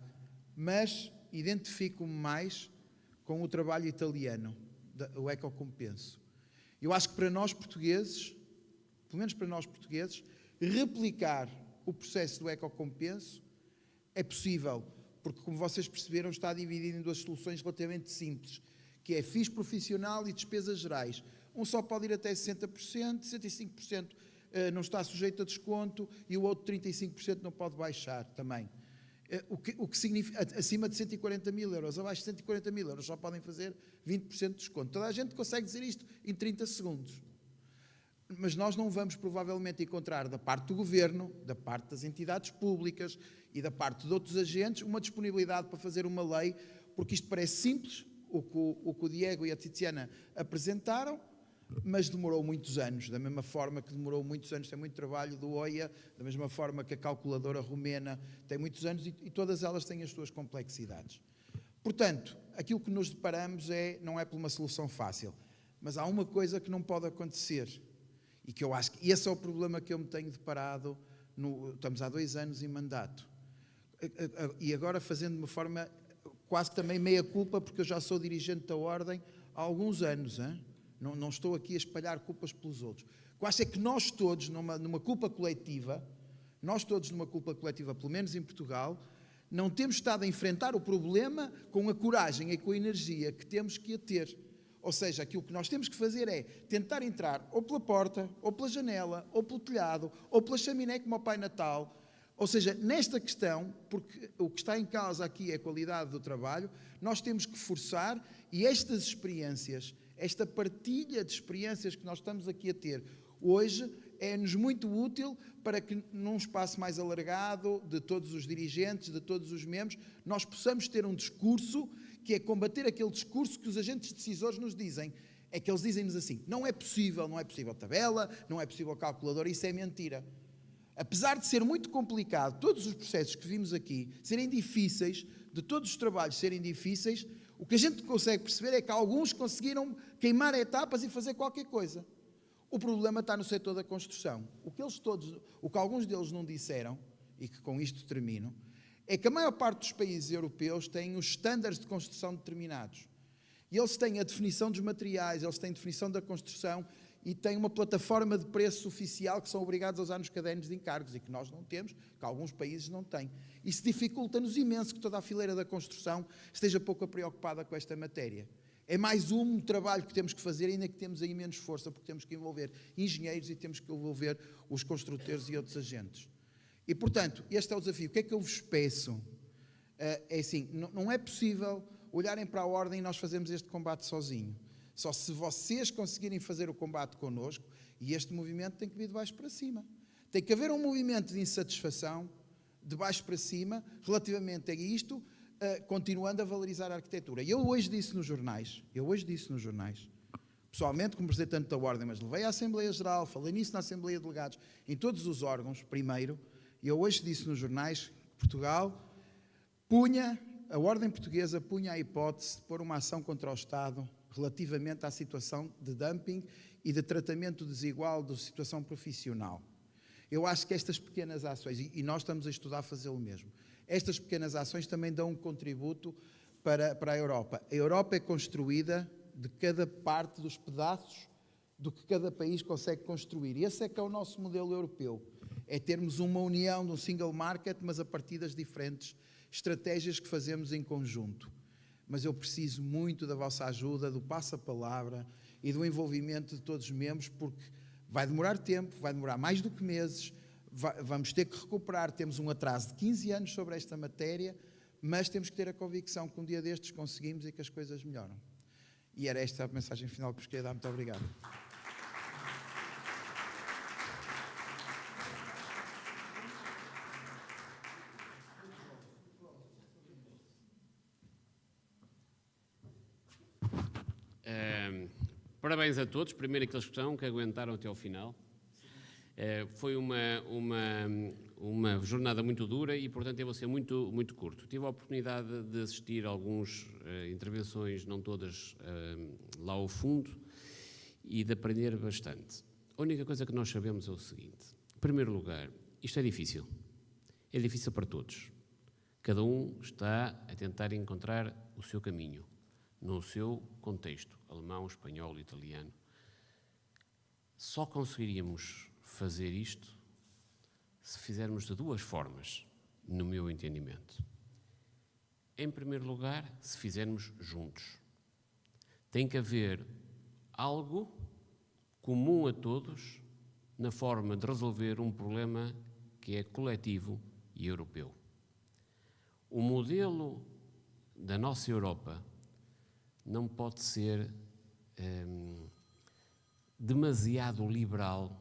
mas identifico-me mais com o trabalho italiano, o ecocompenso. Eu acho que para nós portugueses, pelo menos para nós portugueses, replicar o processo do ecocompenso é possível, porque, como vocês perceberam, está dividido em 2 soluções relativamente simples, que é FIS profissional e despesas gerais. Um só pode ir até 60%, 65% não está sujeito a desconto e o outro 35% não pode baixar também. O que significa, acima de 140 mil euros, abaixo de 140 mil euros, só podem fazer 20% de desconto. Toda a gente consegue dizer isto em 30 segundos. Mas nós não vamos provavelmente encontrar da parte do governo, da parte das entidades públicas e da parte de outros agentes uma disponibilidade para fazer uma lei, porque isto parece simples, o que o Diego e a Tiziana apresentaram, mas demorou muitos anos, da mesma forma que demorou muitos anos, tem muito trabalho do OIA, da mesma forma que a calculadora romena tem muitos anos e todas elas têm as suas complexidades. Portanto, aquilo que nos deparamos não é por uma solução fácil, mas há uma coisa que não pode acontecer e que eu acho que esse é o problema que eu me tenho deparado, estamos há 2 anos em mandato, e agora fazendo de uma forma quase que também meia culpa, porque eu já sou dirigente da Ordem há alguns anos, hein? Não estou aqui a espalhar culpas pelos outros. O que eu acho é que nós todos, numa culpa coletiva, pelo menos em Portugal, não temos estado a enfrentar o problema com a coragem e com a energia que temos que a ter. Ou seja, aquilo que nós temos que fazer é tentar entrar ou pela porta, ou pela janela, ou pelo telhado, ou pela chaminé como ao Pai Natal. Ou seja, nesta questão, porque o que está em causa aqui é a qualidade do trabalho, nós temos que forçar, e estas experiências, esta partilha de experiências que nós estamos aqui a ter hoje é-nos muito útil para que, num espaço mais alargado de todos os dirigentes, de todos os membros, nós possamos ter um discurso que é combater aquele discurso que os agentes decisores nos dizem. É que eles dizem-nos assim, não é possível tabela, não é possível calculadora, isso é mentira. Apesar de ser muito complicado, todos os processos que vimos aqui serem difíceis, de todos os trabalhos serem difíceis, o que a gente consegue perceber é que alguns conseguiram queimar etapas e fazer qualquer coisa. O problema está no setor da construção. O que alguns deles não disseram, e que com isto termino, é que a maior parte dos países europeus têm os estándares de construção determinados. E eles têm a definição dos materiais, eles têm a definição da construção e têm uma plataforma de preço oficial que são obrigados a usar nos cadernos de encargos e que nós não temos, que alguns países não têm. Isso dificulta-nos imenso que toda a fileira da construção esteja pouco preocupada com esta matéria. É mais um trabalho que temos que fazer, ainda que temos aí menos força, porque temos que envolver engenheiros e temos que envolver os construtores e outros agentes. E, portanto, este é o desafio. O que é que eu vos peço? É assim, não é possível olharem para a Ordem e nós fazermos este combate sozinho. Só se vocês conseguirem fazer o combate connosco, e este movimento tem que vir de baixo para cima. Tem que haver um movimento de insatisfação, de baixo para cima, relativamente a isto, continuando a valorizar a arquitetura. E eu hoje disse nos jornais, pessoalmente como representante da Ordem, mas levei à Assembleia Geral, falei nisso na Assembleia de Delegados, em todos os órgãos, primeiro, e eu hoje disse nos jornais que Portugal A ordem portuguesa punha a hipótese de pôr uma ação contra o Estado relativamente à situação de dumping e de tratamento desigual da situação profissional. Eu acho que estas pequenas ações, e nós estamos a estudar fazer o mesmo, estas pequenas ações também dão um contributo para a Europa. A Europa é construída de cada parte dos pedaços do que cada país consegue construir. E esse é que é o nosso modelo europeu. É termos uma união de um single market, mas a partir das diferentes estratégias que fazemos em conjunto. Mas eu preciso muito da vossa ajuda, do passo-a-palavra e do envolvimento de todos os membros, porque vai demorar tempo, vai demorar mais do que meses, vamos ter que recuperar, temos um atraso de 15 anos sobre esta matéria, mas temos que ter a convicção que um dia destes conseguimos e que as coisas melhoram. E era esta a mensagem final que vos queria dar. Muito obrigado. Parabéns a todos, primeiro aqueles que estão, que aguentaram até ao final. Foi uma jornada muito dura e, portanto, eu vou ser muito curto. Tive a oportunidade de assistir a algumas intervenções, não todas lá ao fundo, e de aprender bastante. A única coisa que nós sabemos é o seguinte. Em primeiro lugar, isto é difícil. É difícil para todos. Cada um está a tentar encontrar o seu caminho, no seu contexto, alemão, espanhol, italiano. Só conseguiríamos fazer isto se fizermos de duas formas, no meu entendimento. Em primeiro lugar, se fizermos juntos. Tem que haver algo comum a todos na forma de resolver um problema que é coletivo e europeu. O modelo da nossa Europa não pode ser demasiado liberal,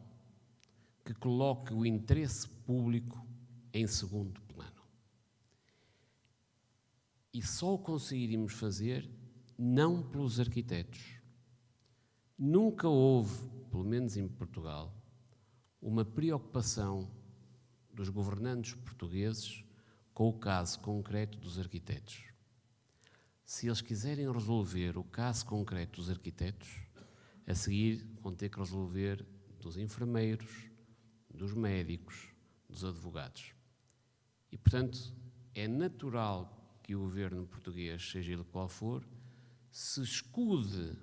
que coloque o interesse público em segundo plano. E só o conseguiríamos fazer não pelos arquitetos. Nunca houve, pelo menos em Portugal, uma preocupação dos governantes portugueses com o caso concreto dos arquitetos. Se eles quiserem resolver o caso concreto dos arquitetos, a seguir vão ter que resolver dos enfermeiros, dos médicos, dos advogados. E, portanto, é natural que o governo português, seja ele qual for, se escude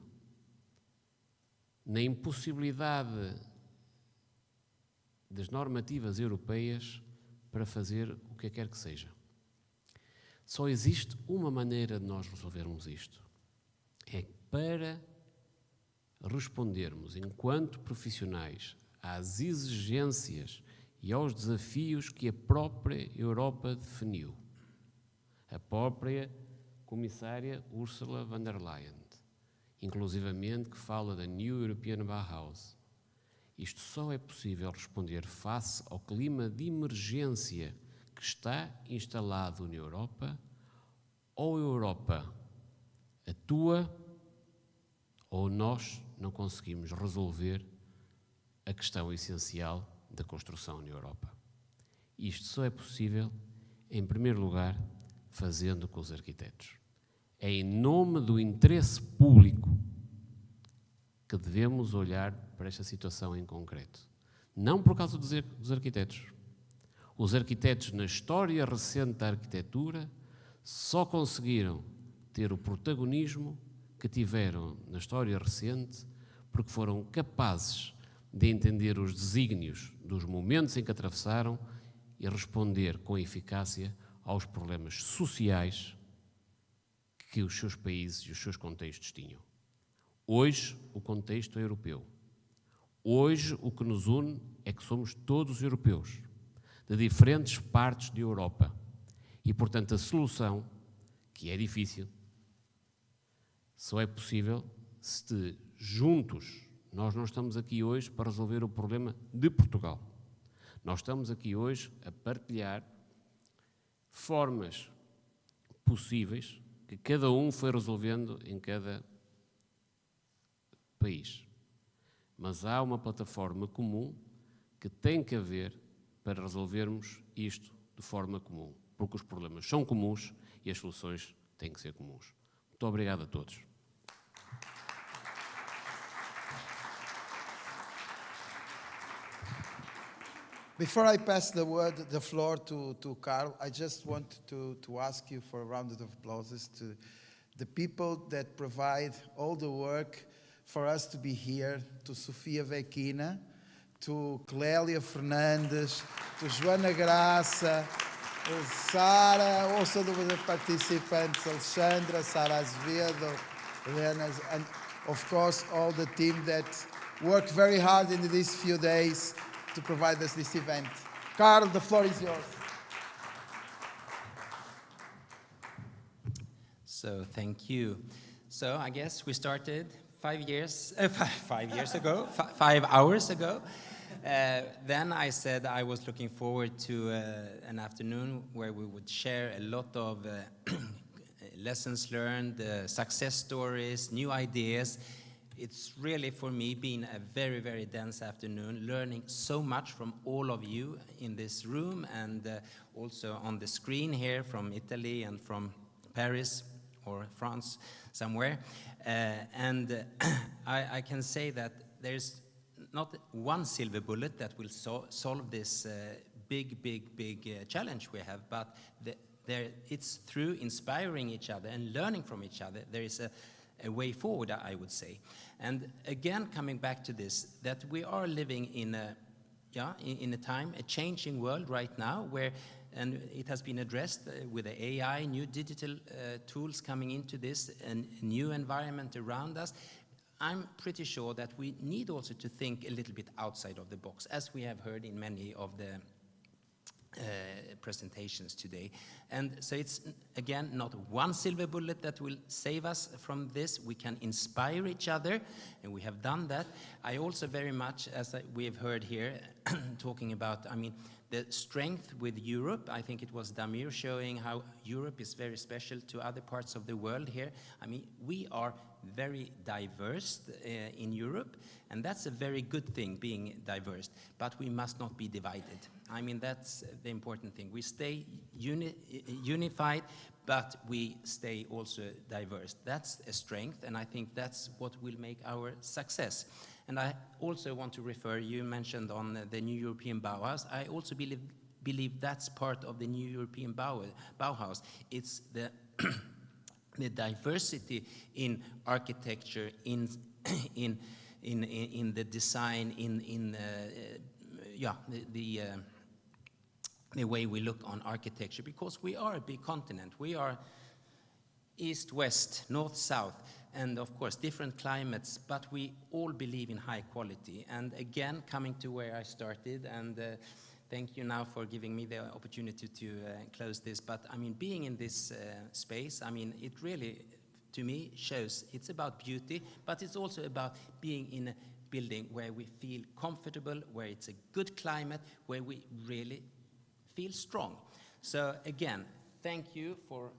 na impossibilidade das normativas europeias para fazer o que quer que seja. Só existe uma maneira de nós resolvermos isto. É para respondermos, enquanto profissionais, às exigências e aos desafios que a própria Europa definiu. A própria comissária Ursula von der Leyen, inclusivamente que fala da New European Bauhaus. Isto só é possível responder face ao clima de emergência que está instalado na Europa, ou a Europa atua, ou nós não conseguimos resolver a questão essencial da construção na Europa. Isto só é possível, em primeiro lugar, fazendo com os arquitetos. É em nome do interesse público que devemos olhar para esta situação em concreto. Não por causa dos arquitetos. Os arquitetos, na história recente da arquitetura, só conseguiram ter o protagonismo que tiveram na história recente porque foram capazes de entender os desígnios dos momentos em que atravessaram e responder com eficácia aos problemas sociais que os seus países e os seus contextos tinham. Hoje, o contexto é europeu. Hoje, o que nos une é que somos todos europeus, de diferentes partes da Europa. E, portanto, a solução, que é difícil, só é possível se juntos. Nós não estamos aqui hoje para resolver o problema de Portugal. Nós estamos aqui hoje a partilhar formas possíveis que cada um foi resolvendo em cada país. Mas há uma plataforma comum que tem que haver para resolvermos isto de forma comum. porque os problemas são comuns e as soluções têm que ser comuns. Muito obrigado a todos. Before I pass the floor to Carl, I just want to ask you for a round of applause to the people that provide all the work for us to be here, to Sofia Vecchina, to Clélia Fernandes, to Joana Graça, Sara, also the participants, Alexandra, Sara Azevedo, Helena, and of course all the team that worked very hard in these few days to provide us this event. Carl, the floor is yours. So thank you. So I guess we started 5 years, 5 years ago, 5 hours ago. Then I said I was looking forward to an afternoon where we would share a lot of lessons learned, success stories, new ideas. It's really, for me, been a very, very dense afternoon, learning so much from all of you in this room and also on the screen here from Italy and from Paris or France somewhere. I can say that there's not one silver bullet that will solve this big challenge we have, but it's through inspiring each other and learning from each other. There is a way forward, I would say. And again, coming back to this, that we are living in a time, a changing world right now, where, and it has been addressed with the AI, new digital tools coming into this, and new environment around us. I'm pretty sure that we need also to think a little bit outside of the box, as we have heard in many of the presentations today. And so it's, again, not one silver bullet that will save us from this. We can inspire each other, and we have done that. I also very much, as we have heard here, talking about, I mean, the strength with Europe. I think it was Damir showing how Europe is very special to other parts of the world here. I mean, we are very diverse in Europe, and that's a very good thing, being diverse, but we must not be divided. I mean, that's the important thing. We stay unified, but we stay also diverse. That's a strength, and I think that's what will make our success. And I also want to refer, you mentioned on the New European Bauhaus, I also believe that's part of the New European Bauhaus. It's the the diversity in architecture, in the design, the way we look on architecture, because we are a big continent. We are east, west, north, south, and of course different climates, but we all believe in high quality. And again, coming to where I started, and thank you now for giving me the opportunity to close this. But I mean, being in this space, I mean, it really, to me, shows it's about beauty, but it's also about being in a building where we feel comfortable, where it's a good climate, where we really feel strong. So again, thank you for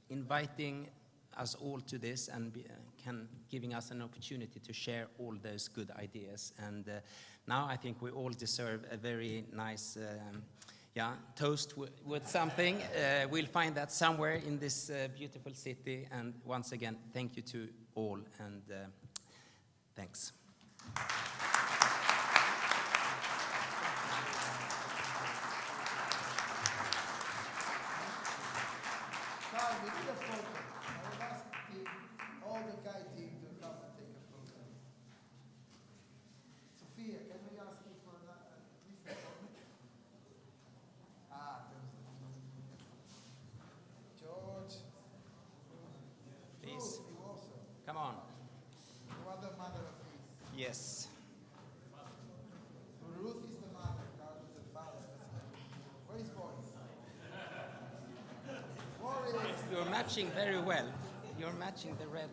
inviting us all to this and giving us an opportunity to share all those good ideas. And now I think we all deserve a very nice toast with something. We'll find that somewhere in this beautiful city. And once again, thank you to all, and thanks. Yes. Ruth is the mother, Carl is the father. Where is Boris? You're matching very well. You're matching the red.